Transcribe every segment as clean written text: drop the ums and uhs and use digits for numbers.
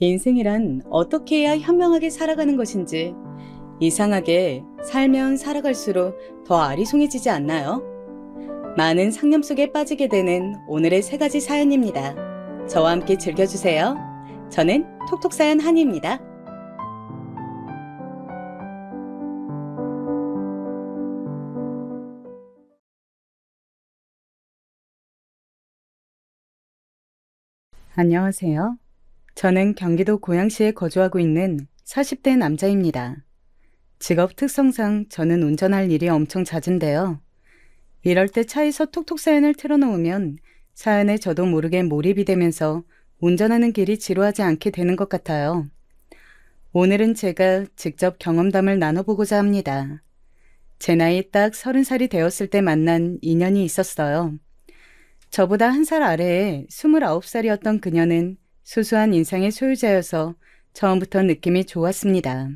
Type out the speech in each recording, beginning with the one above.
인생이란 어떻게 해야 현명하게 살아가는 것인지 이상하게 살면 살아갈수록 더 아리송해지지 않나요? 많은 상념 속에 빠지게 되는 오늘의 세 가지 사연입니다. 저와 함께 즐겨주세요. 저는 톡톡사연 한이입니다. 안녕하세요. 저는 경기도 고양시에 거주하고 있는 40대 남자입니다. 직업 특성상 저는 운전할 일이 엄청 잦은데요. 이럴 때 차에서 톡톡 사연을 틀어놓으면 사연에 저도 모르게 몰입이 되면서 운전하는 길이 지루하지 않게 되는 것 같아요. 오늘은 제가 직접 경험담을 나눠보고자 합니다. 제 나이 딱 30살이 되었을 때 만난 인연이 있었어요. 저보다 한 살 아래에 29살이었던 그녀는 수수한 인상의 소유자여서 처음부터 느낌이 좋았습니다.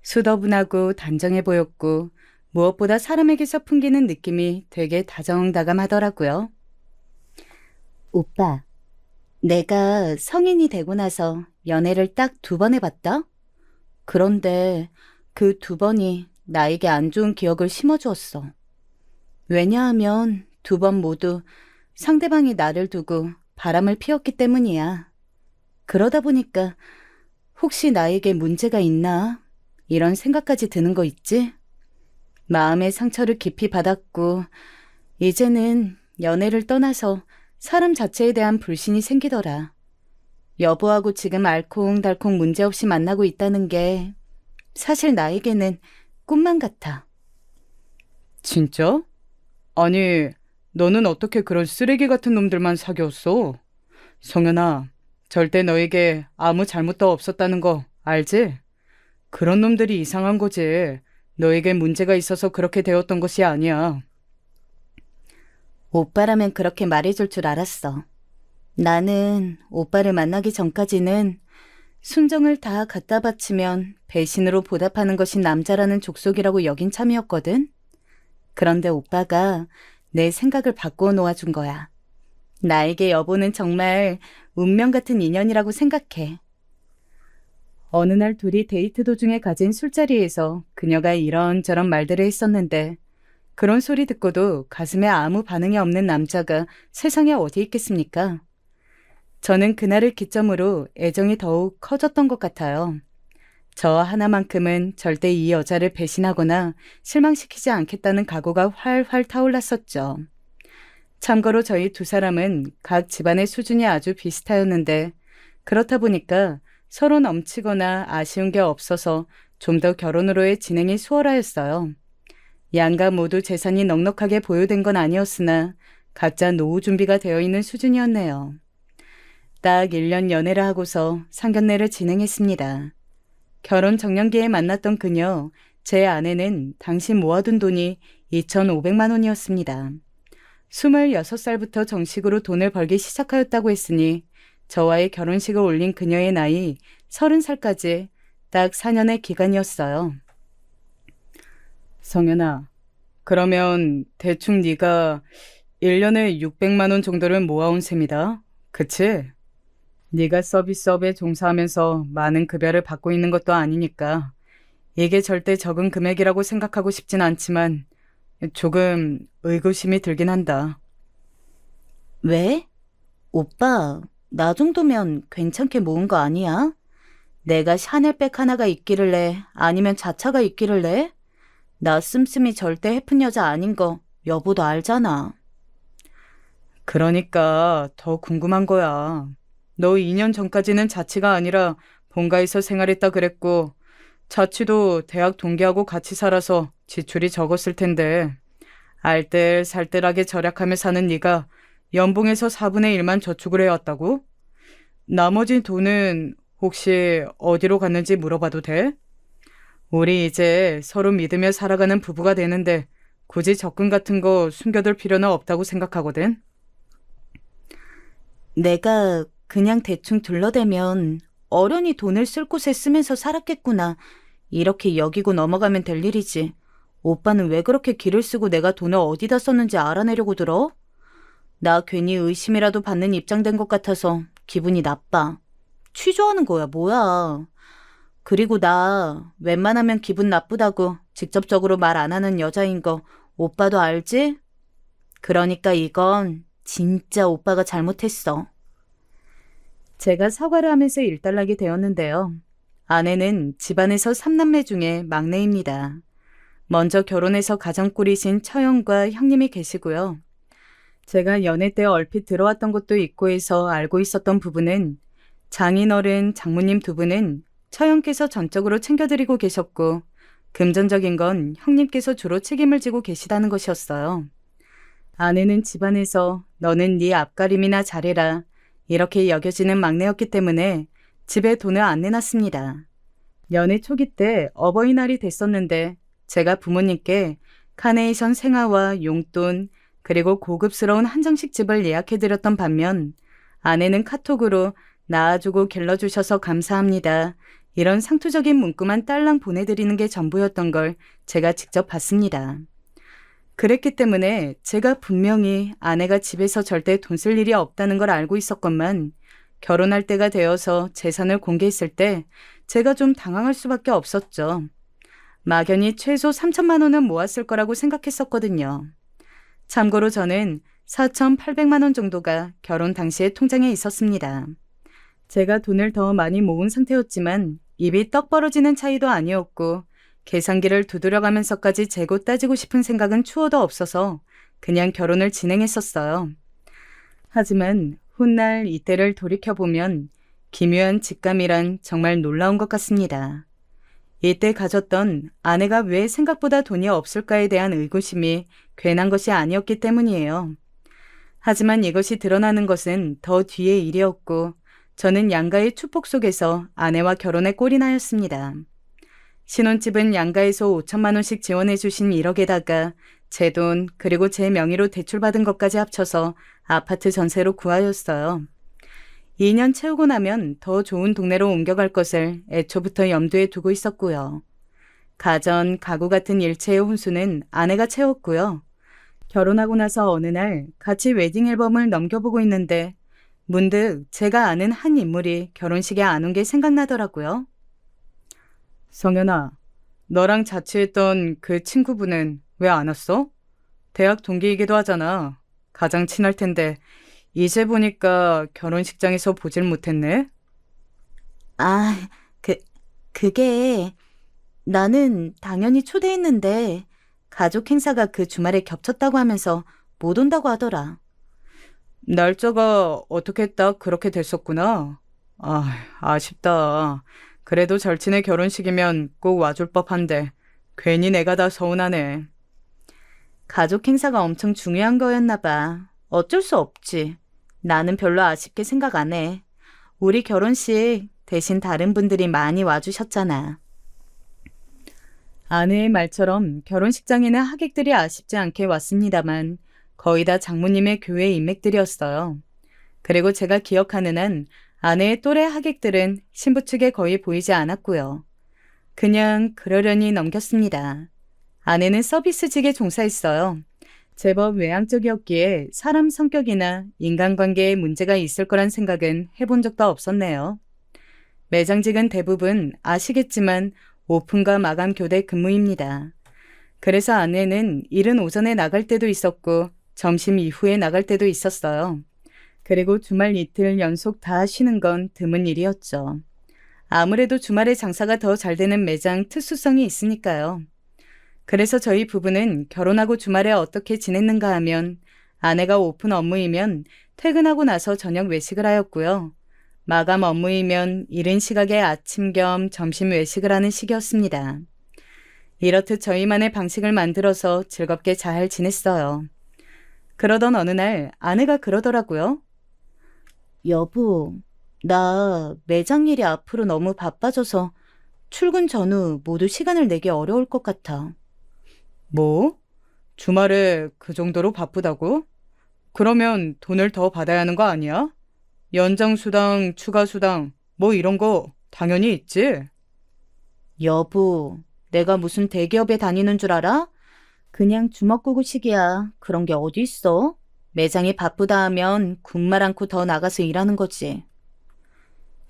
수더분하고 단정해 보였고 무엇보다 사람에게서 풍기는 느낌이 되게 다정다감하더라고요. 오빠, 내가 성인이 되고 나서 연애를 딱 2번 해봤다? 그런데 그 2번이 나에게 안 좋은 기억을 심어주었어. 왜냐하면 2번 모두 상대방이 나를 두고 바람을 피웠기 때문이야. 그러다 보니까 혹시 나에게 문제가 있나? 이런 생각까지 드는 거 있지? 마음의 상처를 깊이 받았고 이제는 연애를 떠나서 사람 자체에 대한 불신이 생기더라. 여보하고 지금 알콩달콩 문제없이 만나고 있다는 게 사실 나에게는 꿈만 같아. 진짜? 아니, 너는 어떻게 그런 쓰레기 같은 놈들만 사귀었어? 성현아, 절대 너에게 아무 잘못도 없었다는 거 알지? 그런 놈들이 이상한 거지. 너에게 문제가 있어서 그렇게 되었던 것이 아니야. 오빠라면 그렇게 말해줄 줄 알았어. 나는 오빠를 만나기 전까지는 순정을 다 갖다 바치면 배신으로 보답하는 것이 남자라는 족속이라고 여긴 참이었거든. 그런데 오빠가 내 생각을 바꾸어 놓아준 거야. 나에게 여보는 정말 운명 같은 인연이라고 생각해. 어느 날 둘이 데이트 도중에 가진 술자리에서 그녀가 이런저런 말들을 했었는데 그런 소리 듣고도 가슴에 아무 반응이 없는 남자가 세상에 어디 있겠습니까? 저는 그날을 기점으로 애정이 더욱 커졌던 것 같아요. 저 하나만큼은 절대 이 여자를 배신하거나 실망시키지 않겠다는 각오가 활활 타올랐었죠. 참고로 저희 두 사람은 각 집안의 수준이 아주 비슷하였는데 그렇다 보니까 서로 넘치거나 아쉬운 게 없어서 좀 더 결혼으로의 진행이 수월하였어요. 양가 모두 재산이 넉넉하게 보유된 건 아니었으나 각자 노후 준비가 되어 있는 수준이었네요. 딱 1년 연애를 하고서 상견례를 진행했습니다. 결혼 정년기에 만났던 그녀, 제 아내는 당시 모아둔 돈이 2,500만 원이었습니다. 26살부터 정식으로 돈을 벌기 시작하였다고 했으니 저와의 결혼식을 올린 그녀의 나이 30살까지 딱 4년의 기간이었어요. 성현아, 그러면 대충 네가 1년에 600만 원 정도를 모아온 셈이다. 그치? 네가 서비스업에 종사하면서 많은 급여를 받고 있는 것도 아니니까 이게 절대 적은 금액이라고 생각하고 싶진 않지만 조금 의구심이 들긴 한다. 왜? 오빠, 나 정도면 괜찮게 모은 거 아니야? 내가 샤넬백 하나가 있기를래? 아니면 자차가 있기를래? 나 씀씀이 절대 해픈 여자 아닌 거 여보도 알잖아. 그러니까 더 궁금한 거야. 너 2년 전까지는 자취가 아니라 본가에서 생활했다 그랬고 자취도 대학 동기하고 같이 살아서 지출이 적었을 텐데 알뜰살뜰하게 절약하며 사는 네가 연봉에서 4분의 1만 저축을 해왔다고? 나머지 돈은 혹시 어디로 갔는지 물어봐도 돼? 우리 이제 서로 믿으며 살아가는 부부가 되는데 굳이 적금 같은 거 숨겨둘 필요는 없다고 생각하거든. 내가 그냥 대충 둘러대면 어련히 돈을 쓸 곳에 쓰면서 살았겠구나. 이렇게 여기고 넘어가면 될 일이지. 오빠는 왜 그렇게 기를 쓰고 내가 돈을 어디다 썼는지 알아내려고 들어? 나 괜히 의심이라도 받는 입장 된 것 같아서 기분이 나빠. 취조하는 거야, 뭐야. 그리고 나 웬만하면 기분 나쁘다고 직접적으로 말 안 하는 여자인 거 오빠도 알지? 그러니까 이건 진짜 오빠가 잘못했어. 제가 사과를 하면서 일단락이 되었는데요. 아내는 집안에서 3남매 중에 막내입니다. 먼저 결혼해서 가정 꾸리신 처형과 형님이 계시고요. 제가 연애 때 얼핏 들어왔던 것도 있고 해서 알고 있었던 부분은 장인어른, 장모님 두 분은 처형께서 전적으로 챙겨드리고 계셨고 금전적인 건 형님께서 주로 책임을 지고 계시다는 것이었어요. 아내는 집안에서 너는 네 앞가림이나 잘해라 이렇게 여겨지는 막내였기 때문에 집에 돈을 안 내놨습니다. 연애 초기 때 어버이날이 됐었는데 제가 부모님께 카네이션 생화와 용돈 그리고 고급스러운 한정식 집을 예약해드렸던 반면 아내는 카톡으로 낳아주고 길러주셔서 감사합니다. 이런 상투적인 문구만 딸랑 보내드리는 게 전부였던 걸 제가 직접 봤습니다. 그랬기 때문에 제가 분명히 아내가 집에서 절대 돈 쓸 일이 없다는 걸 알고 있었건만 결혼할 때가 되어서 재산을 공개했을 때 제가 좀 당황할 수밖에 없었죠. 막연히 최소 3천만 원은 모았을 거라고 생각했었거든요. 참고로 저는 4,800만 원 정도가 결혼 당시에 통장에 있었습니다. 제가 돈을 더 많이 모은 상태였지만 입이 떡 벌어지는 차이도 아니었고 계산기를 두드려가면서까지 재고 따지고 싶은 생각은 추워도 없어서 그냥 결혼을 진행했었어요. 하지만 훗날 이때를 돌이켜보면 기묘한 직감이란 정말 놀라운 것 같습니다. 이때 가졌던 아내가 왜 생각보다 돈이 없을까에 대한 의구심이 괜한 것이 아니었기 때문이에요. 하지만 이것이 드러나는 것은 더 뒤의 일이었고 저는 양가의 축복 속에서 아내와 결혼에 꼴이 나였습니다. 신혼집은 양가에서 5천만 원씩 지원해 주신 1억에다가 제 돈 그리고 제 명의로 대출받은 것까지 합쳐서 아파트 전세로 구하였어요. 2년 채우고 나면 더 좋은 동네로 옮겨갈 것을 애초부터 염두에 두고 있었고요. 가전, 가구 같은 일체의 혼수는 아내가 채웠고요. 결혼하고 나서 어느 날 같이 웨딩 앨범을 넘겨보고 있는데 문득 제가 아는 한 인물이 결혼식에 안 온 게 생각나더라고요. 성현아, 너랑 자취했던 그 친구분은 왜 안 왔어? 대학 동기이기도 하잖아. 가장 친할 텐데 이제 보니까 결혼식장에서 보질 못했네. 아, 그게 나는 당연히 초대했는데 가족 행사가 그 주말에 겹쳤다고 하면서 못 온다고 하더라. 날짜가 어떻게 딱 그렇게 됐었구나. 아쉽다. 그래도 절친의 결혼식이면 꼭 와줄 법한데 괜히 내가 다 서운하네. 가족 행사가 엄청 중요한 거였나 봐. 어쩔 수 없지. 나는 별로 아쉽게 생각 안 해. 우리 결혼식 대신 다른 분들이 많이 와주셨잖아. 아내의 말처럼 결혼식장에는 하객들이 아쉽지 않게 왔습니다만 거의 다 장모님의 교회 인맥들이었어요. 그리고 제가 기억하는 한 아내의 또래 하객들은 신부 측에 거의 보이지 않았고요. 그냥 그러려니 넘겼습니다. 아내는 서비스직에 종사했어요. 제법 외향적이었기에 사람 성격이나 인간관계에 문제가 있을 거란 생각은 해본 적도 없었네요. 매장직은 대부분 아시겠지만 오픈과 마감 교대 근무입니다. 그래서 아내는 이른 오전에 나갈 때도 있었고 점심 이후에 나갈 때도 있었어요. 그리고 주말 이틀 연속 다 쉬는 건 드문 일이었죠. 아무래도 주말에 장사가 더 잘 되는 매장 특수성이 있으니까요. 그래서 저희 부부는 결혼하고 주말에 어떻게 지냈는가 하면 아내가 오픈 업무이면 퇴근하고 나서 저녁 외식을 하였고요. 마감 업무이면 이른 시각에 아침 겸 점심 외식을 하는 식이었습니다. 이렇듯 저희만의 방식을 만들어서 즐겁게 잘 지냈어요. 그러던 어느 날 아내가 그러더라고요. 여보, 나 매장 일이 앞으로 너무 바빠져서 출근 전후 모두 시간을 내기 어려울 것 같아. 뭐? 주말에 그 정도로 바쁘다고? 그러면 돈을 더 받아야 하는 거 아니야? 연장수당, 추가수당, 뭐 이런 거 당연히 있지? 여보, 내가 무슨 대기업에 다니는 줄 알아? 그냥 주먹구구식이야. 그런 게 어디 있어? 매장이 바쁘다 하면 군말 않고 더 나가서 일하는 거지.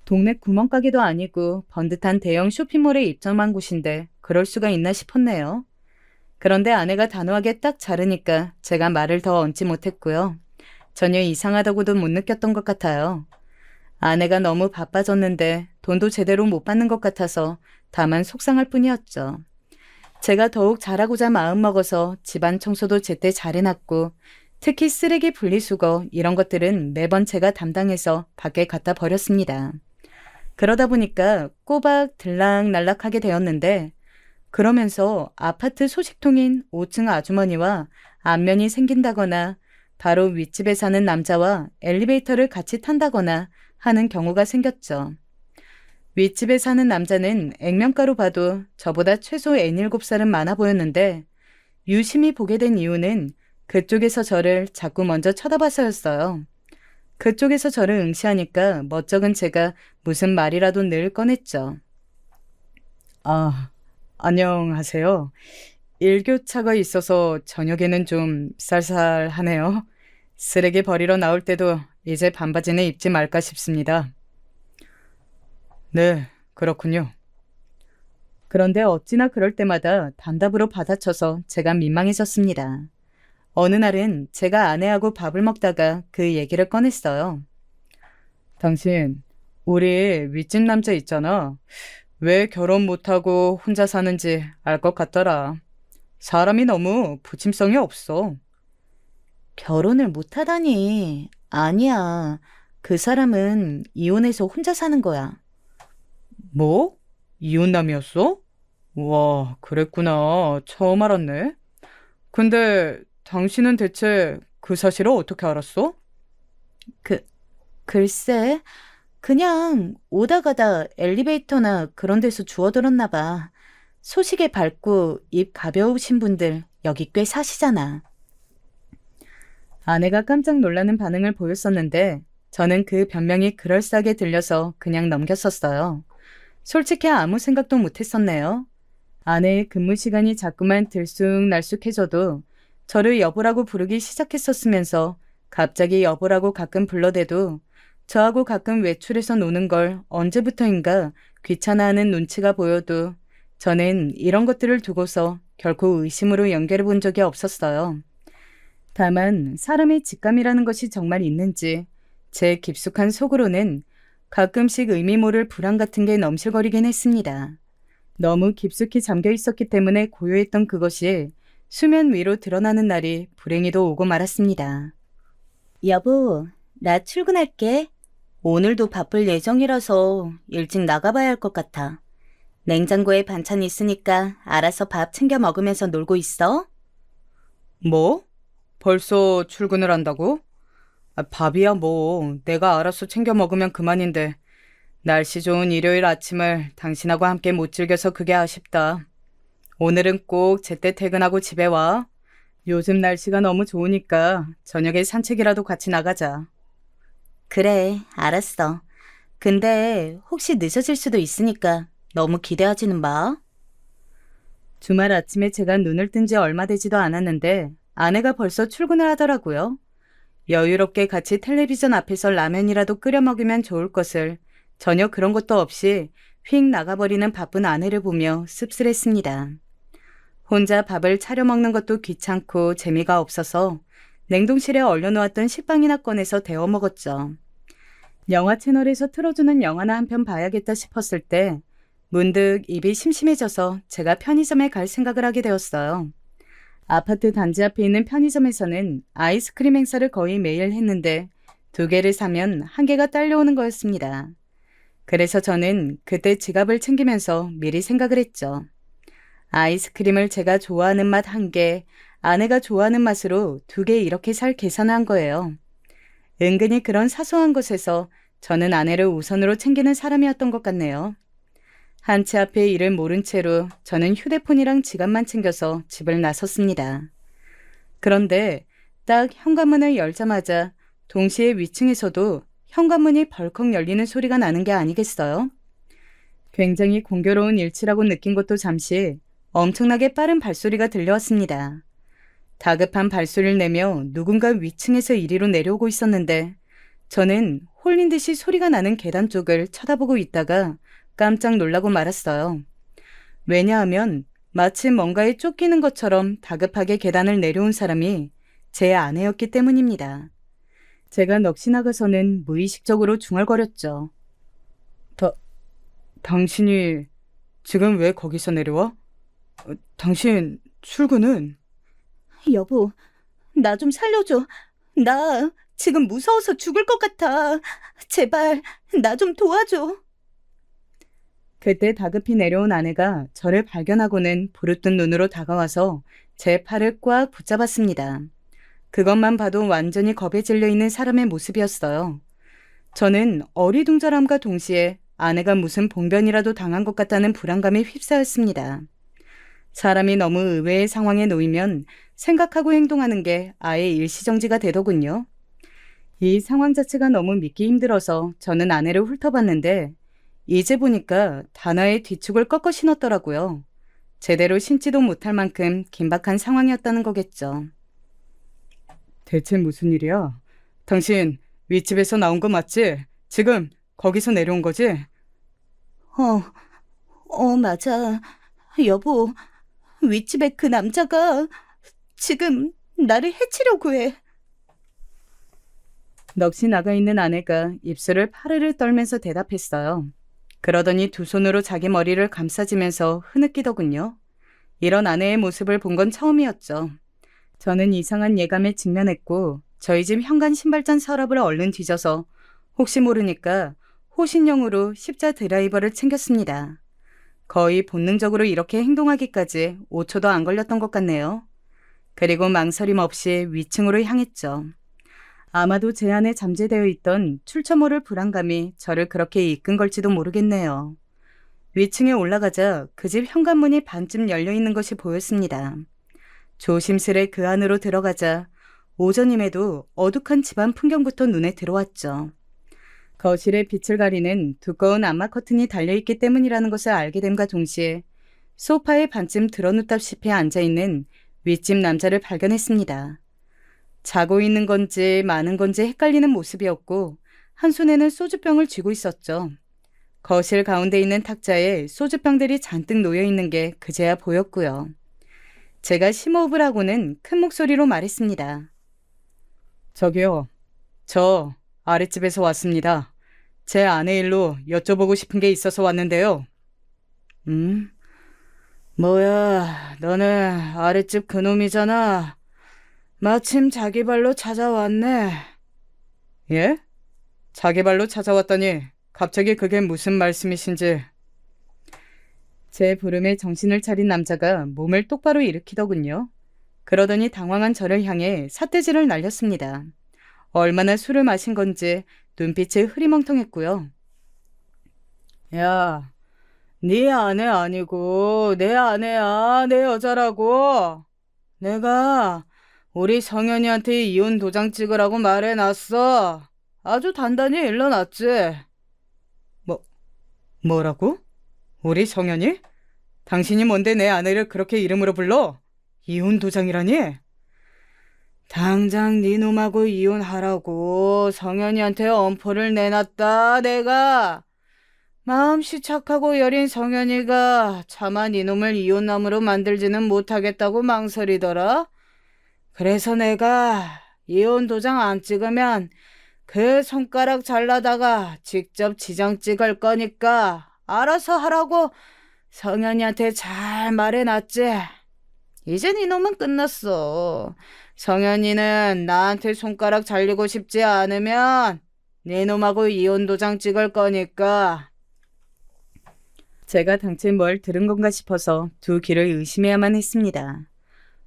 동네 구멍가게도 아니고 번듯한 대형 쇼핑몰에 입점한 곳인데 그럴 수가 있나 싶었네요. 그런데 아내가 단호하게 딱 자르니까 제가 말을 더 얹지 못했고요. 전혀 이상하다고도 못 느꼈던 것 같아요. 아내가 너무 바빠졌는데 돈도 제대로 못 받는 것 같아서 다만 속상할 뿐이었죠. 제가 더욱 잘하고자 마음먹어서 집안 청소도 제때 잘 해놨고 특히 쓰레기 분리수거 이런 것들은 매번 제가 담당해서 밖에 갖다 버렸습니다. 그러다 보니까 꼬박 들락날락하게 되었는데 그러면서 아파트 소식통인 5층 아주머니와 안면이 생긴다거나 바로 윗집에 사는 남자와 엘리베이터를 같이 탄다거나 하는 경우가 생겼죠. 윗집에 사는 남자는 액면가로 봐도 저보다 최소 N7살은 많아 보였는데 유심히 보게 된 이유는 그쪽에서 저를 자꾸 먼저 쳐다봐서였어요. 그쪽에서 저를 응시하니까 멋쩍은 제가 무슨 말이라도 늘 꺼냈죠. 아, 안녕하세요. 일교차가 있어서 저녁에는 좀 쌀쌀하네요. 쓰레기 버리러 나올 때도 이제 반바지는 입지 말까 싶습니다. 네, 그렇군요. 그런데 어찌나 그럴 때마다 단답으로 받아쳐서 제가 민망해졌습니다. 어느 날은 제가 아내하고 밥을 먹다가 그 얘기를 꺼냈어요. 당신, 우리 윗집 남자 있잖아. 왜 결혼 못하고 혼자 사는지 알 것 같더라. 사람이 너무 부침성이 없어. 결혼을 못하다니. 아니야. 그 사람은 이혼해서 혼자 사는 거야. 뭐? 이혼남이었어? 와, 그랬구나. 처음 알았네. 근데 당신은 대체 그 사실을 어떻게 알았어? 그, 글쎄, 그냥 오다 가다 엘리베이터나 그런 데서 주워들었나 봐. 소식에 밝고 입 가벼우신 분들 여기 꽤 사시잖아. 아내가 깜짝 놀라는 반응을 보였었는데 저는 그 변명이 그럴싸하게 들려서 그냥 넘겼었어요. 솔직히 아무 생각도 못했었네요. 아내의 근무 시간이 자꾸만 들쑥날쑥해져도 저를 여보라고 부르기 시작했었으면서 갑자기 여보라고 가끔 불러대도 저하고 가끔 외출해서 노는 걸 언제부터인가 귀찮아하는 눈치가 보여도 저는 이런 것들을 두고서 결코 의심으로 연결해 본 적이 없었어요. 다만 사람의 직감이라는 것이 정말 있는지 제 깊숙한 속으로는 가끔씩 의미 모를 불안 같은 게 넘실거리긴 했습니다. 너무 깊숙이 잠겨 있었기 때문에 고요했던 그것이 수면 위로 드러나는 날이 불행히도 오고 말았습니다. 여보, 나 출근할게. 오늘도 바쁠 예정이라서 일찍 나가봐야 할 것 같아. 냉장고에 반찬 있으니까 알아서 밥 챙겨 먹으면서 놀고 있어. 뭐? 벌써 출근을 한다고? 밥이야 뭐 내가 알아서 챙겨 먹으면 그만인데 날씨 좋은 일요일 아침을 당신하고 함께 못 즐겨서 그게 아쉽다. 오늘은 꼭 제때 퇴근하고 집에 와. 요즘 날씨가 너무 좋으니까 저녁에 산책이라도 같이 나가자. 그래, 알았어. 근데 혹시 늦어질 수도 있으니까 너무 기대하지는 마. 주말 아침에 제가 눈을 뜬 지 얼마 되지도 않았는데 아내가 벌써 출근을 하더라고요. 여유롭게 같이 텔레비전 앞에서 라면이라도 끓여 먹으면 좋을 것을 전혀 그런 것도 없이 휙 나가버리는 바쁜 아내를 보며 씁쓸했습니다. 혼자 밥을 차려 먹는 것도 귀찮고 재미가 없어서 냉동실에 얼려놓았던 식빵이나 꺼내서 데워 먹었죠. 영화 채널에서 틀어주는 영화나 한 편 봐야겠다 싶었을 때 문득 입이 심심해져서 제가 편의점에 갈 생각을 하게 되었어요. 아파트 단지 앞에 있는 편의점에서는 아이스크림 행사를 거의 매일 했는데 2개를 사면 1개가 딸려오는 거였습니다. 그래서 저는 그때 지갑을 챙기면서 미리 생각을 했죠. 아이스크림을 제가 좋아하는 맛 1개, 아내가 좋아하는 맛으로 2개 이렇게 살 계산을 한 거예요. 은근히 그런 사소한 것에서 저는 아내를 우선으로 챙기는 사람이었던 것 같네요. 한 채 앞에 일을 모른 채로 저는 휴대폰이랑 지갑만 챙겨서 집을 나섰습니다. 그런데 딱 현관문을 열자마자 동시에 위층에서도 현관문이 벌컥 열리는 소리가 나는 게 아니겠어요? 굉장히 공교로운 일치라고 느낀 것도 잠시 엄청나게 빠른 발소리가 들려왔습니다. 다급한 발소리를 내며 누군가 위층에서 이리로 내려오고 있었는데 저는 홀린 듯이 소리가 나는 계단 쪽을 쳐다보고 있다가 깜짝 놀라고 말았어요. 왜냐하면 마치 뭔가에 쫓기는 것처럼 다급하게 계단을 내려온 사람이 제 아내였기 때문입니다. 제가 넋이 나가서는 무의식적으로 중얼거렸죠. 당신이 지금 왜 거기서 내려와? 당신 출근은? 여보, 나 좀 살려줘. 나 지금 무서워서 죽을 것 같아. 제발 나 좀 도와줘. 그때 다급히 내려온 아내가 저를 발견하고는 부르뜬 눈으로 다가와서 제 팔을 꽉 붙잡았습니다. 그것만 봐도 완전히 겁에 질려 있는 사람의 모습이었어요. 저는 어리둥절함과 동시에 아내가 무슨 봉변이라도 당한 것 같다는 불안감에 휩싸였습니다. 사람이 너무 의외의 상황에 놓이면 생각하고 행동하는 게 아예 일시정지가 되더군요. 이 상황 자체가 너무 믿기 힘들어서 저는 아내를 훑어봤는데 이제 보니까 단화의 뒤축을 꺾어 신었더라고요. 제대로 신지도 못할 만큼 긴박한 상황이었다는 거겠죠. 대체 무슨 일이야? 당신 윗집에서 나온 거 맞지? 지금 거기서 내려온 거지? 맞아. 여보, 윗집에 그 남자가 지금 나를 해치려고 해. 넋이 나가 있는 아내가 입술을 파르르 떨면서 대답했어요. 그러더니 두 손으로 자기 머리를 감싸지면서 흐느끼더군요. 이런 아내의 모습을 본 건 처음이었죠. 저는 이상한 예감에 직면했고 저희 집 현관 신발장 서랍을 얼른 뒤져서 혹시 모르니까 호신용으로 십자 드라이버를 챙겼습니다. 거의 본능적으로 이렇게 행동하기까지 5초도 안 걸렸던 것 같네요. 그리고 망설임 없이 위층으로 향했죠. 아마도 제 안에 잠재되어 있던 출처 모를 불안감이 저를 그렇게 이끈 걸지도 모르겠네요. 위층에 올라가자 그 집 현관문이 반쯤 열려 있는 것이 보였습니다. 조심스레 그 안으로 들어가자 오전임에도 어둑한 집안 풍경부터 눈에 들어왔죠. 거실에 빛을 가리는 두꺼운 암막 커튼이 달려있기 때문이라는 것을 알게 됨과 동시에 소파에 반쯤 드러눕다시피 앉아있는 윗집 남자를 발견했습니다. 자고 있는 건지 마는 건지 헷갈리는 모습이었고 한 손에는 소주병을 쥐고 있었죠. 거실 가운데 있는 탁자에 소주병들이 잔뜩 놓여있는 게 그제야 보였고요. 제가 심호흡을 하고는 큰 목소리로 말했습니다. 저기요, 저 아랫집에서 왔습니다. 제 아내 일로 여쭤보고 싶은 게 있어서 왔는데요. 뭐야, 너는 아랫집 그놈이잖아. 마침 자기 발로 찾아왔네. 예? 자기 발로 찾아왔다니 갑자기 그게 무슨 말씀이신지. 제 부름에 정신을 차린 남자가 몸을 똑바로 일으키더군요. 그러더니 당황한 저를 향해 삿대질을 날렸습니다. 얼마나 술을 마신 건지 눈빛이 흐리멍텅했고요. 야, 네 아내 아니고 내 아내야, 내 여자라고. 내가 우리 성현이한테 이혼 도장 찍으라고 말해놨어. 아주 단단히 일러놨지. 뭐라고? 우리 성현이? 당신이 뭔데 내 아내를 그렇게 이름으로 불러? 이혼 도장이라니? 당장 네 놈하고 이혼하라고 성현이한테 엄포를 내놨다 내가. 마음씨 착하고 여린 성현이가 차마 네 놈을 이혼남으로 만들지는 못하겠다고 망설이더라. 그래서 내가 이혼 도장 안 찍으면 그 손가락 잘라다가 직접 지장 찍을 거니까 알아서 하라고 성현이한테 잘 말해놨지. 이젠 이놈은 끝났어. 성현이는 나한테 손가락 잘리고 싶지 않으면 네 놈하고 이혼 도장 찍을 거니까. 제가 당최 뭘 들은 건가 싶어서 두 귀를 의심해야만 했습니다.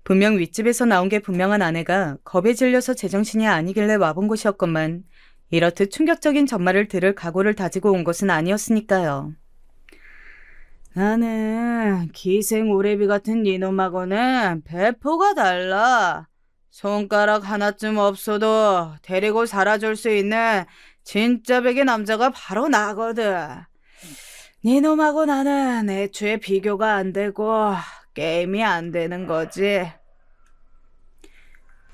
분명 윗집에서 나온 게 분명한 아내가 겁에 질려서 제정신이 아니길래 와본 곳이었건만 이렇듯 충격적인 전말을 들을 각오를 다지고 온 것은 아니었으니까요. 나는 기생 오래비 같은 니놈하고는 배포가 달라. 손가락 하나쯤 없어도 데리고 살아줄 수 있는 진짜 백의 남자가 바로 나거든. 니놈하고 나는 애초에 비교가 안 되고 게임이 안 되는 거지.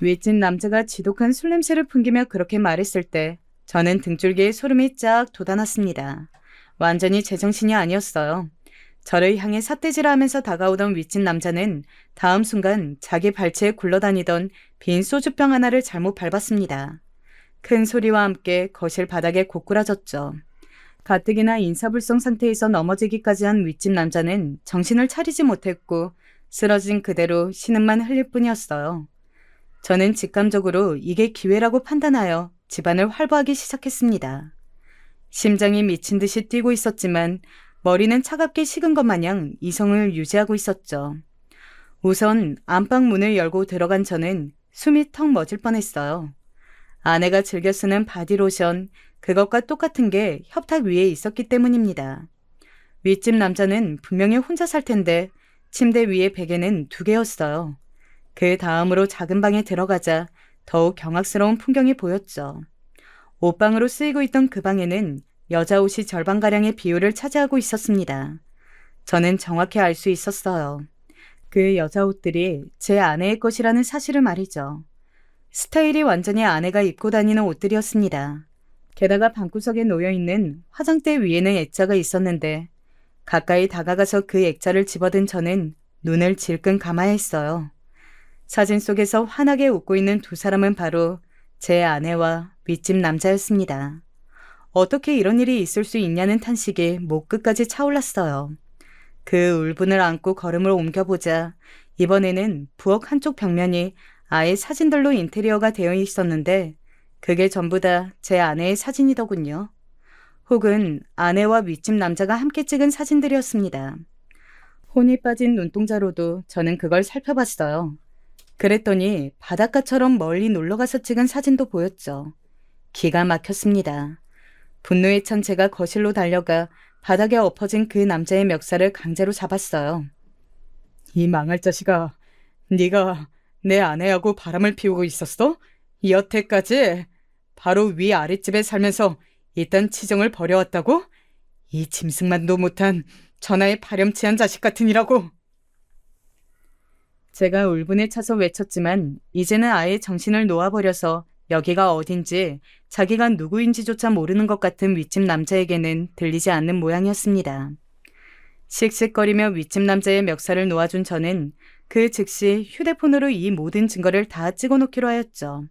윗집 남자가 지독한 술 냄새를 풍기며 그렇게 말했을 때 저는 등줄기에 소름이 쫙 돋아났습니다. 완전히 제정신이 아니었어요. 저를 향해 삿대질하면서 다가오던 윗집 남자는 다음 순간 자기 발치에 굴러다니던 빈 소주병 하나를 잘못 밟았습니다. 큰 소리와 함께 거실 바닥에 고꾸라졌죠. 가뜩이나 인사불성 상태에서 넘어지기까지 한 윗집 남자는 정신을 차리지 못했고 쓰러진 그대로 신음만 흘릴 뿐이었어요. 저는 직감적으로 이게 기회라고 판단하여 집안을 활보하기 시작했습니다. 심장이 미친 듯이 뛰고 있었지만 머리는 차갑게 식은 것 마냥 이성을 유지하고 있었죠. 우선 안방 문을 열고 들어간 저는 숨이 턱 멎을 뻔했어요. 아내가 즐겨 쓰는 바디로션, 그것과 똑같은 게 협탁 위에 있었기 때문입니다. 윗집 남자는 분명히 혼자 살 텐데 침대 위에 베개는 2개였어요. 그 다음으로 작은 방에 들어가자 더욱 경악스러운 풍경이 보였죠. 옷방으로 쓰이고 있던 그 방에는 여자 옷이 절반가량의 비율을 차지하고 있었습니다. 저는 정확히 알 수 있었어요. 그 여자 옷들이 제 아내의 것이라는 사실을 말이죠. 스타일이 완전히 아내가 입고 다니는 옷들이었습니다. 게다가 방구석에 놓여있는 화장대 위에는 액자가 있었는데 가까이 다가가서 그 액자를 집어든 저는 눈을 질끈 감아야 했어요. 사진 속에서 환하게 웃고 있는 2사람은 바로 제 아내와 윗집 남자였습니다. 어떻게 이런 일이 있을 수 있냐는 탄식이 목 끝까지 차올랐어요. 그 울분을 안고 걸음을 옮겨보자 이번에는 부엌 한쪽 벽면이 아예 사진들로 인테리어가 되어 있었는데 그게 전부 다 제 아내의 사진이더군요. 혹은 아내와 윗집 남자가 함께 찍은 사진들이었습니다. 혼이 빠진 눈동자로도 저는 그걸 살펴봤어요. 그랬더니 바닷가처럼 멀리 놀러가서 찍은 사진도 보였죠. 기가 막혔습니다. 분노에 찬 제가 거실로 달려가 바닥에 엎어진 그 남자의 멱살을 강제로 잡았어요. 이 망할 자식아, 네가 내 아내하고 바람을 피우고 있었어? 여태까지 바로 위 아랫집에 살면서 이딴 치정을 벌여왔다고? 이 짐승만도 못한 전하의 파렴치한 자식 같으니라고. 제가 울분에 차서 외쳤지만 이제는 아예 정신을 놓아버려서 여기가 어딘지 자기가 누구인지조차 모르는 것 같은 윗집 남자에게는 들리지 않는 모양이었습니다. 씩씩거리며 윗집 남자의 멱살을 놓아준 저는 그 즉시 휴대폰으로 이 모든 증거를 다 찍어놓기로 하였죠.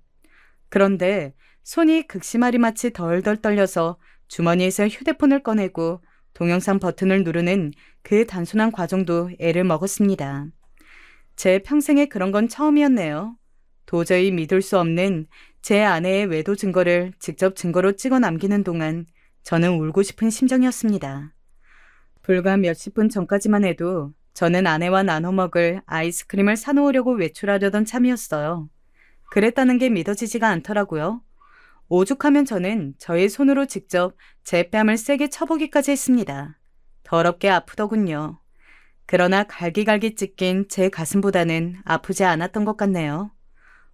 그런데 손이 극심하리 마치 덜덜 떨려서 주머니에서 휴대폰을 꺼내고 동영상 버튼을 누르는 그 단순한 과정도 애를 먹었습니다. 제 평생에 그런 건 처음이었네요. 도저히 믿을 수 없는 제 아내의 외도 증거를 직접 증거로 찍어 남기는 동안 저는 울고 싶은 심정이었습니다. 불과 몇십 분 전까지만 해도 저는 아내와 나눠 먹을 아이스크림을 사놓으려고 외출하려던 참이었어요. 그랬다는 게 믿어지지가 않더라고요. 오죽하면 저는 저의 손으로 직접 제 뺨을 세게 쳐보기까지 했습니다. 더럽게 아프더군요. 그러나 갈기갈기 찢긴 제 가슴보다는 아프지 않았던 것 같네요.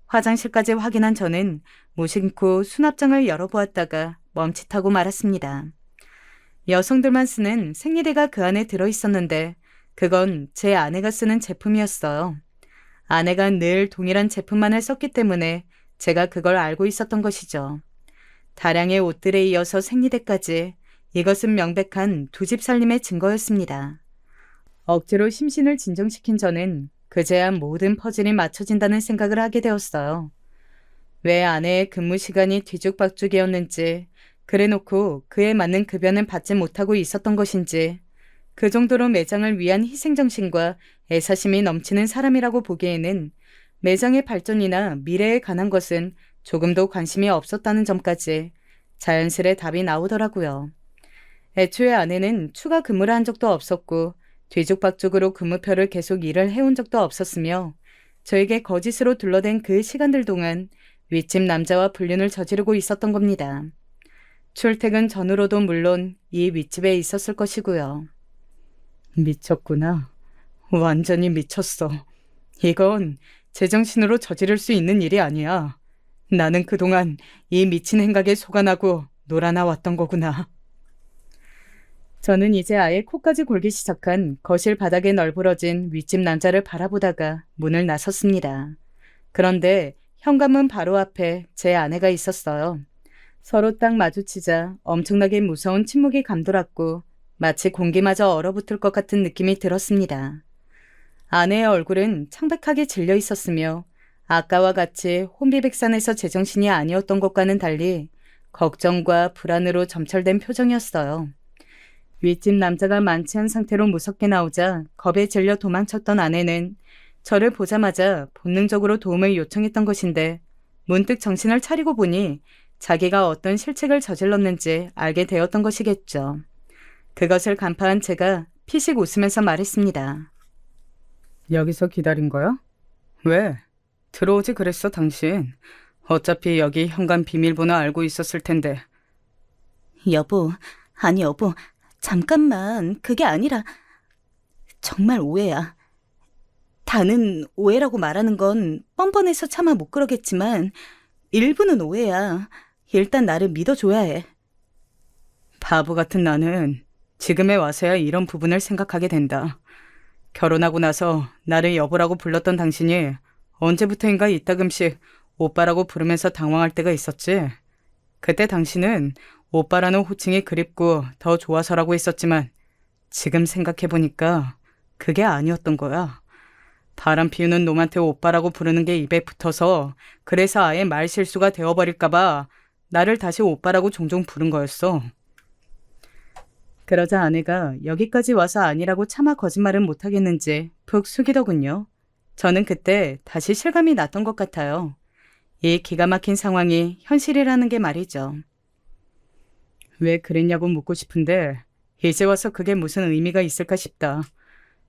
화장실까지 확인한 저는 무심코 수납장을 열어보았다가 멈칫하고 말았습니다. 여성들만 쓰는 생리대가 그 안에 들어있었는데 그건 제 아내가 쓰는 제품이었어요. 아내가 늘 동일한 제품만을 썼기 때문에 제가 그걸 알고 있었던 것이죠. 다량의 옷들에 이어서 생리대까지 이것은 명백한 2집 살림의 증거였습니다. 억지로 심신을 진정시킨 저는 그제야 모든 퍼즐이 맞춰진다는 생각을 하게 되었어요. 왜 아내의 근무 시간이 뒤죽박죽이었는지, 그래놓고 그에 맞는 급여는 받지 못하고 있었던 것인지, 그 정도로 매장을 위한 희생정신과 애사심이 넘치는 사람이라고 보기에는 매장의 발전이나 미래에 관한 것은 조금도 관심이 없었다는 점까지 자연스레 답이 나오더라고요. 애초에 아내는 추가 근무를 한 적도 없었고 뒤죽박죽으로 근무표를 계속 일을 해온 적도 없었으며 저에게 거짓으로 둘러댄 그 시간들 동안 윗집 남자와 불륜을 저지르고 있었던 겁니다. 출퇴근 전후로도 물론 이 윗집에 있었을 것이고요. 미쳤구나. 완전히 미쳤어. 이건 제정신으로 저지를 수 있는 일이 아니야. 나는 그동안 이 미친 행각에 속아나고 놀아나왔던 거구나. 저는 이제 아예 코까지 골기 시작한 거실 바닥에 널브러진 윗집 남자를 바라보다가 문을 나섰습니다. 그런데 현관문 바로 앞에 제 아내가 있었어요. 서로 딱 마주치자 엄청나게 무서운 침묵이 감돌았고 마치 공기마저 얼어붙을 것 같은 느낌이 들었습니다. 아내의 얼굴은 창백하게 질려 있었으며 아까와 같이 혼비백산에서 제정신이 아니었던 것과는 달리 걱정과 불안으로 점철된 표정이었어요. 윗집 남자가 만취한 상태로 무섭게 나오자 겁에 질려 도망쳤던 아내는 저를 보자마자 본능적으로 도움을 요청했던 것인데 문득 정신을 차리고 보니 자기가 어떤 실책을 저질렀는지 알게 되었던 것이겠죠. 그것을 간파한 제가 피식 웃으면서 말했습니다. 여기서 기다린 거야? 왜? 들어오지 그랬어 당신. 어차피 여기 현관 비밀번호 알고 있었을 텐데. 여보, 아니 여보, 잠깐만. 그게 아니라 정말 오해야. 다는 오해라고 말하는 건 뻔뻔해서 차마 못 그러겠지만 일부는 오해야. 일단 나를 믿어줘야 해. 바보 같은 나는 지금에 와서야 이런 부분을 생각하게 된다. 결혼하고 나서 나를 여보라고 불렀던 당신이 언제부터인가 이따금씩 오빠라고 부르면서 당황할 때가 있었지. 그때 당신은 오빠라는 호칭이 그립고 더 좋아서라고 했었지만 지금 생각해보니까 그게 아니었던 거야. 바람 피우는 놈한테 오빠라고 부르는 게 입에 붙어서 그래서 아예 말 실수가 되어버릴까봐 나를 다시 오빠라고 종종 부른 거였어. 그러자 아내가 여기까지 와서 아니라고 차마 거짓말은 못하겠는지 푹 숙이더군요. 저는 그때 다시 실감이 났던 것 같아요. 이 기가 막힌 상황이 현실이라는 게 말이죠. 왜 그랬냐고 묻고 싶은데 이제 와서 그게 무슨 의미가 있을까 싶다.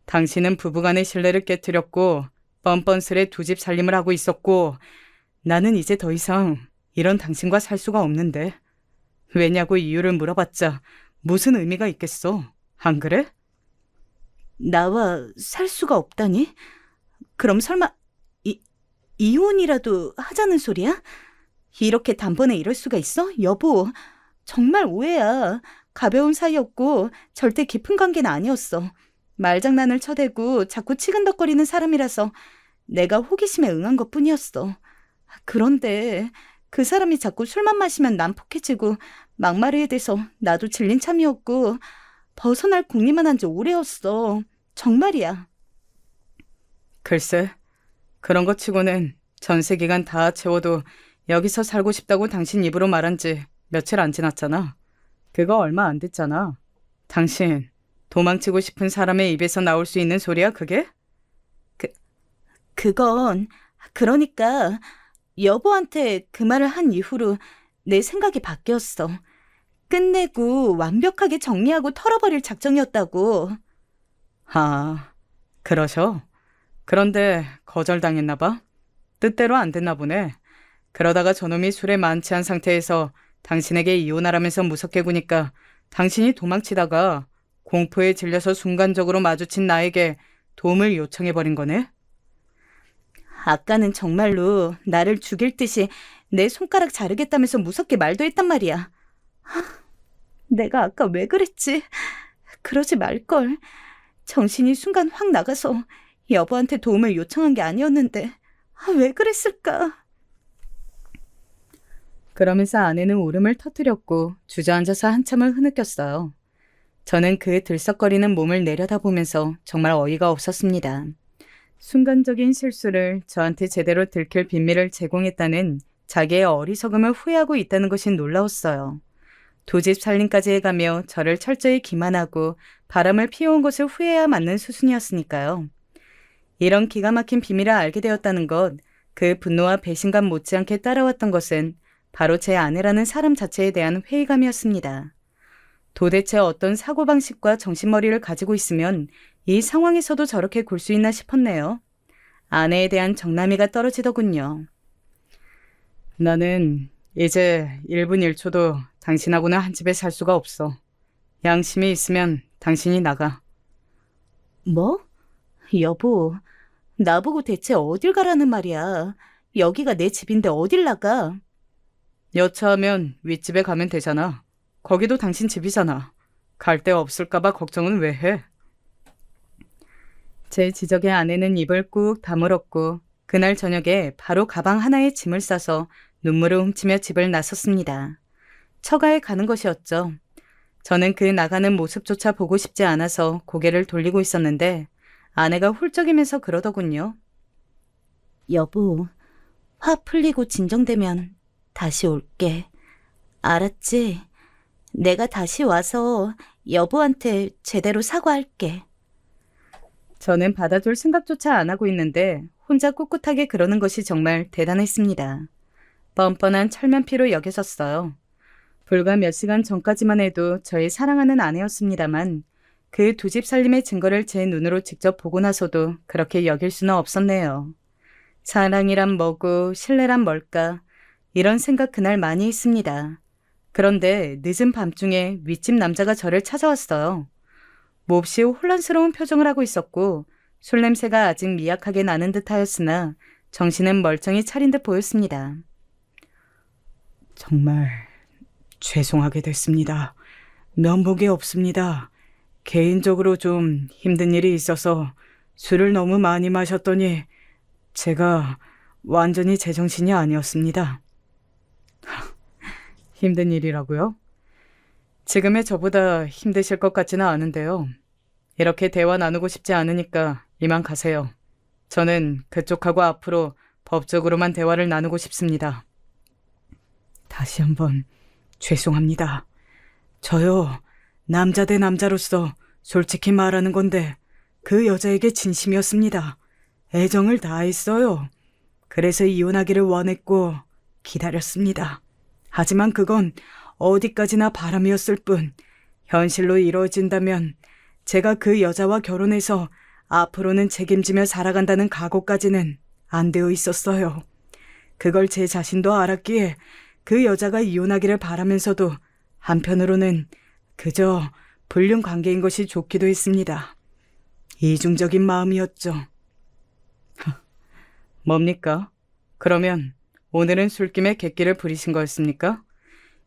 당신은 부부간의 신뢰를 깨트렸고 뻔뻔스레 두 집 살림을 하고 있었고 나는 이제 더 이상 이런 당신과 살 수가 없는데 왜냐고 이유를 물어봤자 무슨 의미가 있겠어? 안 그래? 나와 살 수가 없다니? 그럼 설마 이혼이라도 하자는 소리야? 이렇게 단번에 이럴 수가 있어? 여보, 정말 오해야. 가벼운 사이였고 절대 깊은 관계는 아니었어. 말장난을 쳐대고 자꾸 치근덕거리는 사람이라서 내가 호기심에 응한 것뿐이었어. 그런데 그 사람이 자꾸 술만 마시면 난폭해지고 막말에 대해서 나도 질린 참이었고 벗어날 궁리만 한 지 오래였어. 정말이야. 글쎄, 그런 것 치고는 전세 기간 다 채워도 여기서 살고 싶다고 당신 입으로 말한 지 며칠 안 지났잖아. 그거 얼마 안 됐잖아. 당신 도망치고 싶은 사람의 입에서 나올 수 있는 소리야 그게? 그건 그러니까 여보한테 그 말을 한 이후로 내 생각이 바뀌었어. 끝내고 완벽하게 정리하고 털어버릴 작정이었다고. 아, 그러셔? 그런데 거절당했나 봐? 뜻대로 안 됐나 보네. 그러다가 저놈이 술에 만취한 상태에서 당신에게 이혼하라면서 무섭게 구니까 당신이 도망치다가 공포에 질려서 순간적으로 마주친 나에게 도움을 요청해버린 거네? 아까는 정말로 나를 죽일 듯이 내 손가락 자르겠다면서 무섭게 말도 했단 말이야. 내가 아까 왜 그랬지? 그러지 말걸. 정신이 순간 확 나가서 여보한테 도움을 요청한 게 아니었는데 왜 그랬을까? 그러면서 아내는 울음을 터뜨렸고 주저앉아서 한참을 흐느꼈어요. 저는 그의 들썩거리는 몸을 내려다보면서 정말 어이가 없었습니다. 순간적인 실수를 저한테 제대로 들킬 빈미를 제공했다는 자기의 어리석음을 후회하고 있다는 것이 놀라웠어요. 두 집 살림까지 해가며 저를 철저히 기만하고 바람을 피워온 것을 후회해야 맞는 수순이었으니까요. 이런 기가 막힌 비밀을 알게 되었다는 것, 그 분노와 배신감 못지않게 따라왔던 것은 바로 제 아내라는 사람 자체에 대한 회의감이었습니다. 도대체 어떤 사고방식과 정신머리를 가지고 있으면 이 상황에서도 저렇게 굴 수 있나 싶었네요. 아내에 대한 정남이가 떨어지더군요. 나는 이제 1분 1초도 당신하고는 한 집에 살 수가 없어. 양심이 있으면 당신이 나가. 뭐? 여보, 나보고 대체 어딜 가라는 말이야. 여기가 내 집인데 어딜 나가? 여차하면 윗집에 가면 되잖아. 거기도 당신 집이잖아. 갈 데 없을까봐 걱정은 왜 해? 제 지적에 아내는 입을 꾹 다물었고 그날 저녁에 바로 가방 하나에 짐을 싸서 눈물을 훔치며 집을 나섰습니다. 처가에 가는 것이었죠. 저는 그 나가는 모습조차 보고 싶지 않아서 고개를 돌리고 있었는데 아내가 훌쩍이면서 그러더군요. 여보, 화 풀리고 진정되면 다시 올게. 알았지? 내가 다시 와서 여보한테 제대로 사과할게. 저는 받아줄 생각조차 안 하고 있는데 혼자 꿋꿋하게 그러는 것이 정말 대단했습니다. 뻔뻔한 철면피로 여겨졌어요. 불과 몇 시간 전까지만 해도 저의 사랑하는 아내였습니다만 그 두 집 살림의 증거를 제 눈으로 직접 보고 나서도 그렇게 여길 수는 없었네요. 사랑이란 뭐고 신뢰란 뭘까 이런 생각 그날 많이 했습니다. 그런데 늦은 밤중에 윗집 남자가 저를 찾아왔어요. 몹시 혼란스러운 표정을 하고 있었고 술 냄새가 아직 미약하게 나는 듯하였으나 정신은 멀쩡히 차린 듯 보였습니다. 정말 죄송하게 됐습니다. 면목이 없습니다. 개인적으로 좀 힘든 일이 있어서 술을 너무 많이 마셨더니 제가 완전히 제정신이 아니었습니다. 힘든 일이라고요? 지금의 저보다 힘드실 것 같지는 않은데요. 이렇게 대화 나누고 싶지 않으니까 이만 가세요. 저는 그쪽하고 앞으로 법적으로만 대화를 나누고 싶습니다. 다시 한번 죄송합니다. 저요, 남자 대 남자로서 솔직히 말하는 건데 그 여자에게 진심이었습니다. 애정을 다했어요. 그래서 이혼하기를 원했고 기다렸습니다. 하지만 그건 어디까지나 바람이었을 뿐 현실로 이루어진다면 제가 그 여자와 결혼해서 앞으로는 책임지며 살아간다는 각오까지는 안 되어 있었어요. 그걸 제 자신도 알았기에 그 여자가 이혼하기를 바라면서도 한편으로는 그저 불륜 관계인 것이 좋기도 했습니다. 이중적인 마음이었죠. 뭡니까? 그러면 오늘은 술김에 객기를 부리신 거였습니까?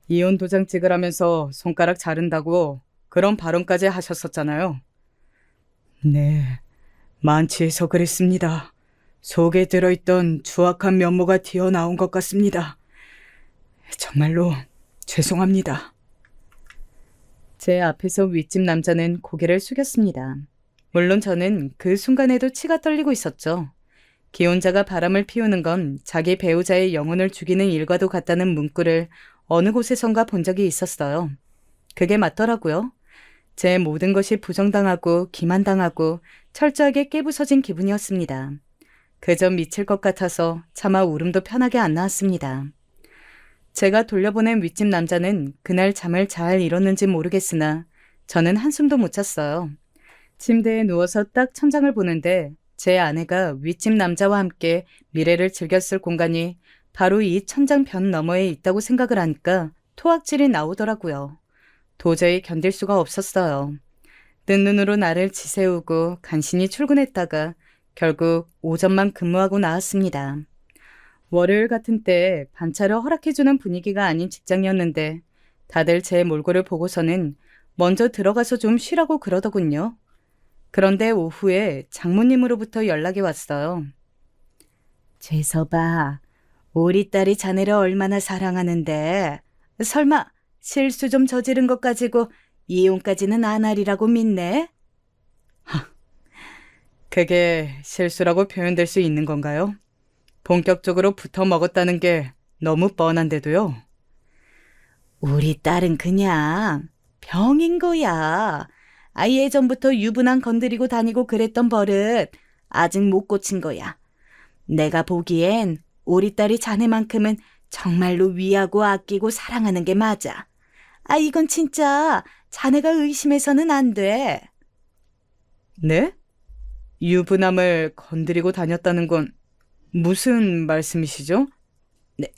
이혼 도장 찍으라면서 손가락 자른다고 그런 발언까지 하셨었잖아요. 네, 만취해서 그랬습니다. 속에 들어있던 추악한 면모가 튀어나온 것 같습니다. 정말로 죄송합니다. 제 앞에서 윗집 남자는 고개를 숙였습니다. 물론 저는 그 순간에도 치가 떨리고 있었죠. 기혼자가 바람을 피우는 건 자기 배우자의 영혼을 죽이는 일과도 같다는 문구를 어느 곳에선가 본 적이 있었어요. 그게 맞더라고요. 제 모든 것이 부정당하고 기만당하고 철저하게 깨부서진 기분이었습니다. 그저 미칠 것 같아서 차마 울음도 편하게 안 나왔습니다. 제가 돌려보낸 윗집 남자는 그날 잠을 잘 이뤘는지 모르겠으나 저는 한숨도 못 잤어요. 침대에 누워서 딱 천장을 보는데 제 아내가 윗집 남자와 함께 미래를 즐겼을 공간이 바로 이 천장 변 너머에 있다고 생각을 하니까 토악질이 나오더라고요. 도저히 견딜 수가 없었어요. 뜬 눈으로 나를 지새우고 간신히 출근했다가 결국 오전만 근무하고 나왔습니다. 월요일 같은 때에 반차를 허락해주는 분위기가 아닌 직장이었는데 다들 제 몰골을 보고서는 먼저 들어가서 좀 쉬라고 그러더군요. 그런데 오후에 장모님으로부터 연락이 왔어요. 재서봐, 우리 딸이 자네를 얼마나 사랑하는데 설마 실수 좀 저지른 것 가지고 이혼까지는 안 하리라고 믿네? 그게 실수라고 표현될 수 있는 건가요? 본격적으로 붙어 먹었다는 게 너무 뻔한데도요. 우리 딸은 그냥 병인 거야. 예전부터 유부남 건드리고 다니고 그랬던 버릇 아직 못 고친 거야. 내가 보기엔 우리 딸이 자네만큼은 정말로 위하고 아끼고 사랑하는 게 맞아. 이건 진짜 자네가 의심해서는 안 돼. 네? 유부남을 건드리고 다녔다는 건 무슨 말씀이시죠? 네,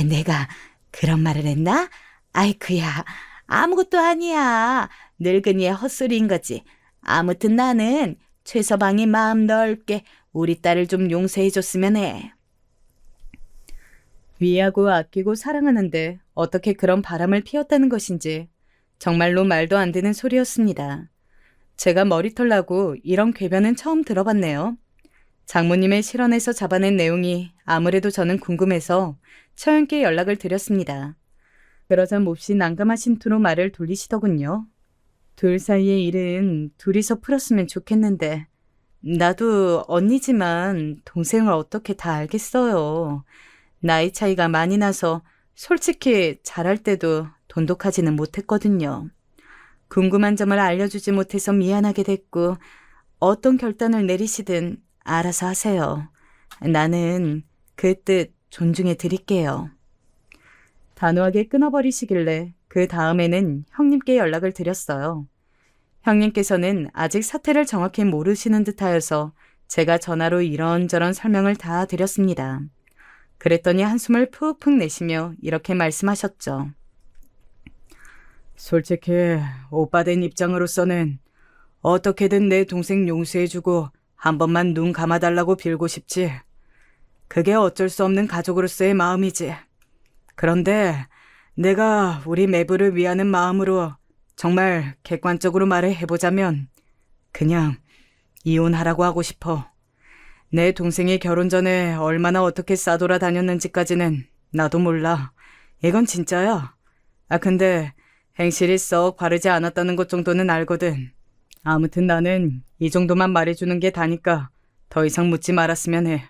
내가 그런 말을 했나? 아이쿠야, 아무것도 아니야. 늙은이의 헛소리인 거지. 아무튼 나는 최서방이 마음 넓게 우리 딸을 좀 용서해줬으면 해. 위하고 아끼고 사랑하는데 어떻게 그런 바람을 피웠다는 것인지 정말로 말도 안 되는 소리였습니다. 제가 머리털 나고 이런 궤변은 처음 들어봤네요. 장모님의 실언에서 잡아낸 내용이 아무래도 저는 궁금해서 처형께 연락을 드렸습니다. 그러자 몹시 난감하신 투로 말을 돌리시더군요. 둘 사이의 일은 둘이서 풀었으면 좋겠는데 나도 언니지만 동생을 어떻게 다 알겠어요. 나이 차이가 많이 나서 솔직히 잘할 때도 돈독하지는 못했거든요. 궁금한 점을 알려주지 못해서 미안하게 됐고 어떤 결단을 내리시든 알아서 하세요. 나는 그 뜻 존중해 드릴게요. 단호하게 끊어버리시길래 그 다음에는 형님께 연락을 드렸어요. 형님께서는 아직 사태를 정확히 모르시는 듯하여서 제가 전화로 이런저런 설명을 다 드렸습니다. 그랬더니 한숨을 푹푹 내쉬며 이렇게 말씀하셨죠. 솔직히 오빠 된 입장으로서는 어떻게든 내 동생 용서해주고 한 번만 눈 감아달라고 빌고 싶지. 그게 어쩔 수 없는 가족으로서의 마음이지. 그런데 내가 우리 매부를 위하는 마음으로 정말 객관적으로 말을 해보자면 그냥 이혼하라고 하고 싶어. 내 동생이 결혼 전에 얼마나 어떻게 싸돌아 다녔는지까지는 나도 몰라. 이건 진짜야. 근데 행실이 썩 바르지 않았다는 것 정도는 알거든. 아무튼 나는 이 정도만 말해주는 게 다니까 더 이상 묻지 말았으면 해.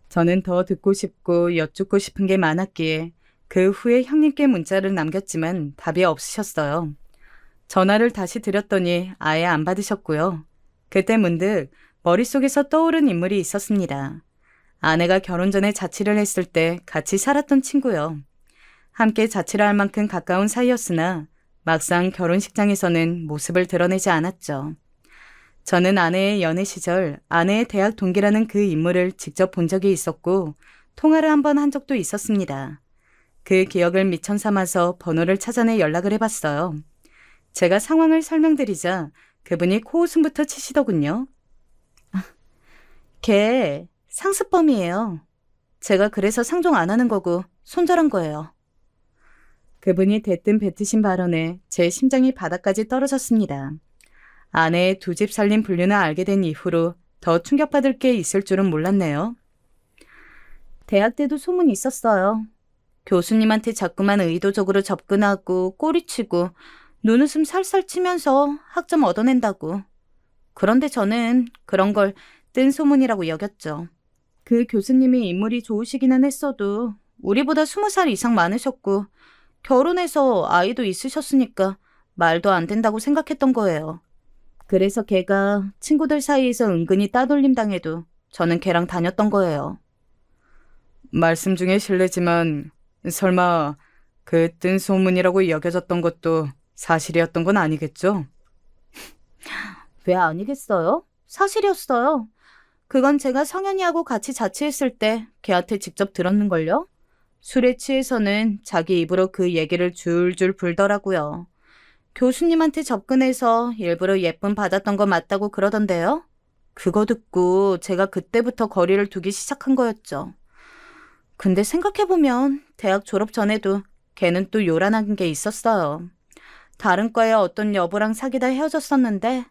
저는 더 듣고 싶고 여쭙고 싶은 게 많았기에 그 후에 형님께 문자를 남겼지만 답이 없으셨어요. 전화를 다시 드렸더니 아예 안 받으셨고요. 그때 문득 머릿속에서 떠오른 인물이 있었습니다. 아내가 결혼 전에 자취를 했을 때 같이 살았던 친구요. 함께 자취를 할 만큼 가까운 사이였으나 막상 결혼식장에서는 모습을 드러내지 않았죠. 저는 아내의 연애 시절 아내의 대학 동기라는 그 인물을 직접 본 적이 있었고 통화를 한 번 한 적도 있었습니다. 그 기억을 미천 삼아서 번호를 찾아내 연락을 해봤어요. 제가 상황을 설명드리자 그분이 코웃음부터 치시더군요. 걔 상습범이에요. 제가 그래서 상종 안 하는 거고 손절한 거예요. 그분이 대뜸 뱉으신 발언에 제 심장이 바닥까지 떨어졌습니다. 아내의 두 집 살림 분류는 알게 된 이후로 더 충격받을 게 있을 줄은 몰랐네요. 대학 때도 소문이 있었어요. 교수님한테 자꾸만 의도적으로 접근하고 꼬리치고 눈웃음 살살 치면서 학점 얻어낸다고. 그런데 저는 그런 걸 뜬 소문이라고 여겼죠. 그 교수님이 인물이 좋으시기는 했어도 우리보다 20살 이상 많으셨고 결혼해서 아이도 있으셨으니까 말도 안 된다고 생각했던 거예요. 그래서 걔가 친구들 사이에서 은근히 따돌림 당해도 저는 걔랑 다녔던 거예요. 말씀 중에 실례지만 설마 그 뜬 소문이라고 여겨졌던 것도 사실이었던 건 아니겠죠? 왜 아니겠어요? 사실이었어요. 그건 제가 성현이하고 같이 자취했을 때 걔한테 직접 들었는걸요? 술에 취해서는 자기 입으로 그 얘기를 줄줄 불더라고요. 교수님한테 접근해서 일부러 예쁨 받았던 거 맞다고 그러던데요? 그거 듣고 제가 그때부터 거리를 두기 시작한 거였죠. 근데 생각해보면 대학 졸업 전에도 걔는 또 요란한 게 있었어요. 다른 과의 어떤 여보랑 사귀다 헤어졌었는데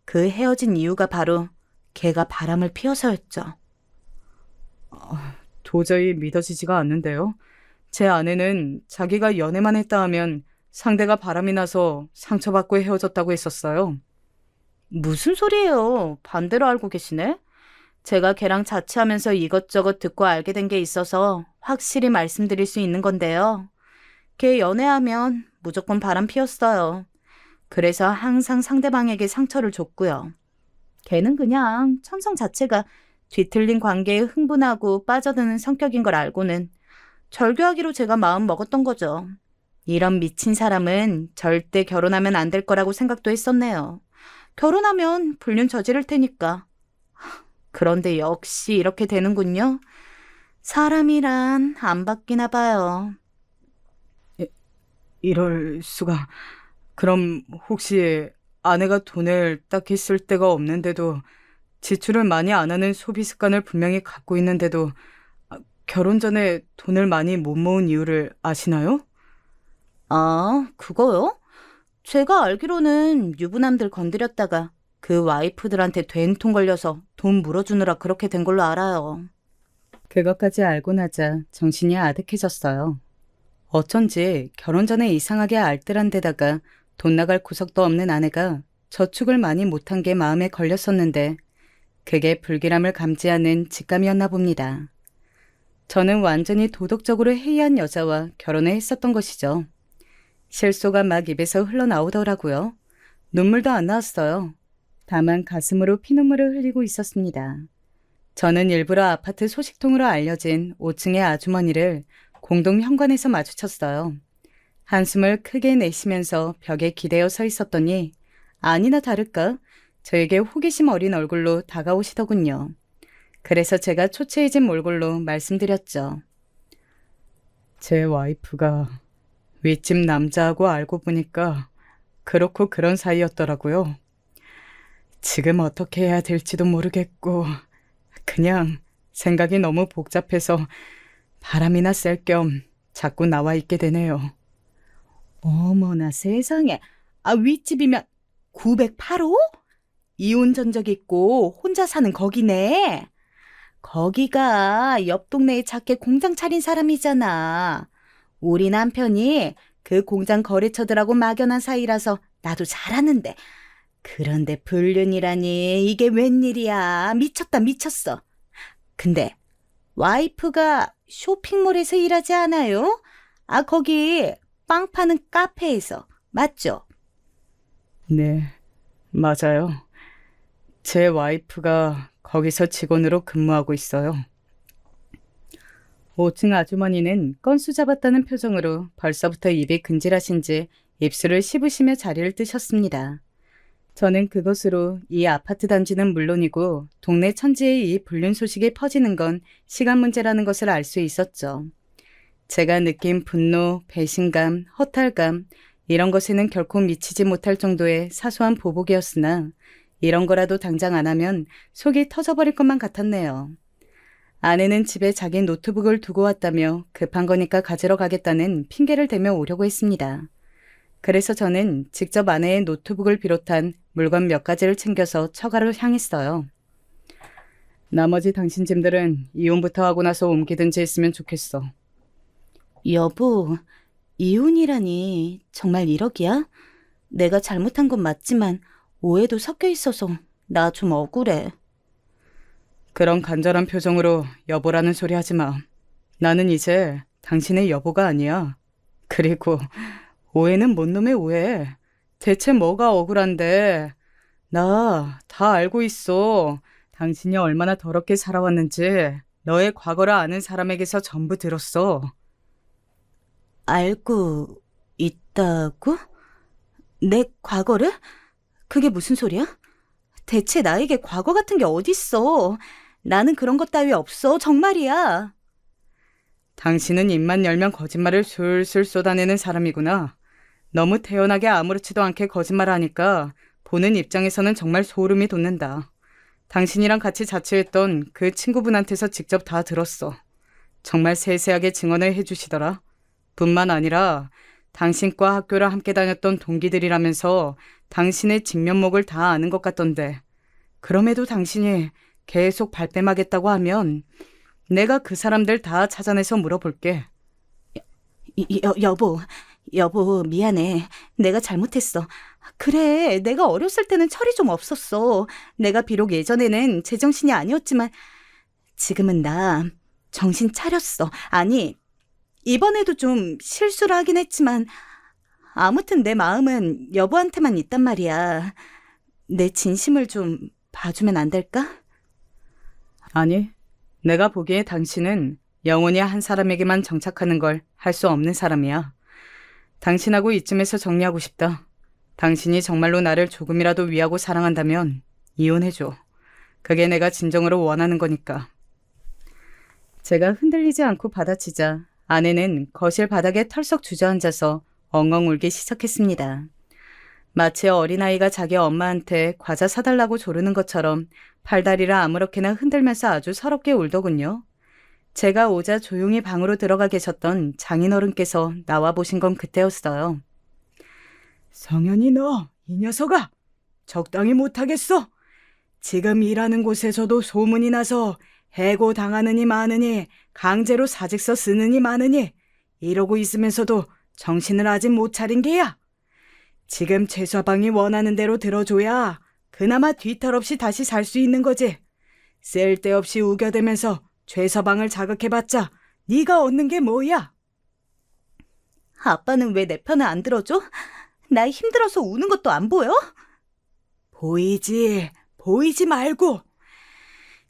그 헤어진 이유가 바로 걔가 바람을 피워서였죠. 도저히 믿어지지가 않는데요. 제 아내는 자기가 연애만 했다 하면 상대가 바람이 나서 상처받고 헤어졌다고 했었어요. 무슨 소리예요? 반대로 알고 계시네? 제가 걔랑 자취하면서 이것저것 듣고 알게 된 게 있어서 확실히 말씀드릴 수 있는 건데요. 걔 연애하면 무조건 바람 피웠어요. 그래서 항상 상대방에게 상처를 줬고요. 걔는 그냥 천성 자체가 뒤틀린 관계에 흥분하고 빠져드는 성격인 걸 알고는 절교하기로 제가 마음 먹었던 거죠. 이런 미친 사람은 절대 결혼하면 안 될 거라고 생각도 했었네요. 결혼하면 불륜 저지를 테니까. 그런데 역시 이렇게 되는군요. 사람이란 안 바뀌나 봐요. 이럴 수가. 그럼 혹시 아내가 돈을 딱히 쓸 데가 없는데도 지출을 많이 안 하는 소비 습관을 분명히 갖고 있는데도 결혼 전에 돈을 많이 못 모은 이유를 아시나요? 아, 그거요? 제가 알기로는 유부남들 건드렸다가 그 와이프들한테 된통 걸려서 돈 물어주느라 그렇게 된 걸로 알아요. 그것까지 알고 나자 정신이 아득해졌어요. 어쩐지 결혼 전에 이상하게 알뜰한 데다가 돈 나갈 구석도 없는 아내가 저축을 많이 못한 게 마음에 걸렸었는데 그게 불길함을 감지하는 직감이었나 봅니다. 저는 완전히 도덕적으로 해이한 여자와 결혼을 했었던 것이죠. 실소가 막 입에서 흘러나오더라고요. 눈물도 안 나왔어요. 다만 가슴으로 피눈물을 흘리고 있었습니다. 저는 일부러 아파트 소식통으로 알려진 5층의 아주머니를 공동 현관에서 마주쳤어요. 한숨을 크게 내쉬면서 벽에 기대어 서 있었더니 아니나 다를까 저에게 호기심 어린 얼굴로 다가오시더군요. 그래서 제가 초췌해진 몰골로 말씀드렸죠. 제 와이프가 윗집 남자하고 알고 보니까 그렇고 그런 사이였더라고요. 지금 어떻게 해야 될지도 모르겠고 그냥 생각이 너무 복잡해서 바람이나 쐴 겸 자꾸 나와 있게 되네요. 어머나 세상에. 윗집이면 908호? 이혼 전적 있고 혼자 사는 거기네. 거기가 옆 동네에 작게 공장 차린 사람이잖아. 우리 남편이 그 공장 거래처들하고 막연한 사이라서 나도 잘 아는데. 그런데 불륜이라니 이게 웬일이야. 미쳤다 미쳤어. 근데 와이프가 쇼핑몰에서 일하지 않아요? 거기 빵 파는 카페에서 맞죠? 네, 맞아요. 제 와이프가 거기서 직원으로 근무하고 있어요. 5층 아주머니는 건수 잡았다는 표정으로 벌써부터 입이 근질하신지 입술을 씹으시며 자리를 뜨셨습니다. 저는 그것으로 이 아파트 단지는 물론이고 동네 천지에 이 불륜 소식이 퍼지는 건 시간 문제라는 것을 알 수 있었죠. 제가 느낀 분노, 배신감, 허탈감 이런 것에는 결코 미치지 못할 정도의 사소한 보복이었으나 이런 거라도 당장 안 하면 속이 터져버릴 것만 같았네요. 아내는 집에 자기 노트북을 두고 왔다며 급한 거니까 가지러 가겠다는 핑계를 대며 오려고 했습니다. 그래서 저는 직접 아내의 노트북을 비롯한 물건 몇 가지를 챙겨서 처가로 향했어요. 나머지 당신 짐들은 이혼부터 하고 나서 옮기든지 했으면 좋겠어. 여보, 이혼이라니 정말 1억이야? 내가 잘못한 건 맞지만 오해도 섞여 있어서 나 좀 억울해. 그런 간절한 표정으로 여보라는 소리 하지 마. 나는 이제 당신의 여보가 아니야. 그리고 오해는 뭔 놈의 오해. 대체 뭐가 억울한데. 나 다 알고 있어. 당신이 얼마나 더럽게 살아왔는지 너의 과거를 아는 사람에게서 전부 들었어. 알고 있다고? 내 과거를? 그게 무슨 소리야? 대체 나에게 과거 같은 게 어딨어. 나는 그런 것 따위 없어. 정말이야. 당신은 입만 열면 거짓말을 술술 쏟아내는 사람이구나. 너무 태연하게 아무렇지도 않게 거짓말을 하니까 보는 입장에서는 정말 소름이 돋는다. 당신이랑 같이 자취했던 그 친구분한테서 직접 다 들었어. 정말 세세하게 증언을 해주시더라. 뿐만 아니라 당신과 학교를 함께 다녔던 동기들이라면서 당신의 진면목을 다 아는 것 같던데. 그럼에도 당신이 계속 발뺌하겠다고 하면 내가 그 사람들 다 찾아내서 물어볼게. 여보, 미안해. 내가 잘못했어. 그래, 내가 어렸을 때는 철이 좀 없었어. 내가 비록 예전에는 제정신이 아니었지만 지금은 나 정신 차렸어. 아니, 이번에도 좀 실수를 하긴 했지만 아무튼 내 마음은 여보한테만 있단 말이야. 내 진심을 좀 봐주면 안 될까? 아니, 내가 보기에 당신은 영원히 한 사람에게만 정착하는 걸 할 수 없는 사람이야. 당신하고 이쯤에서 정리하고 싶다. 당신이 정말로 나를 조금이라도 위하고 사랑한다면 이혼해줘. 그게 내가 진정으로 원하는 거니까. 제가 흔들리지 않고 받아치자 아내는 거실 바닥에 털썩 주저앉아서 엉엉 울기 시작했습니다. 마치 어린아이가 자기 엄마한테 과자 사달라고 조르는 것처럼 팔다리를 아무렇게나 흔들면서 아주 서럽게 울더군요. 제가 오자 조용히 방으로 들어가 계셨던 장인어른께서 나와 보신 건 그때였어요. 성현이 너, 이 녀석아! 적당히 못하겠어! 지금 일하는 곳에서도 소문이 나서 해고당하느니 마느니 강제로 사직서 쓰느니 마느니 이러고 있으면서도 정신을 아직 못 차린 게야. 지금 최서방이 원하는 대로 들어줘야 그나마 뒤탈 없이 다시 살 수 있는 거지. 쓸데없이 우겨대면서 최서방을 자극해봤자 네가 얻는 게 뭐야? 아빠는 왜 내 편을 안 들어줘? 나 힘들어서 우는 것도 안 보여? 보이지, 보이지 말고.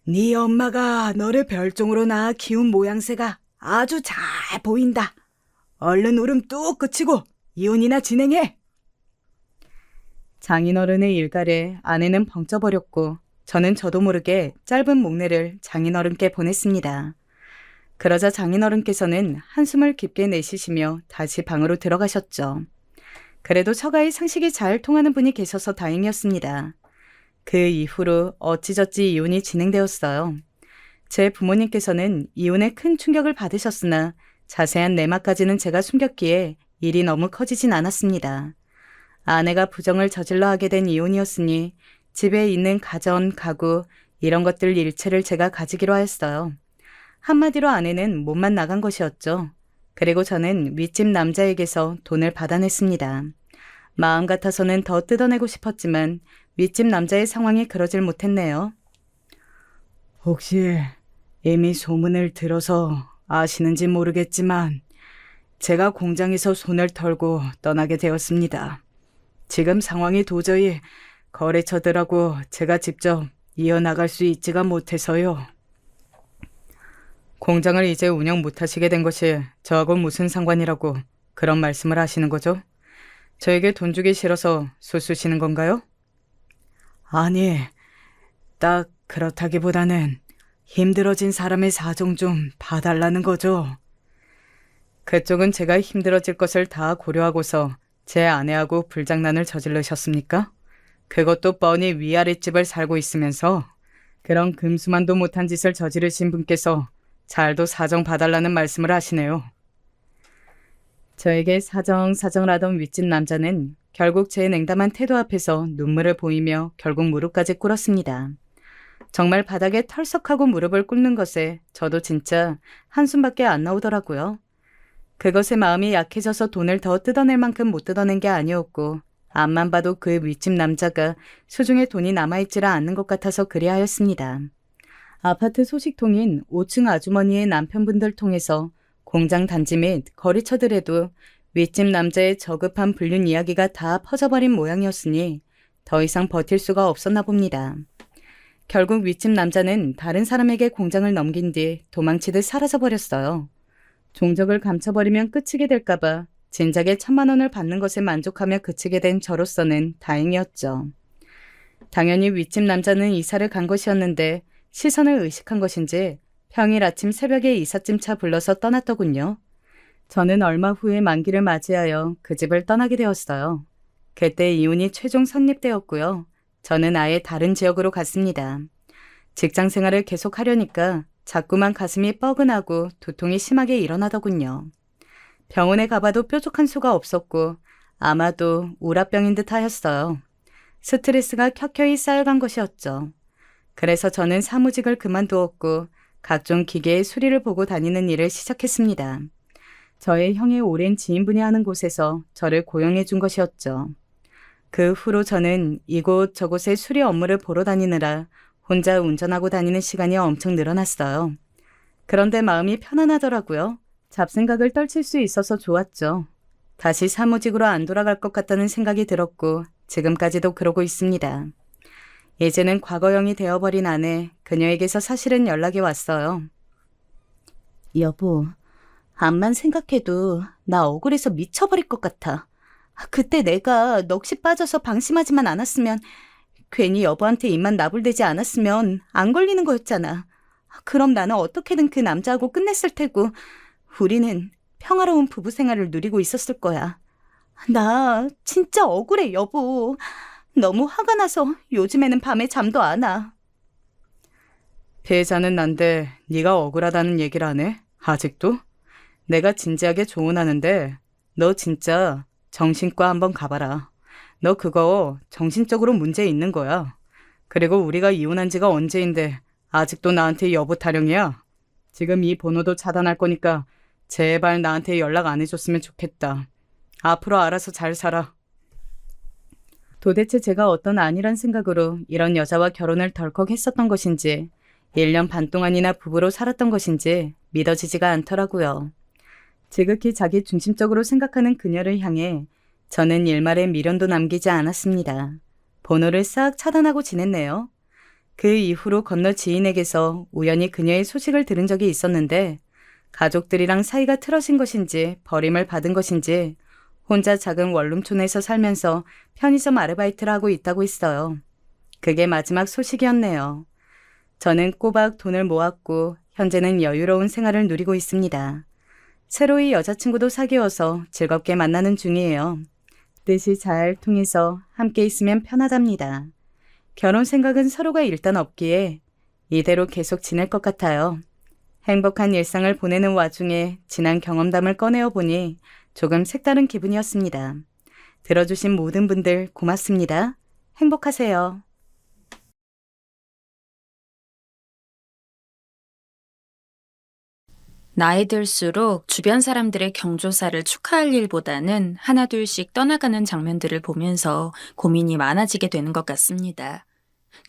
네 엄마가 너를 별종으로 낳아 키운 모양새가 아주 잘 보인다. 얼른 울음 뚝 그치고 이혼이나 진행해. 장인어른의 일갈에 아내는 벙쪄버렸고 저는 저도 모르게 짧은 목례를 장인어른께 보냈습니다. 그러자 장인어른께서는 한숨을 깊게 내쉬시며 다시 방으로 들어가셨죠. 그래도 처가에 상식이 잘 통하는 분이 계셔서 다행이었습니다. 그 이후로 어찌저찌 이혼이 진행되었어요. 제 부모님께서는 이혼에 큰 충격을 받으셨으나 자세한 내막까지는 제가 숨겼기에 일이 너무 커지진 않았습니다. 아내가 부정을 저질러 하게 된 이혼이었으니 집에 있는 가전, 가구 이런 것들 일체를 제가 가지기로 하였어요. 한마디로 아내는 몸만 나간 것이었죠. 그리고 저는 윗집 남자에게서 돈을 받아냈습니다. 마음 같아서는 더 뜯어내고 싶었지만 윗집 남자의 상황이 그러질 못했네요. 혹시 이미 소문을 들어서 아시는지 모르겠지만 제가 공장에서 손을 털고 떠나게 되었습니다. 지금 상황이 도저히 거래처들하고 제가 직접 이어나갈 수 있지가 못해서요. 공장을 이제 운영 못하시게 된 것이 저하고 무슨 상관이라고 그런 말씀을 하시는 거죠? 저에게 돈 주기 싫어서 쑤시는 건가요? 아니, 딱 그렇다기보다는 힘들어진 사람의 사정 좀 봐달라는 거죠. 그쪽은 제가 힘들어질 것을 다 고려하고서 제 아내하고 불장난을 저질르셨습니까? 그것도 뻔히 위아랫집을 살고 있으면서 그런 금수만도 못한 짓을 저지르신 분께서 잘도 사정 봐달라는 말씀을 하시네요. 저에게 사정사정을 하던 윗집 남자는 결국 제 냉담한 태도 앞에서 눈물을 보이며 결국 무릎까지 꿇었습니다. 정말 바닥에 털썩하고 무릎을 꿇는 것에 저도 진짜 한숨밖에 안 나오더라고요. 그것에 마음이 약해져서 돈을 더 뜯어낼 만큼 못 뜯어낸 게 아니었고 앞만 봐도 그 윗집 남자가 수중에 돈이 남아있지를 않는 것 같아서 그리하였습니다. 아파트 소식통인 5층 아주머니의 남편분들 통해서 공장 단지 및 거래처들에도 윗집 남자의 저급한 불륜 이야기가 다 퍼져버린 모양이었으니 더 이상 버틸 수가 없었나 봅니다. 결국 윗집 남자는 다른 사람에게 공장을 넘긴 뒤 도망치듯 사라져버렸어요. 종적을 감춰버리면 끝이게 될까봐 진작에 1,000만 원을 받는 것에 만족하며 그치게 된 저로서는 다행이었죠. 당연히 윗집 남자는 이사를 간 것이었는데 시선을 의식한 것인지 평일 아침 새벽에 이삿짐 차 불러서 떠났더군요. 저는 얼마 후에 만기를 맞이하여 그 집을 떠나게 되었어요. 그때 이혼이 최종 성립되었고요. 저는 아예 다른 지역으로 갔습니다. 직장 생활을 계속하려니까 자꾸만 가슴이 뻐근하고 두통이 심하게 일어나더군요. 병원에 가봐도 뾰족한 수가 없었고 아마도 우라병인 듯 하였어요. 스트레스가 켜켜이 쌓여간 것이었죠. 그래서 저는 사무직을 그만두었고 각종 기계의 수리를 보고 다니는 일을 시작했습니다. 저의 형의 오랜 지인분이 하는 곳에서 저를 고용해 준 것이었죠. 그 후로 저는 이곳 저곳의 수리 업무를 보러 다니느라 혼자 운전하고 다니는 시간이 엄청 늘어났어요. 그런데 마음이 편안하더라고요. 잡생각을 떨칠 수 있어서 좋았죠. 다시 사무직으로 안 돌아갈 것 같다는 생각이 들었고 지금까지도 그러고 있습니다. 이제는 과거형이 되어버린 아내, 그녀에게서 사실은 연락이 왔어요. 여보, 암만 생각해도 나 억울해서 미쳐버릴 것 같아. 그때 내가 넋이 빠져서 방심하지만 않았으면, 괜히 여보한테 입만 나불대지 않았으면 안 걸리는 거였잖아. 그럼 나는 어떻게든 그 남자하고 끝냈을 테고 우리는 평화로운 부부 생활을 누리고 있었을 거야. 나 진짜 억울해, 여보. 너무 화가 나서 요즘에는 밤에 잠도 안 와. 피해자는 난데 네가 억울하다는 얘기를 안 해? 아직도? 내가 진지하게 조언하는데 너 진짜 정신과 한번 가봐라. 너 그거 정신적으로 문제 있는 거야. 그리고 우리가 이혼한 지가 언제인데 아직도 나한테 여보 타령이야? 지금 이 번호도 차단할 거니까 제발 나한테 연락 안 해줬으면 좋겠다. 앞으로 알아서 잘 살아. 도대체 제가 어떤 안일한 생각으로 이런 여자와 결혼을 덜컥 했었던 것인지, 1년 반 동안이나 부부로 살았던 것인지 믿어지지가 않더라고요. 지극히 자기 중심적으로 생각하는 그녀를 향해 저는 일말의 미련도 남기지 않았습니다. 번호를 싹 차단하고 지냈네요. 그 이후로 건너 지인에게서 우연히 그녀의 소식을 들은 적이 있었는데 가족들이랑 사이가 틀어진 것인지 버림을 받은 것인지 혼자 작은 원룸촌에서 살면서 편의점 아르바이트를 하고 있다고 했어요. 그게 마지막 소식이었네요. 저는 꼬박 돈을 모았고 현재는 여유로운 생활을 누리고 있습니다. 새로이 여자친구도 사귀어서 즐겁게 만나는 중이에요. 뜻이 잘 통해서 함께 있으면 편하답니다. 결혼 생각은 서로가 일단 없기에 이대로 계속 지낼 것 같아요. 행복한 일상을 보내는 와중에 지난 경험담을 꺼내어 보니 조금 색다른 기분이었습니다. 들어주신 모든 분들 고맙습니다. 행복하세요. 나이 들수록 주변 사람들의 경조사를 축하할 일보다는 하나둘씩 떠나가는 장면들을 보면서 고민이 많아지게 되는 것 같습니다.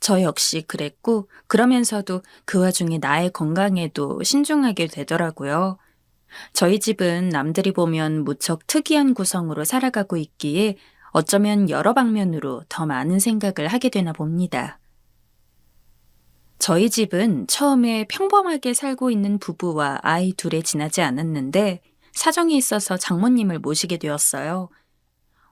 저 역시 그랬고, 그러면서도 그 와중에 나의 건강에도 신중하게 되더라고요. 저희 집은 남들이 보면 무척 특이한 구성으로 살아가고 있기에 어쩌면 여러 방면으로 더 많은 생각을 하게 되나 봅니다. 저희 집은 처음에 평범하게 살고 있는 부부와 아이 둘에 지나지 않았는데 사정이 있어서 장모님을 모시게 되었어요.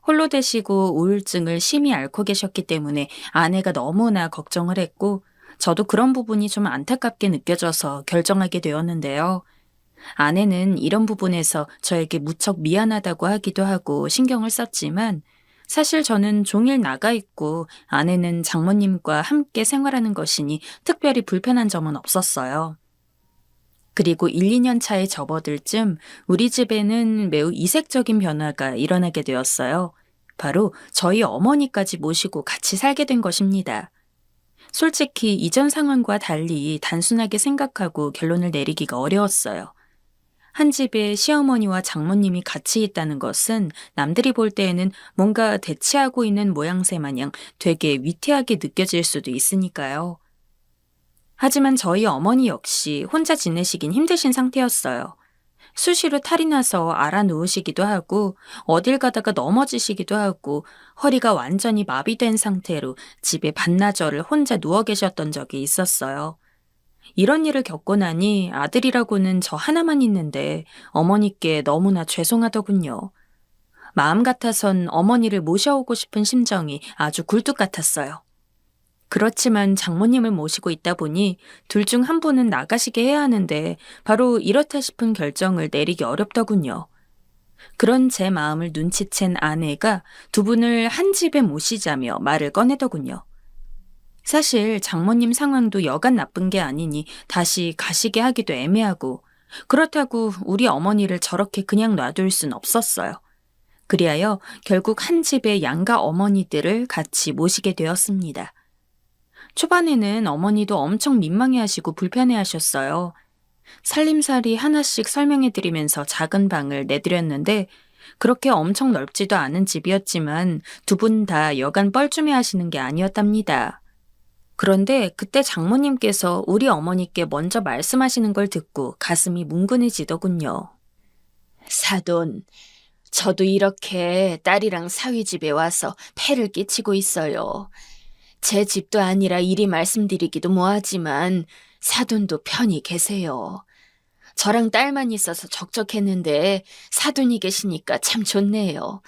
홀로 되시고 우울증을 심히 앓고 계셨기 때문에 아내가 너무나 걱정을 했고 저도 그런 부분이 좀 안타깝게 느껴져서 결정하게 되었는데요. 아내는 이런 부분에서 저에게 무척 미안하다고 하기도 하고 신경을 썼지만 사실 저는 종일 나가 있고 아내는 장모님과 함께 생활하는 것이니 특별히 불편한 점은 없었어요. 그리고 1, 2년 차에 접어들 쯤 우리 집에는 매우 이색적인 변화가 일어나게 되었어요. 바로 저희 어머니까지 모시고 같이 살게 된 것입니다. 솔직히 이전 상황과 달리 단순하게 생각하고 결론을 내리기가 어려웠어요. 한 집에 시어머니와 장모님이 같이 있다는 것은 남들이 볼 때에는 뭔가 대치하고 있는 모양새 마냥 되게 위태하게 느껴질 수도 있으니까요. 하지만 저희 어머니 역시 혼자 지내시긴 힘드신 상태였어요. 수시로 탈이 나서 알아 누우시기도 하고 어딜 가다가 넘어지시기도 하고 허리가 완전히 마비된 상태로 집에 반나절을 혼자 누워 계셨던 적이 있었어요. 이런 일을 겪고 나니 아들이라고는 저 하나만 있는데 어머니께 너무나 죄송하더군요. 마음 같아선 어머니를 모셔오고 싶은 심정이 아주 굴뚝 같았어요. 그렇지만 장모님을 모시고 있다 보니 둘 중 한 분은 나가시게 해야 하는데 바로 이렇다 싶은 결정을 내리기 어렵더군요. 그런 제 마음을 눈치챈 아내가 두 분을 한 집에 모시자며 말을 꺼내더군요. 사실 장모님 상황도 여간 나쁜 게 아니니 다시 가시게 하기도 애매하고 그렇다고 우리 어머니를 저렇게 그냥 놔둘 순 없었어요. 그리하여 결국 한 집의 양가 어머니들을 같이 모시게 되었습니다. 초반에는 어머니도 엄청 민망해하시고 불편해하셨어요. 살림살이 하나씩 설명해드리면서 작은 방을 내드렸는데 그렇게 엄청 넓지도 않은 집이었지만 두 분 다 여간 뻘쭘해 하시는 게 아니었답니다. 그런데 그때 장모님께서 우리 어머니께 먼저 말씀하시는 걸 듣고 가슴이 뭉근해지더군요. 사돈, 저도 이렇게 딸이랑 사위 집에 와서 폐를 끼치고 있어요. 제 집도 아니라 이리 말씀드리기도 뭐하지만 사돈도 편히 계세요. 저랑 딸만 있어서 적적했는데 사돈이 계시니까 참 좋네요.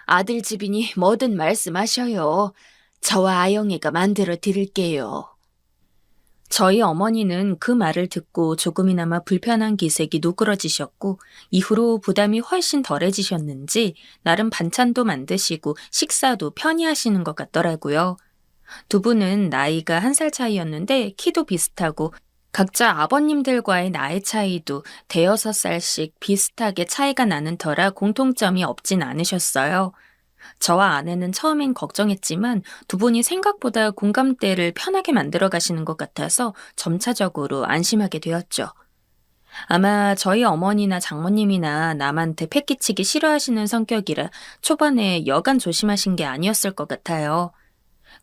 아들 집이니 뭐든 말씀하셔요. 저와 아영이가 만들어 드릴게요. 저희 어머니는 그 말을 듣고 조금이나마 불편한 기색이 누그러지셨고 이후로 부담이 훨씬 덜해지셨는지 나름 반찬도 만드시고 식사도 편히 하시는 것 같더라고요. 두 분은 나이가 1살 차이였는데 키도 비슷하고 각자 아버님들과의 나이 차이도 5~6살씩 비슷하게 차이가 나는 터라 공통점이 없진 않으셨어요. 저와 아내는 처음엔 걱정했지만 두 분이 생각보다 공감대를 편하게 만들어 가시는 것 같아서 점차적으로 안심하게 되었죠. 아마 저희 어머니나 장모님이나 남한테 패기치기 싫어하시는 성격이라 초반에 여간 조심하신 게 아니었을 것 같아요.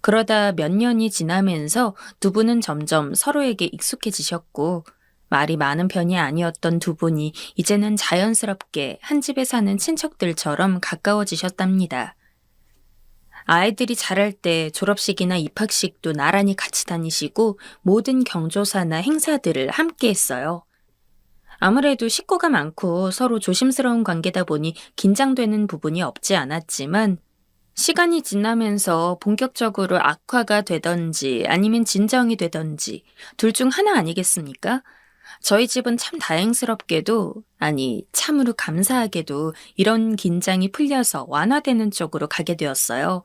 그러다 몇 년이 지나면서 두 분은 점점 서로에게 익숙해지셨고, 말이 많은 편이 아니었던 두 분이 이제는 자연스럽게 한 집에 사는 친척들처럼 가까워지셨답니다. 아이들이 자랄 때 졸업식이나 입학식도 나란히 같이 다니시고 모든 경조사나 행사들을 함께 했어요. 아무래도 식구가 많고 서로 조심스러운 관계다 보니 긴장되는 부분이 없지 않았지만 시간이 지나면서 본격적으로 악화가 되던지 아니면 진정이 되던지 둘 중 하나 아니겠습니까? 저희 집은 참 다행스럽게도, 아니 참으로 감사하게도 이런 긴장이 풀려서 완화되는 쪽으로 가게 되었어요.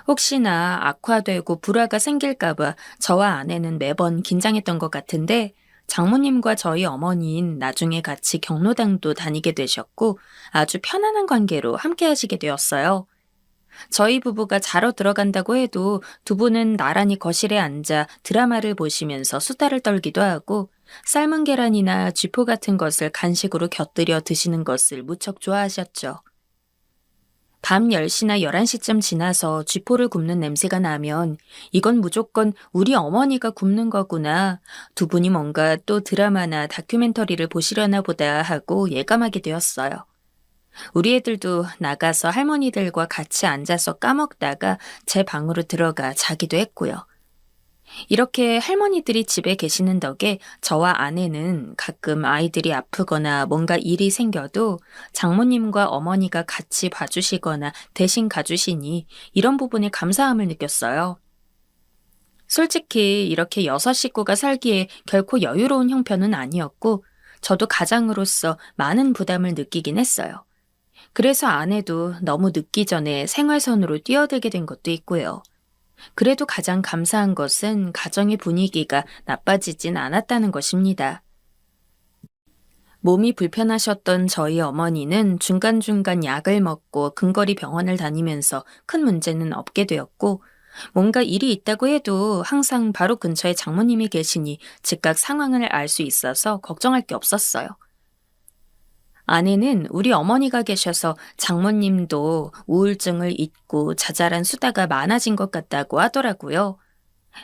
혹시나 악화되고 불화가 생길까봐 저와 아내는 매번 긴장했던 것 같은데 장모님과 저희 어머니는 나중에 같이 경로당도 다니게 되셨고 아주 편안한 관계로 함께 하시게 되었어요. 저희 부부가 자러 들어간다고 해도 두 분은 나란히 거실에 앉아 드라마를 보시면서 수다를 떨기도 하고 삶은 계란이나 쥐포 같은 것을 간식으로 곁들여 드시는 것을 무척 좋아하셨죠. 밤 10시나 11시쯤 지나서 쥐포를 굽는 냄새가 나면 이건 무조건 우리 어머니가 굽는 거구나. 두 분이 뭔가 또 드라마나 다큐멘터리를 보시려나 보다 하고 예감하게 되었어요. 우리 애들도 나가서 할머니들과 같이 앉아서 까먹다가 제 방으로 들어가 자기도 했고요. 이렇게 할머니들이 집에 계시는 덕에 저와 아내는 가끔 아이들이 아프거나 뭔가 일이 생겨도 장모님과 어머니가 같이 봐주시거나 대신 가주시니 이런 부분에 감사함을 느꼈어요. 솔직히 이렇게 6식구가 살기에 결코 여유로운 형편은 아니었고 저도 가장으로서 많은 부담을 느끼긴 했어요. 그래서 아내도 너무 늦기 전에 생활선으로 뛰어들게 된 것도 있고요. 그래도 가장 감사한 것은 가정의 분위기가 나빠지진 않았다는 것입니다. 몸이 불편하셨던 저희 어머니는 중간중간 약을 먹고 근거리 병원을 다니면서 큰 문제는 없게 되었고 뭔가 일이 있다고 해도 항상 바로 근처에 장모님이 계시니 즉각 상황을 알 수 있어서 걱정할 게 없었어요. 아내는 우리 어머니가 계셔서 장모님도 우울증을 잊고 자잘한 수다가 많아진 것 같다고 하더라고요.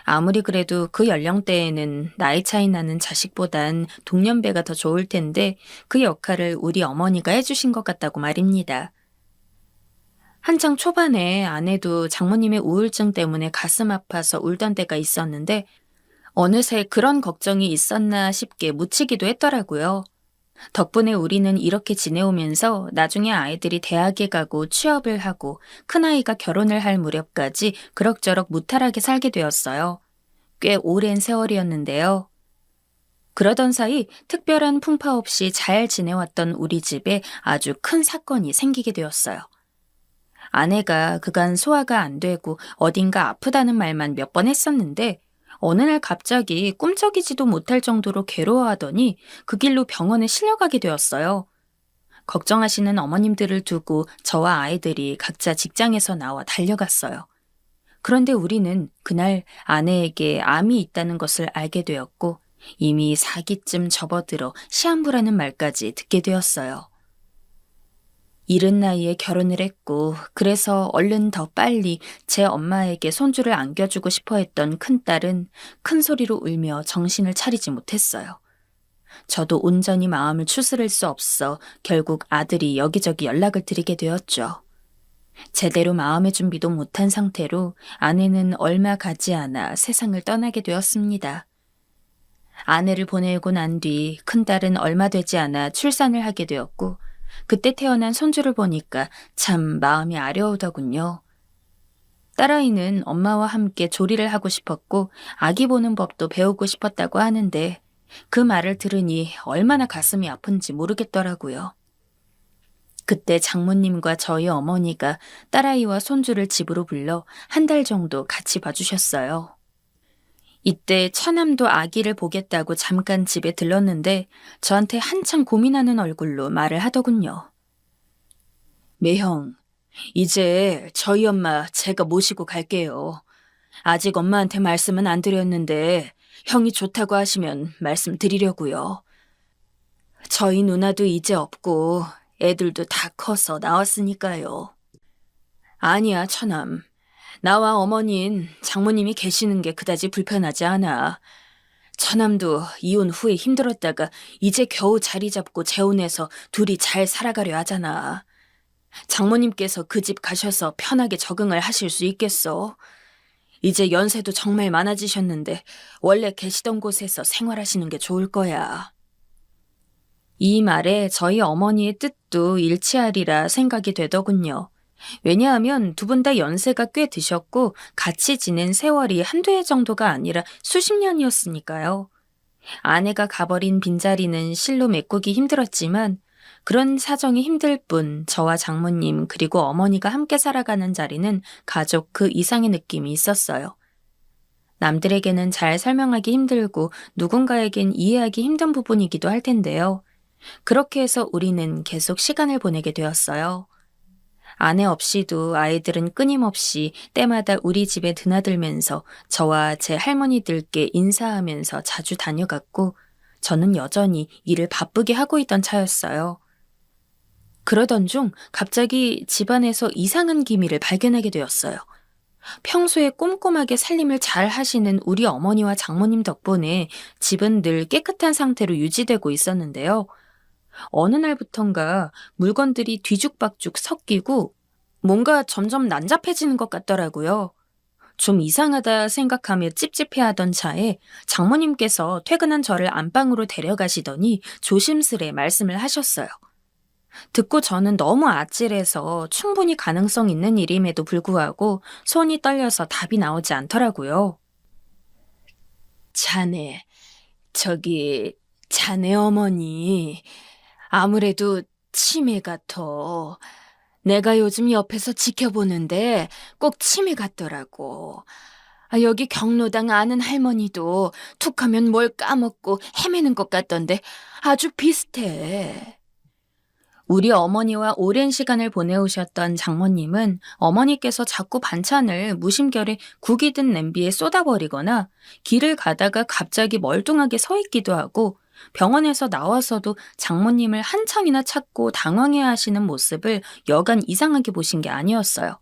아무리 그래도 그 연령대에는 나이 차이 나는 자식보단 동년배가 더 좋을 텐데 그 역할을 우리 어머니가 해주신 것 같다고 말입니다. 한창 초반에 아내도 장모님의 우울증 때문에 가슴 아파서 울던 때가 있었는데 어느새 그런 걱정이 있었나 싶게 묻히기도 했더라고요. 덕분에 우리는 이렇게 지내오면서 나중에 아이들이 대학에 가고 취업을 하고 큰아이가 결혼을 할 무렵까지 그럭저럭 무탈하게 살게 되었어요. 꽤 오랜 세월이었는데요. 그러던 사이 특별한 풍파 없이 잘 지내왔던 우리 집에 아주 큰 사건이 생기게 되었어요. 아내가 그간 소화가 안 되고 어딘가 아프다는 말만 몇 번 했었는데 어느 날 갑자기 꿈쩍이지도 못할 정도로 괴로워하더니 그 길로 병원에 실려가게 되었어요. 걱정하시는 어머님들을 두고 저와 아이들이 각자 직장에서 나와 달려갔어요. 그런데 우리는 그날 아내에게 암이 있다는 것을 알게 되었고 이미 4기쯤 접어들어 시한부라는 말까지 듣게 되었어요. 이른 나이에 결혼을 했고 그래서 얼른 더 빨리 제 엄마에게 손주를 안겨주고 싶어 했던 큰딸은 큰 소리로 울며 정신을 차리지 못했어요. 저도 온전히 마음을 추스를 수 없어 결국 아들이 여기저기 연락을 드리게 되었죠. 제대로 마음의 준비도 못한 상태로 아내는 얼마 가지 않아 세상을 떠나게 되었습니다. 아내를 보내고 난 뒤 큰딸은 얼마 되지 않아 출산을 하게 되었고 그때 태어난 손주를 보니까 참 마음이 아려오더군요. 딸아이는 엄마와 함께 조리를 하고 싶었고 아기 보는 법도 배우고 싶었다고 하는데 그 말을 들으니 얼마나 가슴이 아픈지 모르겠더라고요. 그때 장모님과 저희 어머니가 딸아이와 손주를 집으로 불러 한 달 정도 같이 봐주셨어요. 이때 처남도 아기를 보겠다고 잠깐 집에 들렀는데 저한테 한참 고민하는 얼굴로 말을 하더군요. 매형, 이제 저희 엄마 제가 모시고 갈게요. 아직 엄마한테 말씀은 안 드렸는데 형이 좋다고 하시면 말씀드리려고요. 저희 누나도 이제 없고 애들도 다 커서 나왔으니까요. 아니야, 처남. 나와 어머닌 장모님이 계시는 게 그다지 불편하지 않아. 처남도 이혼 후에 힘들었다가 이제 겨우 자리 잡고 재혼해서 둘이 잘 살아가려 하잖아. 장모님께서 그 집 가셔서 편하게 적응을 하실 수 있겠어. 이제 연세도 정말 많아지셨는데 원래 계시던 곳에서 생활하시는 게 좋을 거야. 이 말에 저희 어머니의 뜻도 일치하리라 생각이 되더군요. 왜냐하면 두 분 다 연세가 꽤 드셨고 같이 지낸 세월이 한두 해 정도가 아니라 수십 년이었으니까요. 아내가 가버린 빈자리는 실로 메꾸기 힘들었지만 그런 사정이 힘들 뿐 저와 장모님 그리고 어머니가 함께 살아가는 자리는 가족 그 이상의 느낌이 있었어요. 남들에게는 잘 설명하기 힘들고 누군가에겐 이해하기 힘든 부분이기도 할 텐데요. 그렇게 해서 우리는 계속 시간을 보내게 되었어요. 아내 없이도 아이들은 끊임없이 때마다 우리 집에 드나들면서 저와 제 할머니들께 인사하면서 자주 다녀갔고 저는 여전히 일을 바쁘게 하고 있던 차였어요. 그러던 중 갑자기 집안에서 이상한 기미를 발견하게 되었어요. 평소에 꼼꼼하게 살림을 잘 하시는 우리 어머니와 장모님 덕분에 집은 늘 깨끗한 상태로 유지되고 있었는데요. 어느 날부턴가 물건들이 뒤죽박죽 섞이고 뭔가 점점 난잡해지는 것 같더라고요. 좀 이상하다 생각하며 찝찝해하던 차에 장모님께서 퇴근한 저를 안방으로 데려가시더니 조심스레 말씀을 하셨어요. 듣고 저는 너무 아찔해서 충분히 가능성 있는 일임에도 불구하고 손이 떨려서 답이 나오지 않더라고요. 자네 어머니 아무래도 치매 같아. 내가 요즘 옆에서 지켜보는데 꼭 치매 같더라고. 여기 경로당 아는 할머니도 툭하면 뭘 까먹고 헤매는 것 같던데 아주 비슷해. 우리 어머니와 오랜 시간을 보내오셨던 장모님은 어머니께서 자꾸 반찬을 무심결에 국이 든 냄비에 쏟아버리거나 길을 가다가 갑자기 멀뚱하게 서 있기도 하고 병원에서 나와서도 장모님을 한참이나 찾고 당황해 하시는 모습을 여간 이상하게 보신 게 아니었어요.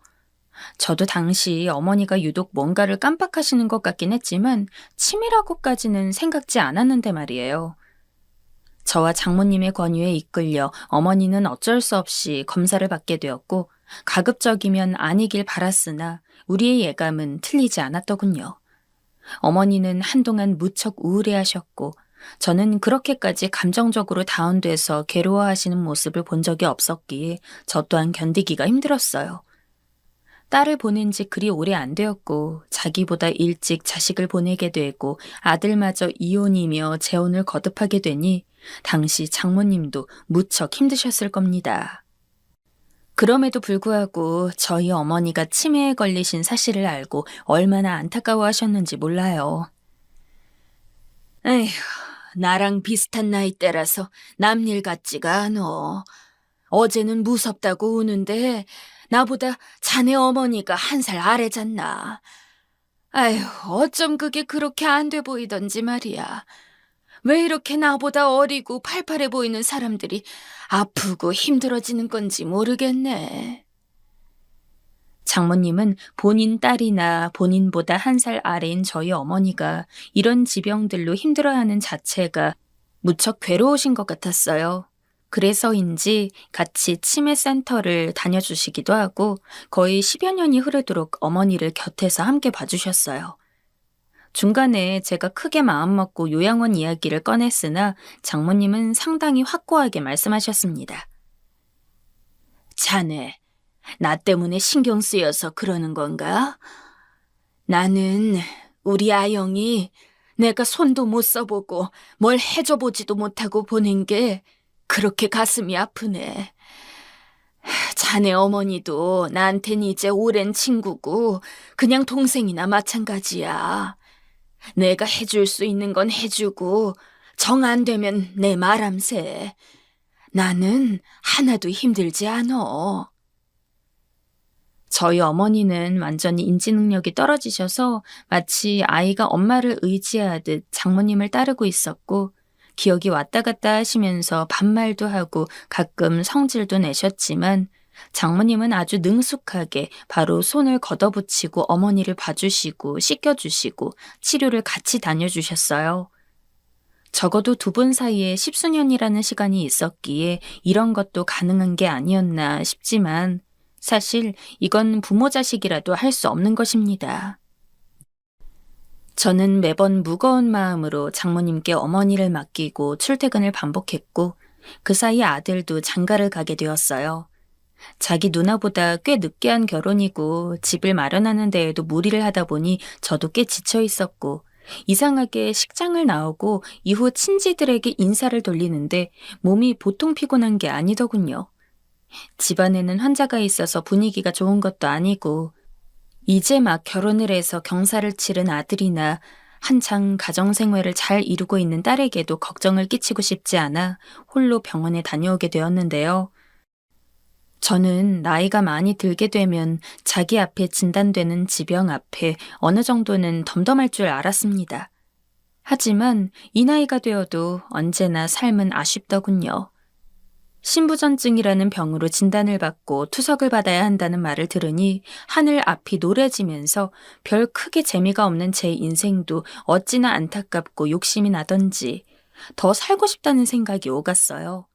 저도 당시 어머니가 유독 뭔가를 깜빡하시는 것 같긴 했지만 치매라고까지는 생각지 않았는데 말이에요. 저와 장모님의 권유에 이끌려 어머니는 어쩔 수 없이 검사를 받게 되었고 가급적이면 아니길 바랐으나 우리의 예감은 틀리지 않았더군요. 어머니는 한동안 무척 우울해하셨고 저는 그렇게까지 감정적으로 다운돼서 괴로워하시는 모습을 본 적이 없었기에 저 또한 견디기가 힘들었어요. 딸을 보낸 지 그리 오래 안 되었고 자기보다 일찍 자식을 보내게 되고 아들마저 이혼이며 재혼을 거듭하게 되니 당시 장모님도 무척 힘드셨을 겁니다. 그럼에도 불구하고 저희 어머니가 치매에 걸리신 사실을 알고 얼마나 안타까워하셨는지 몰라요. 에휴, 나랑 비슷한 나이대라서 남일 같지가 않어. 어제는 무섭다고 우는데 나보다 자네 어머니가 1살 아래잖나. 아휴, 어쩜 그게 그렇게 안 돼 보이던지 말이야. 왜 이렇게 나보다 어리고 팔팔해 보이는 사람들이 아프고 힘들어지는 건지 모르겠네. 장모님은 본인 딸이나 본인보다 1살 아래인 저희 어머니가 이런 지병들로 힘들어하는 자체가 무척 괴로우신 것 같았어요. 그래서인지 같이 치매센터를 다녀주시기도 하고 거의 10여 년이 흐르도록 어머니를 곁에서 함께 봐주셨어요. 중간에 제가 크게 마음먹고 요양원 이야기를 꺼냈으나 장모님은 상당히 확고하게 말씀하셨습니다. 자네, 나 때문에 신경 쓰여서 그러는 건가? 나는 우리 아영이 내가 손도 못 써보고 뭘 해줘보지도 못하고 보낸 게 그렇게 가슴이 아프네. 자네 어머니도 나한텐 이제 오랜 친구고 그냥 동생이나 마찬가지야. 내가 해줄 수 있는 건 해주고 정 안 되면 내 말함새. 나는 하나도 힘들지 않어. 저희 어머니는 완전히 인지 능력이 떨어지셔서 마치 아이가 엄마를 의지하듯 장모님을 따르고 있었고 기억이 왔다 갔다 하시면서 반말도 하고 가끔 성질도 내셨지만 장모님은 아주 능숙하게 바로 손을 걷어붙이고 어머니를 봐주시고 씻겨주시고 치료를 같이 다녀주셨어요. 적어도 두 분 사이에 십수년이라는 시간이 있었기에 이런 것도 가능한 게 아니었나 싶지만 사실 이건 부모 자식이라도 할 수 없는 것입니다. 저는 매번 무거운 마음으로 장모님께 어머니를 맡기고 출퇴근을 반복했고 그 사이 아들도 장가를 가게 되었어요. 자기 누나보다 꽤 늦게 한 결혼이고 집을 마련하는 데에도 무리를 하다 보니 저도 꽤 지쳐 있었고 이상하게 식장을 나오고 이후 친지들에게 인사를 돌리는데 몸이 보통 피곤한 게 아니더군요. 집안에는 환자가 있어서 분위기가 좋은 것도 아니고 이제 막 결혼을 해서 경사를 치른 아들이나 한창 가정생활을 잘 이루고 있는 딸에게도 걱정을 끼치고 싶지 않아 홀로 병원에 다녀오게 되었는데요. 저는 나이가 많이 들게 되면 자기 앞에 진단되는 지병 앞에 어느 정도는 덤덤할 줄 알았습니다. 하지만 이 나이가 되어도 언제나 삶은 아쉽더군요. 신부전증이라는 병으로 진단을 받고 투석을 받아야 한다는 말을 들으니 하늘 앞이 노래지면서 별 크게 재미가 없는 제 인생도 어찌나 안타깝고 욕심이 나던지 더 살고 싶다는 생각이 오갔어요.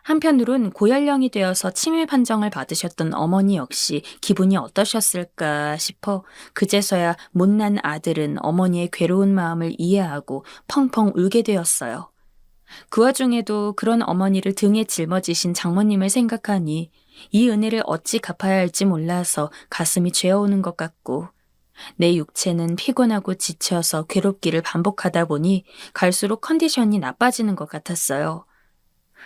한편으론 고연령이 되어서 치매 판정을 받으셨던 어머니 역시 기분이 어떠셨을까 싶어 그제서야 못난 아들은 어머니의 괴로운 마음을 이해하고 펑펑 울게 되었어요. 그 와중에도 그런 어머니를 등에 짊어지신 장모님을 생각하니 이 은혜를 어찌 갚아야 할지 몰라서 가슴이 죄어오는 것 같고 내 육체는 피곤하고 지쳐서 괴롭기를 반복하다 보니 갈수록 컨디션이 나빠지는 것 같았어요.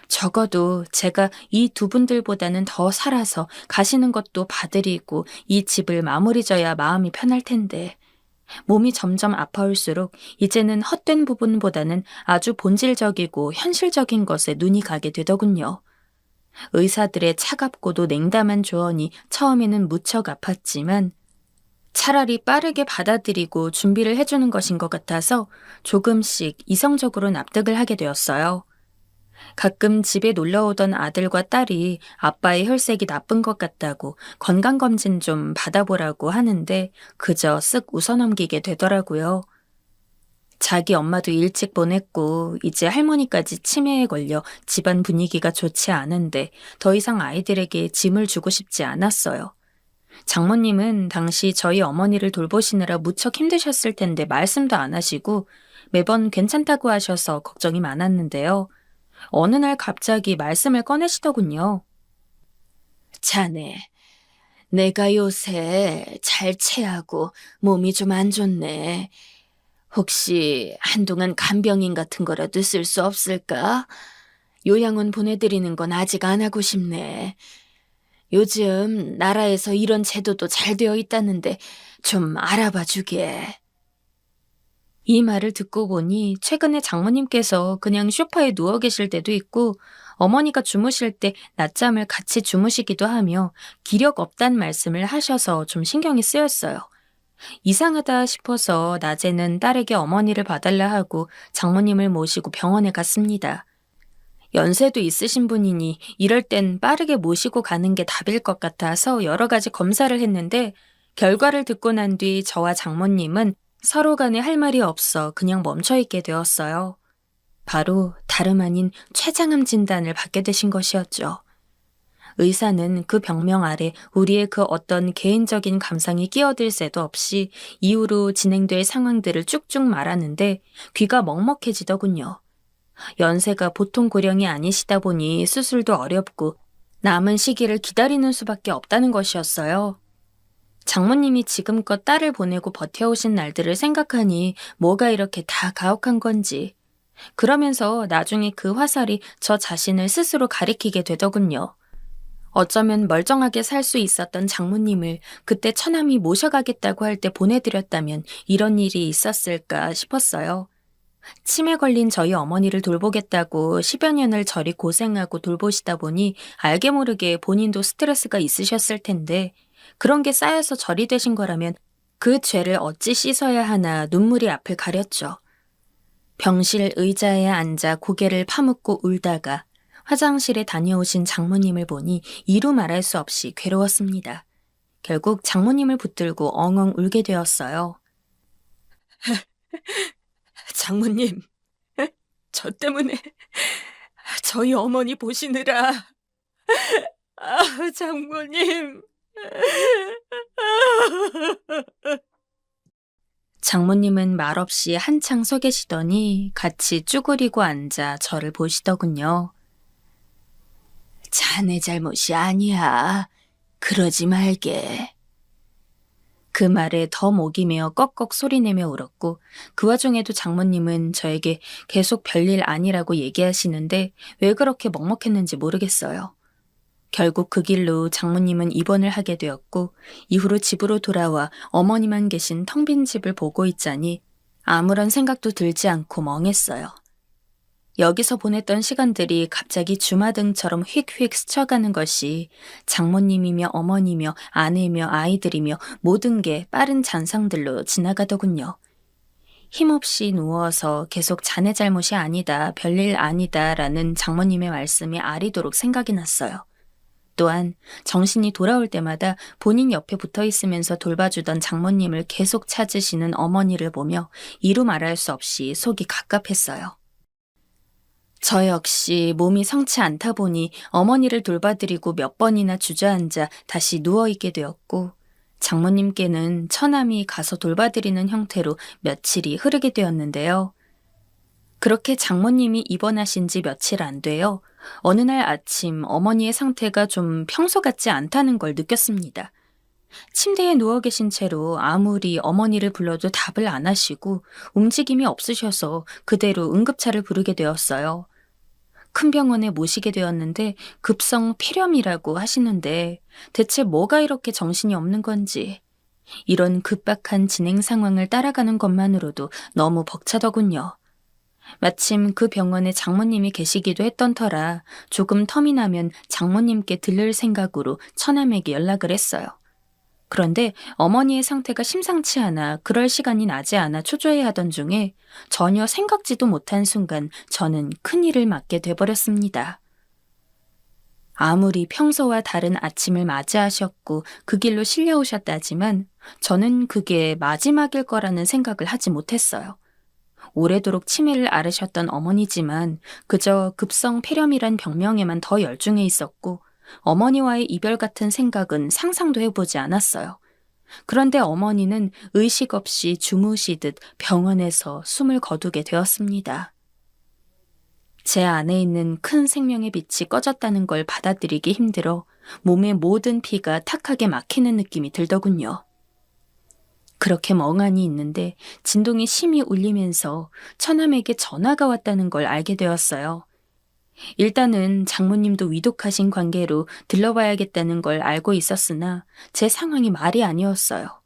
적어도 제가 이 두 분들보다는 더 살아서 가시는 것도 봐드리고 이 집을 마무리 져야 마음이 편할 텐데 몸이 점점 아파올수록 이제는 헛된 부분보다는 아주 본질적이고 현실적인 것에 눈이 가게 되더군요. 의사들의 차갑고도 냉담한 조언이 처음에는 무척 아팠지만 차라리 빠르게 받아들이고 준비를 해주는 것인 것 같아서 조금씩 이성적으로 납득을 하게 되었어요. 가끔 집에 놀러오던 아들과 딸이 아빠의 혈색이 나쁜 것 같다고 건강검진 좀 받아보라고 하는데 그저 쓱 웃어넘기게 되더라고요. 자기 엄마도 일찍 보냈고 이제 할머니까지 치매에 걸려 집안 분위기가 좋지 않은데 더 이상 아이들에게 짐을 주고 싶지 않았어요. 장모님은 당시 저희 어머니를 돌보시느라 무척 힘드셨을 텐데 말씀도 안 하시고 매번 괜찮다고 하셔서 걱정이 많았는데요. 어느 날 갑자기 말씀을 꺼내시더군요. 자네, 내가 요새 잘 체하고 몸이 좀 안 좋네. 혹시 한동안 간병인 같은 거라도 쓸 수 없을까? 요양원 보내드리는 건 아직 안 하고 싶네. 요즘 나라에서 이런 제도도 잘 되어 있다는데 좀 알아봐 주게. 이 말을 듣고 보니 최근에 장모님께서 그냥 소파에 누워 계실 때도 있고 어머니가 주무실 때 낮잠을 같이 주무시기도 하며 기력 없단 말씀을 하셔서 좀 신경이 쓰였어요. 이상하다 싶어서 낮에는 딸에게 어머니를 봐달라 하고 장모님을 모시고 병원에 갔습니다. 연세도 있으신 분이니 이럴 땐 빠르게 모시고 가는 게 답일 것 같아서 여러 가지 검사를 했는데 결과를 듣고 난 뒤 저와 장모님은 서로 간에 할 말이 없어 그냥 멈춰있게 되었어요. 바로 다름 아닌 췌장암 진단을 받게 되신 것이었죠. 의사는 그 병명 아래 우리의 그 어떤 개인적인 감상이 끼어들 새도 없이 이후로 진행될 상황들을 쭉쭉 말하는데 귀가 먹먹해지더군요. 연세가 보통 고령이 아니시다 보니 수술도 어렵고 남은 시기를 기다리는 수밖에 없다는 것이었어요. 장모님이 지금껏 딸을 보내고 버텨오신 날들을 생각하니 뭐가 이렇게 다 가혹한 건지. 그러면서 나중에 그 화살이 저 자신을 스스로 가리키게 되더군요. 어쩌면 멀쩡하게 살 수 있었던 장모님을 그때 처남이 모셔가겠다고 할 때 보내드렸다면 이런 일이 있었을까 싶었어요. 치매 걸린 저희 어머니를 돌보겠다고 10여 년을 저리 고생하고 돌보시다 보니 알게 모르게 본인도 스트레스가 있으셨을 텐데 그런 게 쌓여서 절이 되신 거라면 그 죄를 어찌 씻어야 하나 눈물이 앞을 가렸죠. 병실 의자에 앉아 고개를 파묻고 울다가 화장실에 다녀오신 장모님을 보니 이루 말할 수 없이 괴로웠습니다. 결국 장모님을 붙들고 엉엉 울게 되었어요. 장모님, 저 때문에 저희 어머니 보시느라. 장모님. 장모님은 말없이 한창 서 계시더니 같이 쭈그리고 앉아 저를 보시더군요. 자네 잘못이 아니야. 그러지 말게. 그 말에 더 목이 메어 꺽꺽 소리내며 울었고 그 와중에도 장모님은 저에게 계속 별일 아니라고 얘기하시는데 왜 그렇게 먹먹했는지 모르겠어요. 결국 그 길로 장모님은 입원을 하게 되었고 이후로 집으로 돌아와 어머니만 계신 텅 빈 집을 보고 있자니 아무런 생각도 들지 않고 멍했어요. 여기서 보냈던 시간들이 갑자기 주마등처럼 휙휙 스쳐가는 것이 장모님이며 어머니며 아내며 아이들이며 모든 게 빠른 잔상들로 지나가더군요. 힘없이 누워서 계속 자네 잘못이 아니다, 별일 아니다 라는 장모님의 말씀이 아리도록 생각이 났어요. 또한 정신이 돌아올 때마다 본인 옆에 붙어 있으면서 돌봐주던 장모님을 계속 찾으시는 어머니를 보며 이루 말할 수 없이 속이 갑갑했어요. 저 역시 몸이 성치 않다 보니 어머니를 돌봐드리고 몇 번이나 주저앉아 다시 누워있게 되었고 장모님께는 처남이 가서 돌봐드리는 형태로 며칠이 흐르게 되었는데요. 그렇게 장모님이 입원하신 지 며칠 안 돼요. 어느 날 아침 어머니의 상태가 좀 평소 같지 않다는 걸 느꼈습니다. 침대에 누워 계신 채로 아무리 어머니를 불러도 답을 안 하시고 움직임이 없으셔서 그대로 응급차를 부르게 되었어요. 큰 병원에 모시게 되었는데 급성 폐렴이라고 하시는데 대체 뭐가 이렇게 정신이 없는 건지 이런 급박한 진행 상황을 따라가는 것만으로도 너무 벅차더군요. 마침 그 병원에 장모님이 계시기도 했던 터라 조금 텀이 나면 장모님께 들를 생각으로 처남에게 연락을 했어요. 그런데 어머니의 상태가 심상치 않아 그럴 시간이 나지 않아 초조해하던 중에 전혀 생각지도 못한 순간 저는 큰일을 맞게 돼버렸습니다. 아무리 평소와 다른 아침을 맞이하셨고 그 길로 실려오셨다지만 저는 그게 마지막일 거라는 생각을 하지 못했어요. 오래도록 치매를 앓으셨던 어머니지만 그저 급성 폐렴이란 병명에만 더 열중해 있었고 어머니와의 이별 같은 생각은 상상도 해보지 않았어요. 그런데 어머니는 의식 없이 주무시듯 병원에서 숨을 거두게 되었습니다. 제 안에 있는 큰 생명의 빛이 꺼졌다는 걸 받아들이기 힘들어 몸의 모든 피가 탁하게 막히는 느낌이 들더군요. 그렇게 멍하니 있는데 진동이 심히 울리면서 처남에게 전화가 왔다는 걸 알게 되었어요. 일단은 장모님도 위독하신 관계로 들러봐야겠다는 걸 알고 있었으나 제 상황이 말이 아니었어요.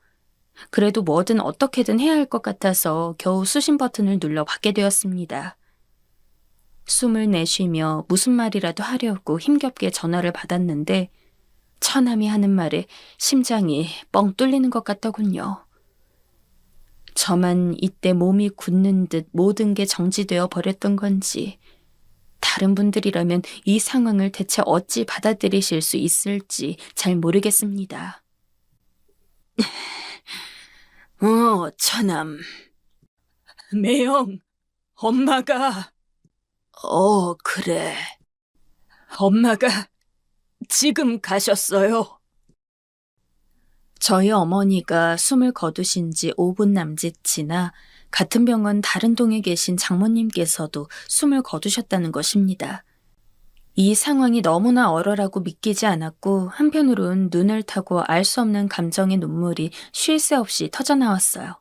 그래도 뭐든 어떻게든 해야 할 것 같아서 겨우 수신 버튼을 눌러 받게 되었습니다. 숨을 내쉬며 무슨 말이라도 하려고 힘겹게 전화를 받았는데 처남이 하는 말에 심장이 뻥 뚫리는 것 같더군요. 저만 이때 몸이 굳는 듯 모든 게 정지되어 버렸던 건지 다른 분들이라면 이 상황을 대체 어찌 받아들이실 수 있을지 잘 모르겠습니다. 처남. 매영, 엄마가... 그래. 엄마가 지금 가셨어요. 저희 어머니가 숨을 거두신 지 5분 남짓 지나 같은 병원 다른 동에 계신 장모님께서도 숨을 거두셨다는 것입니다. 이 상황이 너무나 얼얼하고 믿기지 않았고 한편으론 눈을 타고 알 수 없는 감정의 눈물이 쉴 새 없이 터져나왔어요.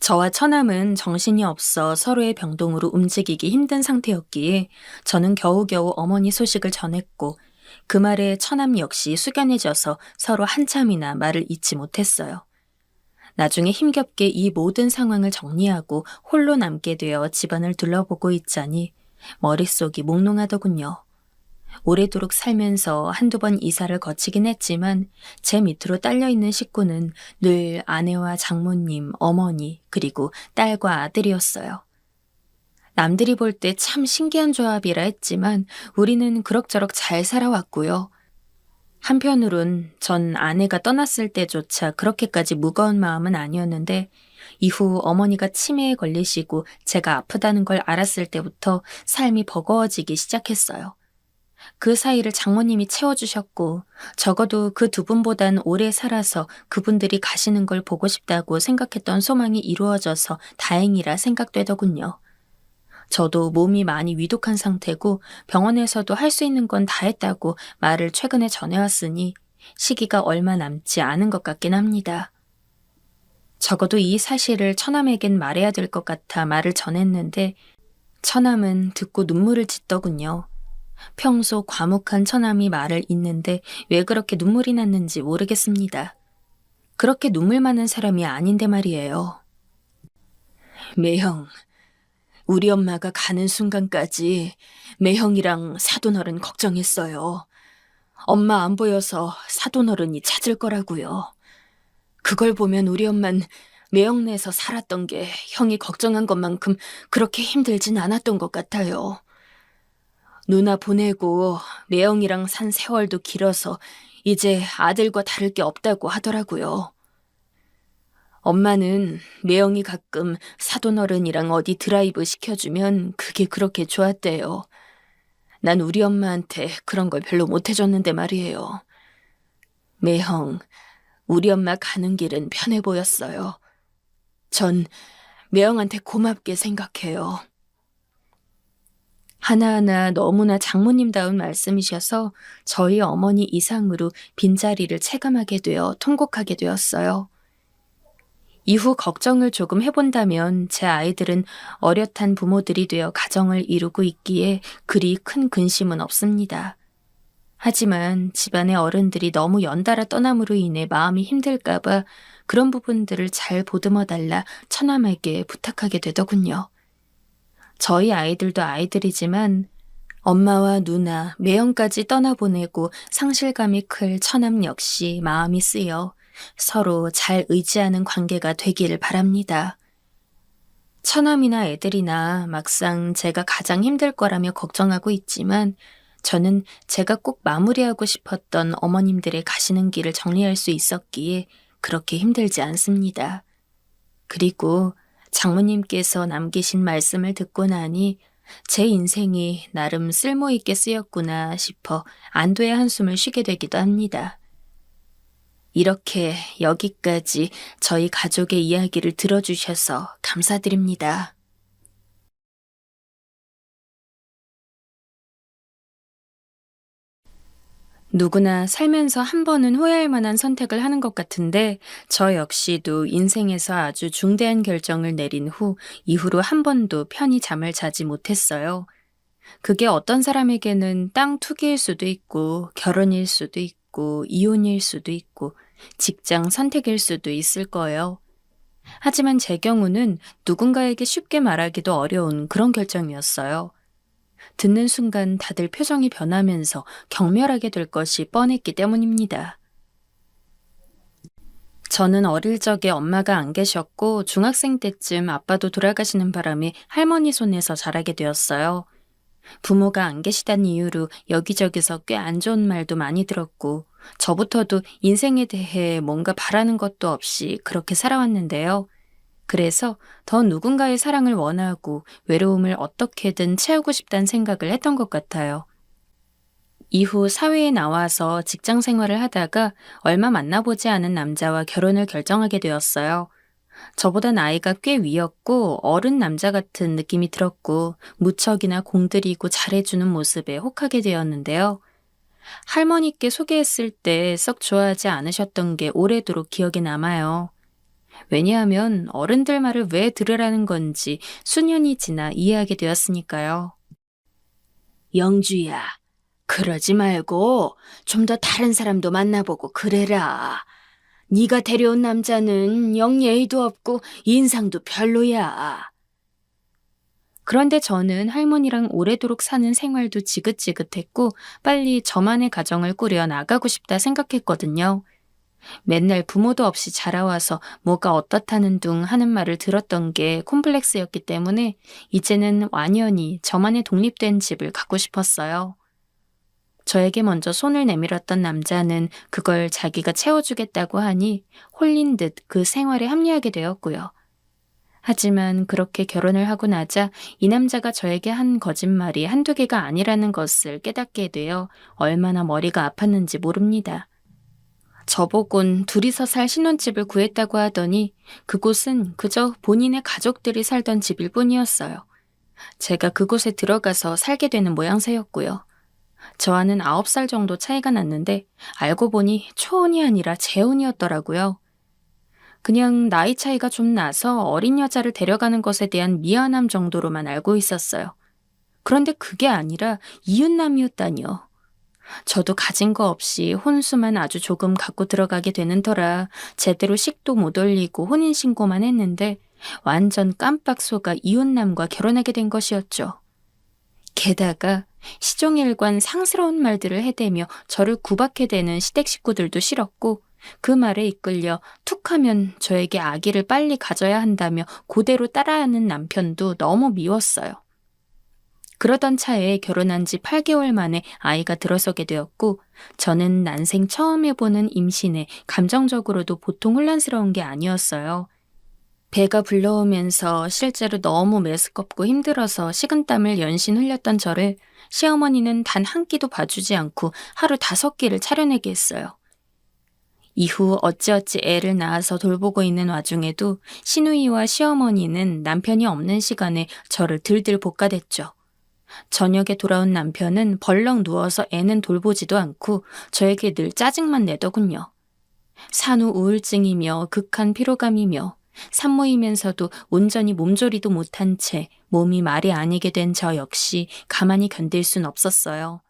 저와 처남은 정신이 없어 서로의 병동으로 움직이기 힘든 상태였기에 저는 겨우겨우 어머니 소식을 전했고 그 말에 처남 역시 숙연해져서 서로 한참이나 말을 잇지 못했어요. 나중에 힘겹게 이 모든 상황을 정리하고 홀로 남게 되어 집안을 둘러보고 있자니 머릿속이 몽롱하더군요. 오래도록 살면서 한두 번 이사를 거치긴 했지만 제 밑으로 딸려있는 식구는 늘 아내와 장모님, 어머니, 그리고 딸과 아들이었어요. 남들이 볼 때 참 신기한 조합이라 했지만 우리는 그럭저럭 잘 살아왔고요. 한편으론 전 아내가 떠났을 때조차 그렇게까지 무거운 마음은 아니었는데 이후 어머니가 치매에 걸리시고 제가 아프다는 걸 알았을 때부터 삶이 버거워지기 시작했어요. 그 사이를 장모님이 채워주셨고 적어도 그 두 분보단 오래 살아서 그분들이 가시는 걸 보고 싶다고 생각했던 소망이 이루어져서 다행이라 생각되더군요. 저도 몸이 많이 위독한 상태고 병원에서도 할 수 있는 건 다 했다고 말을 최근에 전해왔으니 시기가 얼마 남지 않은 것 같긴 합니다. 적어도 이 사실을 처남에겐 말해야 될 것 같아 말을 전했는데 처남은 듣고 눈물을 짓더군요. 평소 과묵한 처남이 말을 잇는데 왜 그렇게 눈물이 났는지 모르겠습니다. 그렇게 눈물 많은 사람이 아닌데 말이에요. 매형, 우리 엄마가 가는 순간까지 매형이랑 사돈어른 걱정했어요. 엄마 안 보여서 사돈어른이 찾을 거라고요. 그걸 보면 우리 엄만 매형네에서 살았던 게 형이 걱정한 것만큼 그렇게 힘들진 않았던 것 같아요. 누나 보내고 매형이랑 산 세월도 길어서 이제 아들과 다를 게 없다고 하더라고요. 엄마는 매형이 가끔 사돈어른이랑 어디 드라이브 시켜주면 그게 그렇게 좋았대요. 난 우리 엄마한테 그런 걸 별로 못해줬는데 말이에요. 매형, 우리 엄마 가는 길은 편해 보였어요. 전 매형한테 고맙게 생각해요. 하나하나 너무나 장모님다운 말씀이셔서 저희 어머니 이상으로 빈자리를 체감하게 되어 통곡하게 되었어요. 이후 걱정을 조금 해본다면 제 아이들은 어엿한 부모들이 되어 가정을 이루고 있기에 그리 큰 근심은 없습니다. 하지만 집안의 어른들이 너무 연달아 떠남으로 인해 마음이 힘들까봐 그런 부분들을 잘 보듬어달라 처남에게 부탁하게 되더군요. 저희 아이들도 아이들이지만 엄마와 누나, 매형까지 떠나보내고 상실감이 클 처남 역시 마음이 쓰여 서로 잘 의지하는 관계가 되기를 바랍니다. 처남이나 애들이나 막상 제가 가장 힘들 거라며 걱정하고 있지만 저는 제가 꼭 마무리하고 싶었던 어머님들의 가시는 길을 정리할 수 있었기에 그렇게 힘들지 않습니다. 그리고 장모님께서 남기신 말씀을 듣고 나니 제 인생이 나름 쓸모있게 쓰였구나 싶어 안도의 한숨을 쉬게 되기도 합니다. 이렇게 여기까지 저희 가족의 이야기를 들어주셔서 감사드립니다. 누구나 살면서 한 번은 후회할 만한 선택을 하는 것 같은데 저 역시도 인생에서 아주 중대한 결정을 내린 후 이후로 한 번도 편히 잠을 자지 못했어요. 그게 어떤 사람에게는 땅 투기일 수도 있고 결혼일 수도 있고 이혼일 수도 있고 직장 선택일 수도 있을 거예요. 하지만 제 경우는 누군가에게 쉽게 말하기도 어려운 그런 결정이었어요. 듣는 순간 다들 표정이 변하면서 경멸하게 될 것이 뻔했기 때문입니다. 저는 어릴 적에 엄마가 안 계셨고 중학생 때쯤 아빠도 돌아가시는 바람에 할머니 손에서 자라게 되었어요. 부모가 안 계시다는 이유로 여기저기서 꽤 안 좋은 말도 많이 들었고 저부터도 인생에 대해 뭔가 바라는 것도 없이 그렇게 살아왔는데요. 그래서 더 누군가의 사랑을 원하고 외로움을 어떻게든 채우고 싶다는 생각을 했던 것 같아요. 이후 사회에 나와서 직장 생활을 하다가 얼마 만나보지 않은 남자와 결혼을 결정하게 되었어요. 저보다 나이가 꽤 위였고 어른 남자 같은 느낌이 들었고 무척이나 공들이고 잘해주는 모습에 혹하게 되었는데요. 할머니께 소개했을 때 썩 좋아하지 않으셨던 게 오래도록 기억에 남아요. 왜냐하면 어른들 말을 왜 들으라는 건지 수년이 지나 이해하게 되었으니까요. 영주야, 그러지 말고 좀 더 다른 사람도 만나보고 그래라. 네가 데려온 남자는 영 예의도 없고 인상도 별로야. 그런데 저는 할머니랑 오래도록 사는 생활도 지긋지긋했고 빨리 저만의 가정을 꾸려 나가고 싶다 생각했거든요. 맨날 부모도 없이 자라와서 뭐가 어떻다는 둥 하는 말을 들었던 게 콤플렉스였기 때문에 이제는 완연히 저만의 독립된 집을 갖고 싶었어요. 저에게 먼저 손을 내밀었던 남자는 그걸 자기가 채워주겠다고 하니 홀린 듯 그 생활에 합류하게 되었고요. 하지만 그렇게 결혼을 하고 나자 이 남자가 저에게 한 거짓말이 한두 개가 아니라는 것을 깨닫게 되어 얼마나 머리가 아팠는지 모릅니다. 저보곤 둘이서 살 신혼집을 구했다고 하더니 그곳은 그저 본인의 가족들이 살던 집일 뿐이었어요. 제가 그곳에 들어가서 살게 되는 모양새였고요. 저와는 9살 정도 차이가 났는데 알고 보니 초혼이 아니라 재혼이었더라고요. 그냥 나이 차이가 좀 나서 어린 여자를 데려가는 것에 대한 미안함 정도로만 알고 있었어요. 그런데 그게 아니라 이웃남이었다니요. 저도 가진 거 없이 혼수만 아주 조금 갖고 들어가게 되는 터라 제대로 식도 못 올리고 혼인신고만 했는데 완전 깜빡 속아 이웃남과 결혼하게 된 것이었죠. 게다가 시종일관 상스러운 말들을 해대며 저를 구박해대는 시댁 식구들도 싫었고 그 말에 이끌려 툭하면 저에게 아기를 빨리 가져야 한다며 그대로 따라하는 남편도 너무 미웠어요. 그러던 차에 결혼한 지 8개월 만에 아이가 들어서게 되었고 저는 난생 처음 해보는 임신에 감정적으로도 보통 혼란스러운 게 아니었어요. 배가 불러오면서 실제로 너무 메스껍고 힘들어서 식은땀을 연신 흘렸던 저를 시어머니는 단 한 끼도 봐주지 않고 하루 5끼를 차려내게 했어요. 이후 어찌어찌 애를 낳아서 돌보고 있는 와중에도 시누이와 시어머니는 남편이 없는 시간에 저를 들들 볶아댔죠. 저녁에 돌아온 남편은 벌렁 누워서 애는 돌보지도 않고 저에게 늘 짜증만 내더군요. 산후 우울증이며 극한 피로감이며 산모이면서도 온전히 몸조리도 못한 채 몸이 말이 아니게 된 저 역시 가만히 견딜 순 없었어요.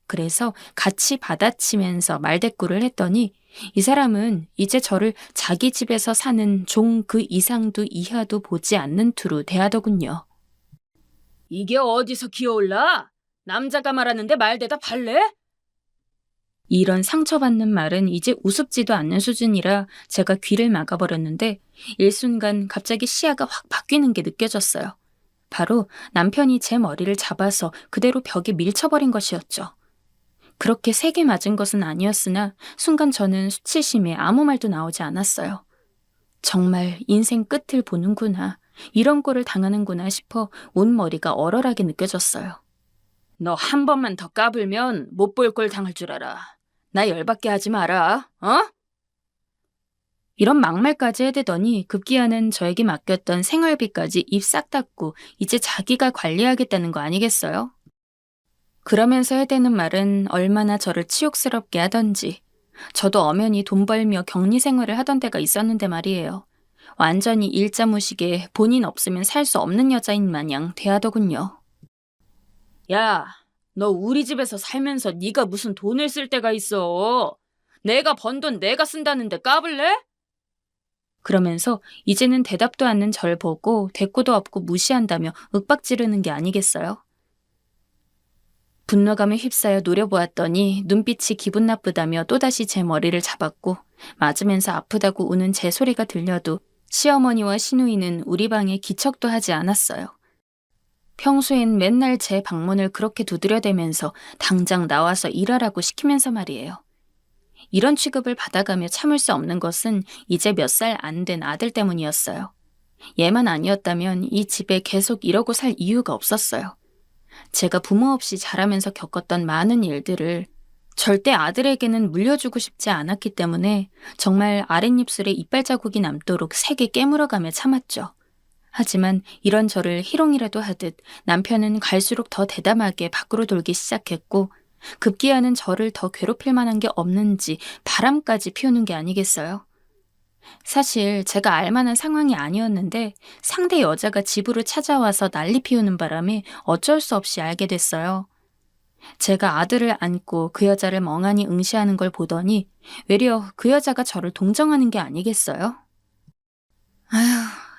그래서 같이 받아치면서 말대꾸를 했더니 이 사람은 이제 저를 자기 집에서 사는 종 그 이상도 이하도 보지 않는 투로 대하더군요. 이게 어디서 기어올라? 남자가 말하는데 말 대답할래? 이런 상처받는 말은 이제 우습지도 않는 수준이라 제가 귀를 막아버렸는데 일순간 갑자기 시야가 확 바뀌는 게 느껴졌어요. 바로 남편이 제 머리를 잡아서 그대로 벽에 밀쳐버린 것이었죠. 그렇게 세게 맞은 것은 아니었으나 순간 저는 수치심에 아무 말도 나오지 않았어요. 정말 인생 끝을 보는구나, 이런 꼴을 당하는구나 싶어 온 머리가 얼얼하게 느껴졌어요. 너 한 번만 더 까불면 못 볼 꼴 당할 줄 알아. 나 열받게 하지 마라, 어? 이런 막말까지 해대더니 급기야는 저에게 맡겼던 생활비까지 입 싹 닫고 이제 자기가 관리하겠다는 거 아니겠어요? 그러면서 해대는 말은 얼마나 저를 치욕스럽게 하던지. 저도 엄연히 돈 벌며 격리 생활을 하던 때가 있었는데 말이에요. 완전히 일자무식에 본인 없으면 살 수 없는 여자인 마냥 대하더군요. 야, 너 우리 집에서 살면서 네가 무슨 돈을 쓸 때가 있어. 내가 번 돈 내가 쓴다는데 까불래? 그러면서 이제는 대답도 않는 절 보고 대꾸도 없고 무시한다며 윽박지르는 게 아니겠어요? 분노감에 휩싸여 노려보았더니 눈빛이 기분 나쁘다며 또다시 제 머리를 잡았고 맞으면서 아프다고 우는 제 소리가 들려도 시어머니와 시누이는 우리 방에 기척도 하지 않았어요. 평소엔 맨날 제 방문을 그렇게 두드려대면서 당장 나와서 일하라고 시키면서 말이에요. 이런 취급을 받아가며 참을 수 없는 것은 이제 몇 살 안 된 아들 때문이었어요. 얘만 아니었다면 이 집에 계속 이러고 살 이유가 없었어요. 제가 부모 없이 자라면서 겪었던 많은 일들을 절대 아들에게는 물려주고 싶지 않았기 때문에 정말 아랫입술에 이빨 자국이 남도록 세게 깨물어가며 참았죠. 하지만 이런 저를 희롱이라도 하듯 남편은 갈수록 더 대담하게 밖으로 돌기 시작했고 급기야는 저를 더 괴롭힐 만한 게 없는지 바람까지 피우는 게 아니겠어요? 사실 제가 알만한 상황이 아니었는데 상대 여자가 집으로 찾아와서 난리 피우는 바람에 어쩔 수 없이 알게 됐어요. 제가 아들을 안고 그 여자를 멍하니 응시하는 걸 보더니 외려 그 여자가 저를 동정하는 게 아니겠어요? 아휴,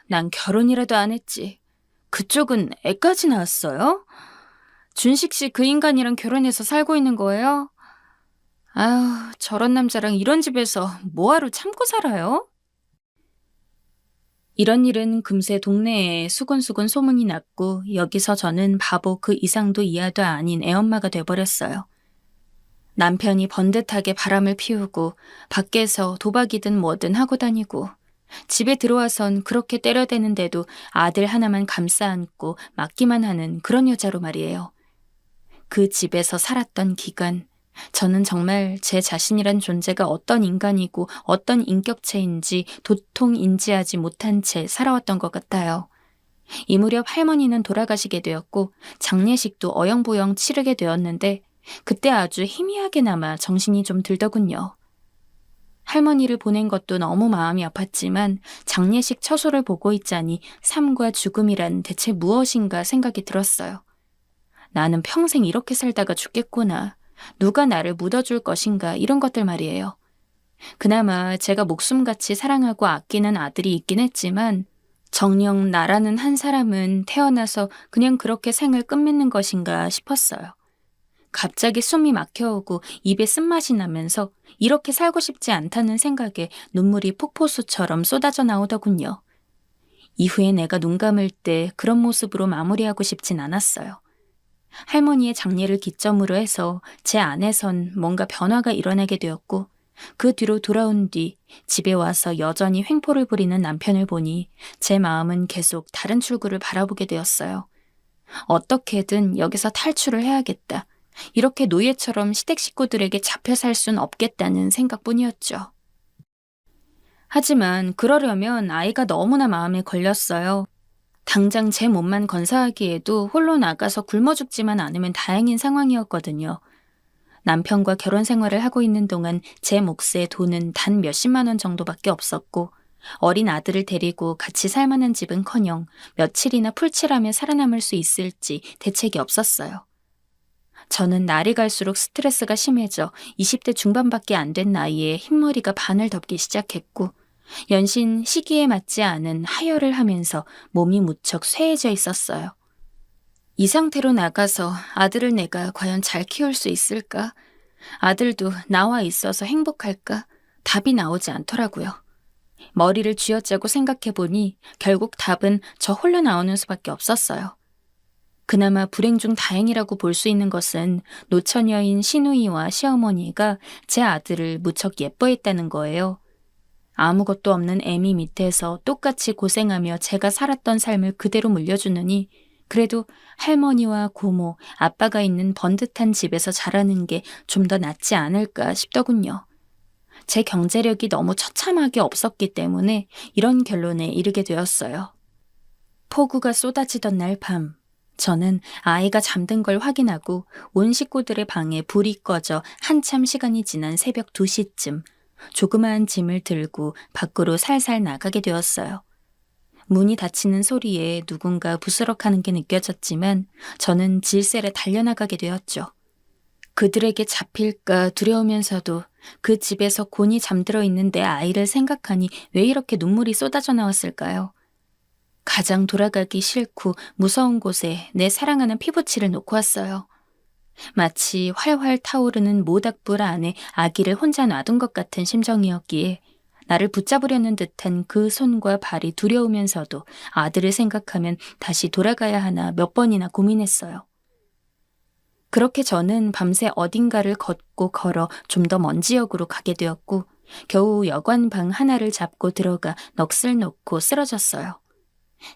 난 결혼이라도 안 했지. 그쪽은 애까지 낳았어요? 준식 씨 그 인간이랑 결혼해서 살고 있는 거예요? 아유, 저런 남자랑 이런 집에서 뭐하러 참고 살아요? 이런 일은 금세 동네에 수군수군 소문이 났고 여기서 저는 바보 그 이상도 이하도 아닌 애엄마가 돼버렸어요. 남편이 번듯하게 바람을 피우고 밖에서 도박이든 뭐든 하고 다니고 집에 들어와선 그렇게 때려대는데도 아들 하나만 감싸 안고 맡기만 하는 그런 여자로 말이에요. 그 집에서 살았던 기간, 저는 정말 제 자신이란 존재가 어떤 인간이고 어떤 인격체인지 도통 인지하지 못한 채 살아왔던 것 같아요. 이 무렵 할머니는 돌아가시게 되었고 장례식도 어영부영 치르게 되었는데 그때 아주 희미하게나마 정신이 좀 들더군요. 할머니를 보낸 것도 너무 마음이 아팠지만 장례식 처소를 보고 있자니 삶과 죽음이란 대체 무엇인가 생각이 들었어요. 나는 평생 이렇게 살다가 죽겠구나. 누가 나를 묻어줄 것인가 이런 것들 말이에요. 그나마 제가 목숨같이 사랑하고 아끼는 아들이 있긴 했지만 정녕 나라는 한 사람은 태어나서 그냥 그렇게 생을 끝맺는 것인가 싶었어요. 갑자기 숨이 막혀오고 입에 쓴맛이 나면서 이렇게 살고 싶지 않다는 생각에 눈물이 폭포수처럼 쏟아져 나오더군요. 이후에 내가 눈 감을 때 그런 모습으로 마무리하고 싶진 않았어요. 할머니의 장례를 기점으로 해서 제 안에선 뭔가 변화가 일어나게 되었고 그 뒤로 돌아온 뒤 집에 와서 여전히 횡포를 부리는 남편을 보니 제 마음은 계속 다른 출구를 바라보게 되었어요. 어떻게든 여기서 탈출을 해야겠다. 이렇게 노예처럼 시댁 식구들에게 잡혀 살 순 없겠다는 생각뿐이었죠. 하지만 그러려면 아이가 너무나 마음에 걸렸어요. 당장 제 몸만 건사하기에도 홀로 나가서 굶어 죽지만 않으면 다행인 상황이었거든요. 남편과 결혼 생활을 하고 있는 동안 제 몫에 돈은 단 몇십만 원 정도밖에 없었고 어린 아들을 데리고 같이 살만한 집은커녕 며칠이나 풀칠하며 살아남을 수 있을지 대책이 없었어요. 저는 날이 갈수록 스트레스가 심해져 20대 중반밖에 안 된 나이에 흰머리가 반을 덮기 시작했고 연신 시기에 맞지 않은 하혈을 하면서 몸이 무척 쇠해져 있었어요. 이 상태로 나가서 아들을 내가 과연 잘 키울 수 있을까? 아들도 나와 있어서 행복할까? 답이 나오지 않더라고요. 머리를 쥐어짜고 생각해보니 결국 답은 저 홀로 나오는 수밖에 없었어요. 그나마 불행 중 다행이라고 볼 수 있는 것은 노처녀인 시누이와 시어머니가 제 아들을 무척 예뻐했다는 거예요. 아무것도 없는 애미 밑에서 똑같이 고생하며 제가 살았던 삶을 그대로 물려주느니 그래도 할머니와 고모, 아빠가 있는 번듯한 집에서 자라는 게 좀 더 낫지 않을까 싶더군요. 제 경제력이 너무 처참하게 없었기 때문에 이런 결론에 이르게 되었어요. 폭우가 쏟아지던 날 밤, 저는 아이가 잠든 걸 확인하고 온 식구들의 방에 불이 꺼져 한참 시간이 지난 새벽 2시쯤 조그마한 짐을 들고 밖으로 살살 나가게 되었어요. 문이 닫히는 소리에 누군가 부스럭하는 게 느껴졌지만 저는 질세를 달려나가게 되었죠. 그들에게 잡힐까 두려우면서도 그 집에서 곤히 잠들어 있는 내 아이를 생각하니 왜 이렇게 눈물이 쏟아져 나왔을까요? 가장 돌아가기 싫고 무서운 곳에 내 사랑하는 피부치를 놓고 왔어요. 마치 활활 타오르는 모닥불 안에 아기를 혼자 놔둔 것 같은 심정이었기에 나를 붙잡으려는 듯한 그 손과 발이 두려우면서도 아들을 생각하면 다시 돌아가야 하나 몇 번이나 고민했어요. 그렇게 저는 밤새 어딘가를 걷고 걸어 좀 더 먼 지역으로 가게 되었고 겨우 여관방 하나를 잡고 들어가 넋을 놓고 쓰러졌어요.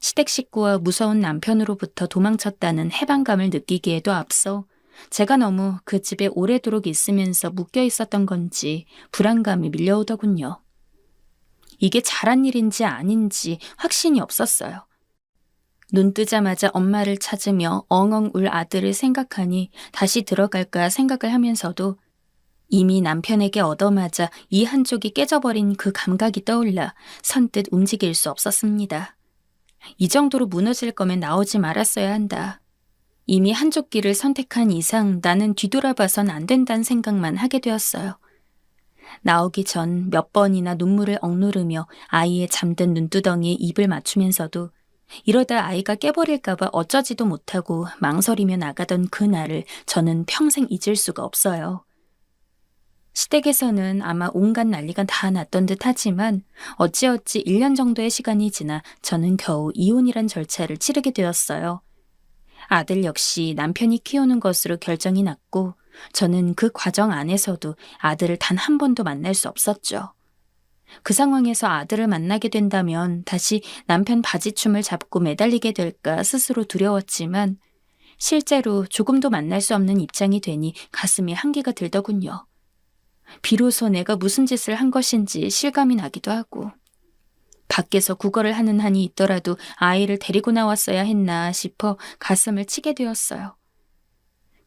시댁 식구와 무서운 남편으로부터 도망쳤다는 해방감을 느끼기에도 앞서 제가 너무 그 집에 오래도록 있으면서 묶여 있었던 건지 불안감이 밀려오더군요. 이게 잘한 일인지 아닌지 확신이 없었어요. 눈 뜨자마자 엄마를 찾으며 엉엉 울 아들을 생각하니 다시 들어갈까 생각을 하면서도 이미 남편에게 얻어맞아 이 한쪽이 깨져버린 그 감각이 떠올라 선뜻 움직일 수 없었습니다. 이 정도로 무너질 거면 나오지 말았어야 한다. 이미 한쪽 길을 선택한 이상 나는 뒤돌아봐선 안 된다는 생각만 하게 되었어요. 나오기 전 몇 번이나 눈물을 억누르며 아이의 잠든 눈두덩이에 입을 맞추면서도 이러다 아이가 깨버릴까봐 어쩌지도 못하고 망설이며 나가던 그날을 저는 평생 잊을 수가 없어요. 시댁에서는 아마 온갖 난리가 다 났던 듯 하지만 어찌어찌 1년 정도의 시간이 지나 저는 겨우 이혼이란 절차를 치르게 되었어요. 아들 역시 남편이 키우는 것으로 결정이 났고 저는 그 과정 안에서도 아들을 단 한 번도 만날 수 없었죠. 그 상황에서 아들을 만나게 된다면 다시 남편 바지춤을 잡고 매달리게 될까 스스로 두려웠지만 실제로 조금도 만날 수 없는 입장이 되니 가슴에 한기가 들더군요. 비로소 내가 무슨 짓을 한 것인지 실감이 나기도 하고 밖에서 구걸을 하는 한이 있더라도 아이를 데리고 나왔어야 했나 싶어 가슴을 치게 되었어요.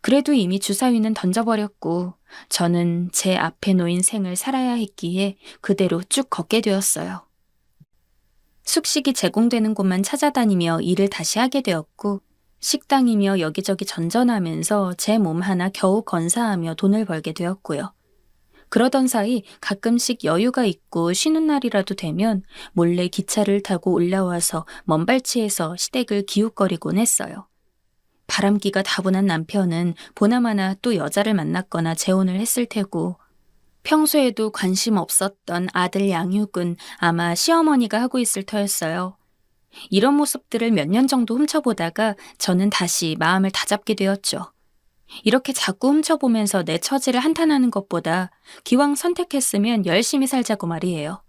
그래도 이미 주사위는 던져버렸고 저는 제 앞에 놓인 생을 살아야 했기에 그대로 쭉 걷게 되었어요. 숙식이 제공되는 곳만 찾아다니며 일을 다시 하게 되었고 식당이며 여기저기 전전하면서 제 몸 하나 겨우 건사하며 돈을 벌게 되었고요. 그러던 사이 가끔씩 여유가 있고 쉬는 날이라도 되면 몰래 기차를 타고 올라와서 먼발치에서 시댁을 기웃거리곤 했어요. 바람기가 다분한 남편은 보나마나 또 여자를 만났거나 재혼을 했을 테고 평소에도 관심 없었던 아들 양육은 아마 시어머니가 하고 있을 터였어요. 이런 모습들을 몇 년 정도 훔쳐보다가 저는 다시 마음을 다잡게 되었죠. 이렇게 자꾸 훔쳐보면서 내 처지를 한탄하는 것보다 기왕 선택했으면 열심히 살자고 말이에요.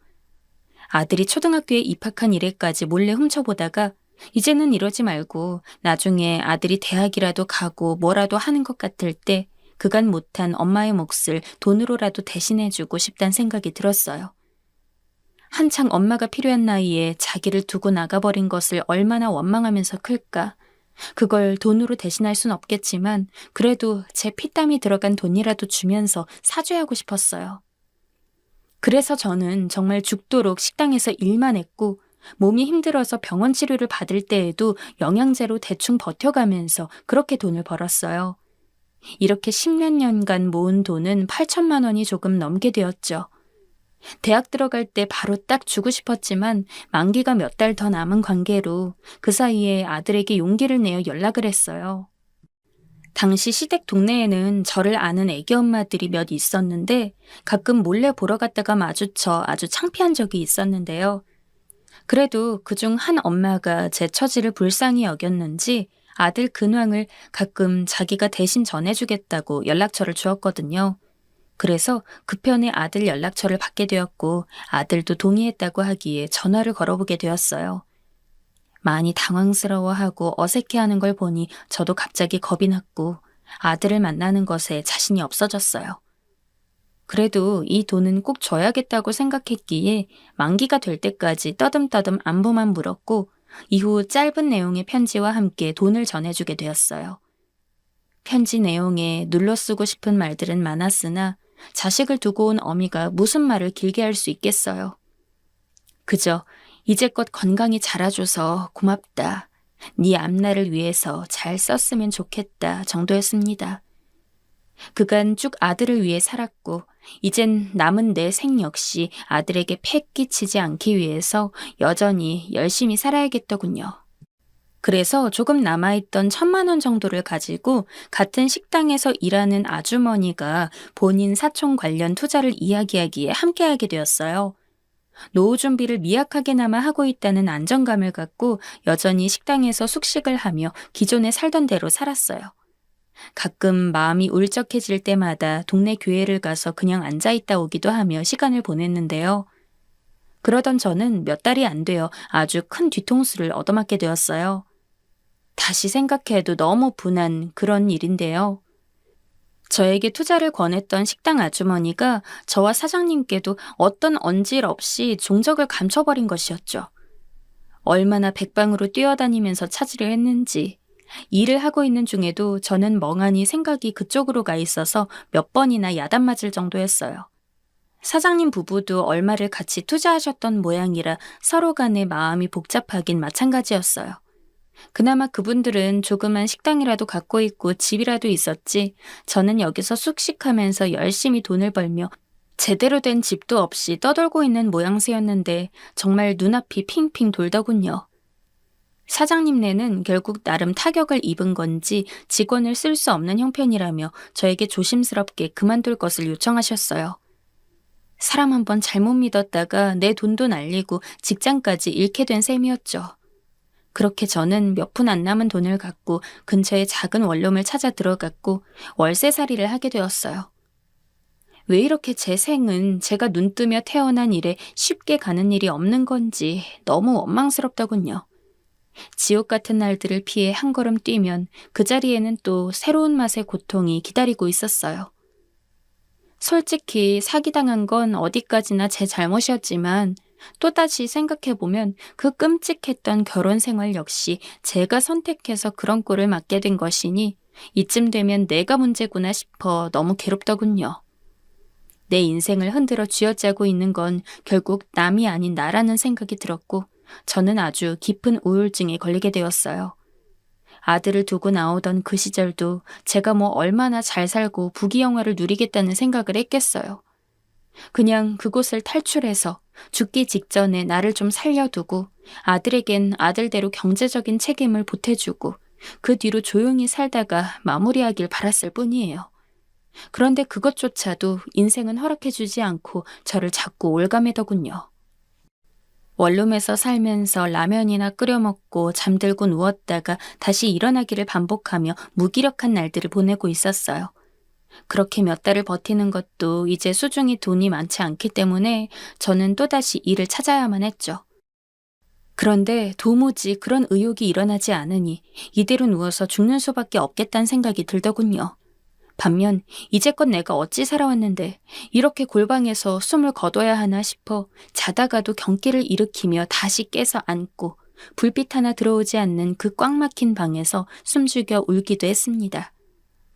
아들이 초등학교에 입학한 이래까지 몰래 훔쳐보다가 이제는 이러지 말고 나중에 아들이 대학이라도 가고 뭐라도 하는 것 같을 때 그간 못한 엄마의 몫을 돈으로라도 대신해주고 싶단 생각이 들었어요. 한창 엄마가 필요한 나이에 자기를 두고 나가버린 것을 얼마나 원망하면서 클까. 그걸 돈으로 대신할 순 없겠지만 그래도 제 피땀이 들어간 돈이라도 주면서 사죄하고 싶었어요. 그래서 저는 정말 죽도록 식당에서 일만 했고 몸이 힘들어서 병원 치료를 받을 때에도 영양제로 대충 버텨가면서 그렇게 돈을 벌었어요. 이렇게 10몇 년간 모은 돈은 8천만 원이 조금 넘게 되었죠. 대학 들어갈 때 바로 딱 주고 싶었지만 만기가 몇 달 더 남은 관계로 그 사이에 아들에게 용기를 내어 연락을 했어요. 당시 시댁 동네에는 저를 아는 애기 엄마들이 몇 있었는데 가끔 몰래 보러 갔다가 마주쳐 아주 창피한 적이 있었는데요. 그래도 그중 한 엄마가 제 처지를 불쌍히 여겼는지 아들 근황을 가끔 자기가 대신 전해주겠다고 연락처를 주었거든요. 그래서 급편에 아들 연락처를 받게 되었고 아들도 동의했다고 하기에 전화를 걸어보게 되었어요. 많이 당황스러워하고 어색해하는 걸 보니 저도 갑자기 겁이 났고 아들을 만나는 것에 자신이 없어졌어요. 그래도 이 돈은 꼭 줘야겠다고 생각했기에 만기가 될 때까지 떠듬떠듬 안부만 물었고 이후 짧은 내용의 편지와 함께 돈을 전해주게 되었어요. 편지 내용에 눌러 쓰고 싶은 말들은 많았으나 자식을 두고 온 어미가 무슨 말을 길게 할 수 있겠어요. 그저 이제껏 건강히 자라줘서 고맙다. 네 앞날을 위해서 잘 썼으면 좋겠다 정도였습니다. 그간 쭉 아들을 위해 살았고 이젠 남은 내 생 역시 아들에게 폐 끼치지 않기 위해서 여전히 열심히 살아야겠더군요. 그래서 조금 남아있던 1,000만 원 정도를 가지고 같은 식당에서 일하는 아주머니가 본인 사촌 관련 투자를 이야기하기에 함께하게 되었어요. 노후 준비를 미약하게나마 하고 있다는 안정감을 갖고 여전히 식당에서 숙식을 하며 기존에 살던 대로 살았어요. 가끔 마음이 울적해질 때마다 동네 교회를 가서 그냥 앉아있다 오기도 하며 시간을 보냈는데요. 그러던 저는 몇 달이 안 되어 아주 큰 뒤통수를 얻어맞게 되었어요. 다시 생각해도 너무 분한 그런 일인데요. 저에게 투자를 권했던 식당 아주머니가 저와 사장님께도 어떤 언질 없이 종적을 감춰버린 것이었죠. 얼마나 백방으로 뛰어다니면서 찾으려 했는지 일을 하고 있는 중에도 저는 멍하니 생각이 그쪽으로 가 있어서 몇 번이나 야단 맞을 정도였어요. 사장님 부부도 얼마를 같이 투자하셨던 모양이라 서로 간의 마음이 복잡하긴 마찬가지였어요. 그나마 그분들은 조그만 식당이라도 갖고 있고 집이라도 있었지 저는 여기서 숙식하면서 열심히 돈을 벌며 제대로 된 집도 없이 떠돌고 있는 모양새였는데 정말 눈앞이 핑핑 돌더군요. 사장님네는 결국 나름 타격을 입은 건지 직원을 쓸 수 없는 형편이라며 저에게 조심스럽게 그만둘 것을 요청하셨어요. 사람 한 번 잘못 믿었다가 내 돈도 날리고 직장까지 잃게 된 셈이었죠. 그렇게 저는 몇 푼 안 남은 돈을 갖고 근처의 작은 원룸을 찾아 들어갔고 월세살이를 하게 되었어요. 왜 이렇게 제 생은 제가 눈뜨며 태어난 일에 쉽게 가는 일이 없는 건지 너무 원망스럽더군요. 지옥 같은 날들을 피해 한 걸음 뛰면 그 자리에는 또 새로운 맛의 고통이 기다리고 있었어요. 솔직히 사기당한 건 어디까지나 제 잘못이었지만 또다시 생각해보면 그 끔찍했던 결혼 생활 역시 제가 선택해서 그런 꼴을 맞게 된 것이니 이쯤 되면 내가 문제구나 싶어 너무 괴롭더군요. 내 인생을 흔들어 쥐어짜고 있는 건 결국 남이 아닌 나라는 생각이 들었고 저는 아주 깊은 우울증에 걸리게 되었어요. 아들을 두고 나오던 그 시절도 제가 뭐 얼마나 잘 살고 부귀영화를 누리겠다는 생각을 했겠어요. 그냥 그곳을 탈출해서 죽기 직전에 나를 좀 살려두고 아들에겐 아들대로 경제적인 책임을 보태주고 그 뒤로 조용히 살다가 마무리하길 바랐을 뿐이에요. 그런데 그것조차도 인생은 허락해주지 않고 저를 자꾸 올가매더군요. 원룸에서 살면서 라면이나 끓여 먹고 잠들고 누웠다가 다시 일어나기를 반복하며 무기력한 날들을 보내고 있었어요. 그렇게 몇 달을 버티는 것도 이제 수중이 돈이 많지 않기 때문에 저는 또다시 일을 찾아야만 했죠. 그런데 도무지 그런 의욕이 일어나지 않으니 이대로 누워서 죽는 수밖에 없겠다는 생각이 들더군요. 반면 이제껏 내가 어찌 살아왔는데 이렇게 골방에서 숨을 거둬야 하나 싶어 자다가도 경기를 일으키며 다시 깨서 앉고 불빛 하나 들어오지 않는 그 꽉 막힌 방에서 숨죽여 울기도 했습니다.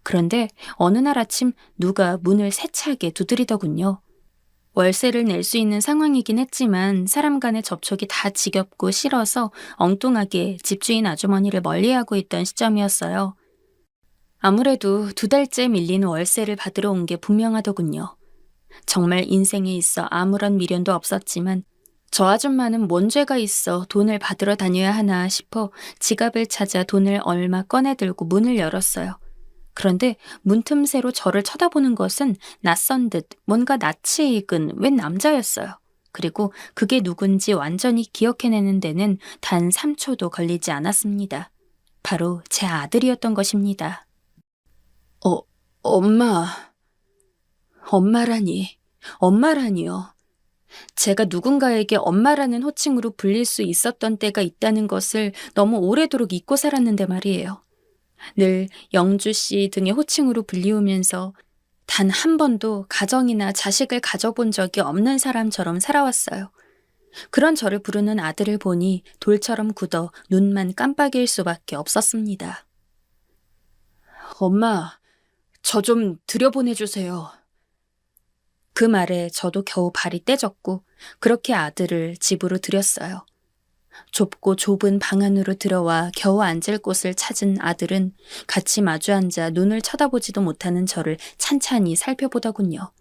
그런데 어느 날 아침 누가 문을 세차게 두드리더군요. 월세를 낼 수 있는 상황이긴 했지만 사람 간의 접촉이 다 지겹고 싫어서 엉뚱하게 집주인 아주머니를 멀리하고 있던 시점이었어요. 아무래도 2달째 밀린 월세를 받으러 온 게 분명하더군요. 정말 인생에 있어 아무런 미련도 없었지만 저 아줌마는 뭔 죄가 있어 돈을 받으러 다녀야 하나 싶어 지갑을 찾아 돈을 얼마 꺼내들고 문을 열었어요. 그런데 문틈새로 저를 쳐다보는 것은 낯선 듯 뭔가 낯이 익은 웬 남자였어요. 그리고 그게 누군지 완전히 기억해내는 데는 단 3초도 걸리지 않았습니다. 바로 제 아들이었던 것입니다. 엄마. 엄마라니요. 제가 누군가에게 엄마라는 호칭으로 불릴 수 있었던 때가 있다는 것을 너무 오래도록 잊고 살았는데 말이에요. 늘 영주씨 등의 호칭으로 불리우면서 단 한 번도 가정이나 자식을 가져본 적이 없는 사람처럼 살아왔어요. 그런 저를 부르는 아들을 보니 돌처럼 굳어 눈만 깜빡일 수밖에 없었습니다. 엄마, 저 좀 들여보내주세요. 그 말에 저도 겨우 발이 떼졌고 그렇게 아들을 집으로 들였어요. 좁고 좁은 방 안으로 들어와 겨우 앉을 곳을 찾은 아들은 같이 마주 앉아 눈을 쳐다보지도 못하는 저를 찬찬히 살펴보더군요.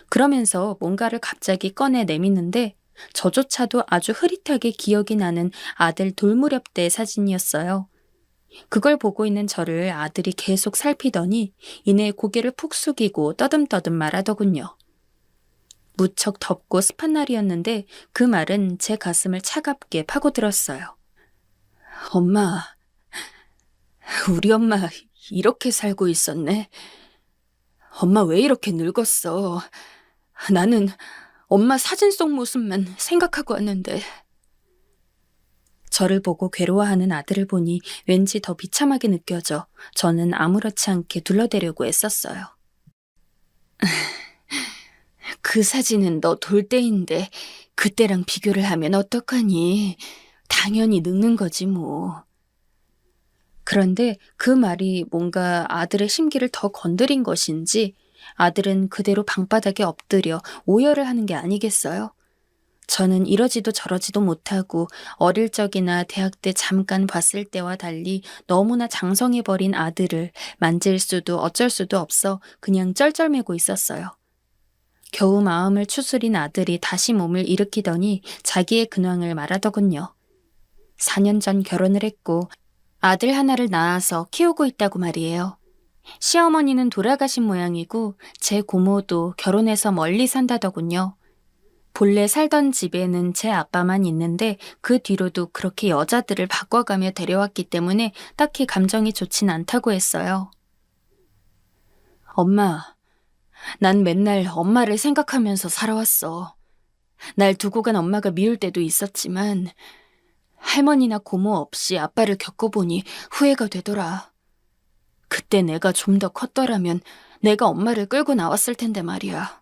그러면서 뭔가를 갑자기 꺼내 내미는데 저조차도 아주 흐릿하게 기억이 나는 아들 돌무렵 때 사진이었어요. 그걸 보고 있는 저를 아들이 계속 살피더니 이내 고개를 푹 숙이고 떠듬떠듬 말하더군요. 무척 덥고 습한 날이었는데 그 말은 제 가슴을 차갑게 파고들었어요. 엄마, 우리 엄마 이렇게 살고 있었네. 엄마 왜 이렇게 늙었어? 나는 엄마 사진 속 모습만 생각하고 왔는데. 저를 보고 괴로워하는 아들을 보니 왠지 더 비참하게 느껴져 저는 아무렇지 않게 둘러대려고 애썼어요. 그 사진은 너 돌 때인데 그때랑 비교를 하면 어떡하니? 당연히 늙는 거지 뭐. 그런데 그 말이 뭔가 아들의 심기를 더 건드린 것인지 아들은 그대로 방바닥에 엎드려 오열을 하는 게 아니겠어요? 저는 이러지도 저러지도 못하고 어릴 적이나 대학 때 잠깐 봤을 때와 달리 너무나 장성해버린 아들을 만질 수도 어쩔 수도 없어 그냥 쩔쩔매고 있었어요. 겨우 마음을 추스린 아들이 다시 몸을 일으키더니 자기의 근황을 말하더군요. 4년 전 결혼을 했고 아들 하나를 낳아서 키우고 있다고 말이에요. 시어머니는 돌아가신 모양이고 제 고모도 결혼해서 멀리 산다더군요. 본래 살던 집에는 제 아빠만 있는데 그 뒤로도 그렇게 여자들을 바꿔가며 데려왔기 때문에 딱히 감정이 좋진 않다고 했어요. 엄마, 난 맨날 엄마를 생각하면서 살아왔어. 날 두고 간 엄마가 미울 때도 있었지만 할머니나 고모 없이 아빠를 겪어보니 후회가 되더라. 그때 내가 좀 더 컸더라면 내가 엄마를 끌고 나왔을 텐데 말이야.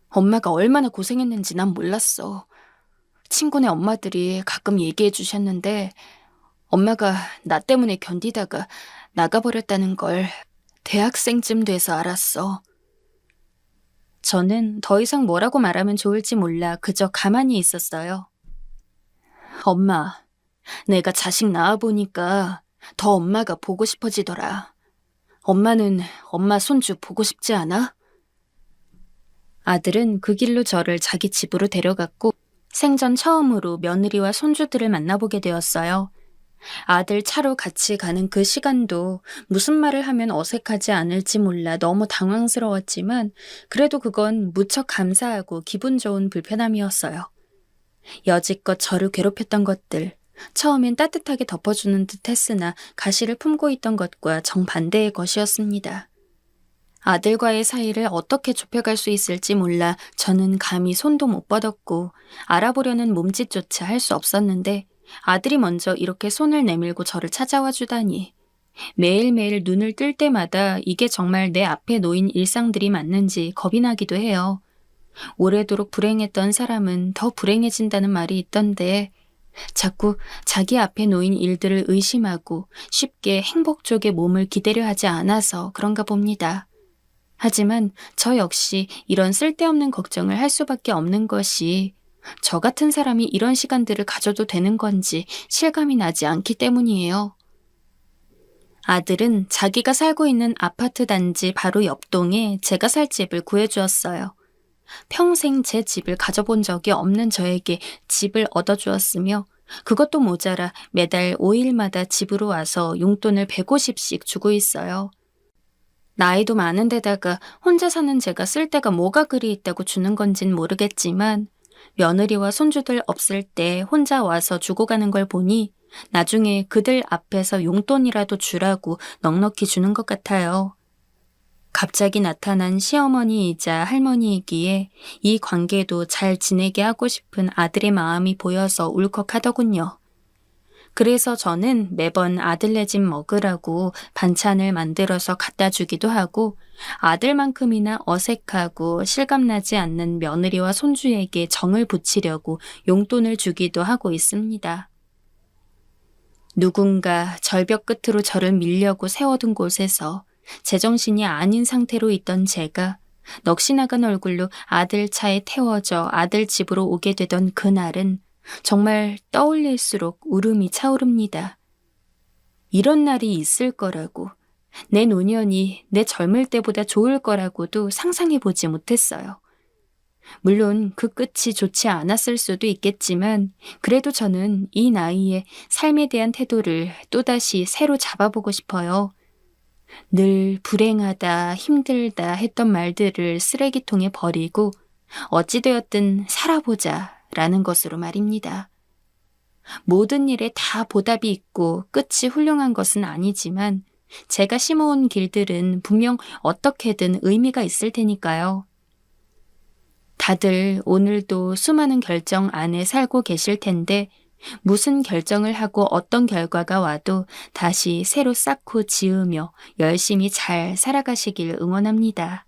엄마가 얼마나 고생했는지 난 몰랐어. 친구네 엄마들이 가끔 얘기해 주셨는데 엄마가 나 때문에 견디다가 나가버렸다는 걸 대학생쯤 돼서 알았어. 저는 더 이상 뭐라고 말하면 좋을지 몰라 그저 가만히 있었어요. 엄마, 내가 자식 낳아보니까 더 엄마가 보고 싶어지더라. 엄마는 엄마 손주 보고 싶지 않아? 아들은 그 길로 저를 자기 집으로 데려갔고 생전 처음으로 며느리와 손주들을 만나보게 되었어요. 아들 차로 같이 가는 그 시간도 무슨 말을 하면 어색하지 않을지 몰라 너무 당황스러웠지만 그래도 그건 무척 감사하고 기분 좋은 불편함이었어요. 여지껏 저를 괴롭혔던 것들, 처음엔 따뜻하게 덮어주는 듯 했으나 가시를 품고 있던 것과 정반대의 것이었습니다. 아들과의 사이를 어떻게 좁혀갈 수 있을지 몰라 저는 감히 손도 못 뻗었고 알아보려는 몸짓조차 할 수 없었는데 아들이 먼저 이렇게 손을 내밀고 저를 찾아와 주다니. 매일매일 눈을 뜰 때마다 이게 정말 내 앞에 놓인 일상들이 맞는지 겁이 나기도 해요. 오래도록 불행했던 사람은 더 불행해진다는 말이 있던데 자꾸 자기 앞에 놓인 일들을 의심하고 쉽게 행복 쪽에 몸을 기대려 하지 않아서 그런가 봅니다. 하지만 저 역시 이런 쓸데없는 걱정을 할 수밖에 없는 것이 저 같은 사람이 이런 시간들을 가져도 되는 건지 실감이 나지 않기 때문이에요. 아들은 자기가 살고 있는 아파트 단지 바로 옆동에 제가 살 집을 구해주었어요. 평생 제 집을 가져본 적이 없는 저에게 집을 얻어주었으며 그것도 모자라 매달 5일마다 집으로 와서 용돈을 150씩 주고 있어요. 나이도 많은데다가 혼자 사는 제가 쓸 데가 뭐가 그리 있다고 주는 건진 모르겠지만 며느리와 손주들 없을 때 혼자 와서 주고 가는 걸 보니 나중에 그들 앞에서 용돈이라도 주라고 넉넉히 주는 것 같아요. 갑자기 나타난 시어머니이자 할머니이기에 이 관계도 잘 지내게 하고 싶은 아들의 마음이 보여서 울컥하더군요. 그래서 저는 매번 아들네 집 먹으라고 반찬을 만들어서 갖다 주기도 하고 아들만큼이나 어색하고 실감나지 않는 며느리와 손주에게 정을 붙이려고 용돈을 주기도 하고 있습니다. 누군가 절벽 끝으로 저를 밀려고 세워둔 곳에서 제정신이 아닌 상태로 있던 제가 넋이 나간 얼굴로 아들 차에 태워져 아들 집으로 오게 되던 그날은 정말 떠올릴수록 울음이 차오릅니다. 이런 날이 있을 거라고, 내 노년이 내 젊을 때보다 좋을 거라고도 상상해보지 못했어요. 물론 그 끝이 좋지 않았을 수도 있겠지만 그래도 저는 이 나이에 삶에 대한 태도를 또다시 새로 잡아보고 싶어요. 늘 불행하다, 힘들다 했던 말들을 쓰레기통에 버리고 어찌되었든 살아보자 라는 것으로 말입니다. 모든 일에 다 보답이 있고 끝이 훌륭한 것은 아니지만 제가 심어온 길들은 분명 어떻게든 의미가 있을 테니까요. 다들 오늘도 수많은 결정 안에 살고 계실 텐데 무슨 결정을 하고 어떤 결과가 와도 다시 새로 쌓고 지으며 열심히 잘 살아가시길 응원합니다.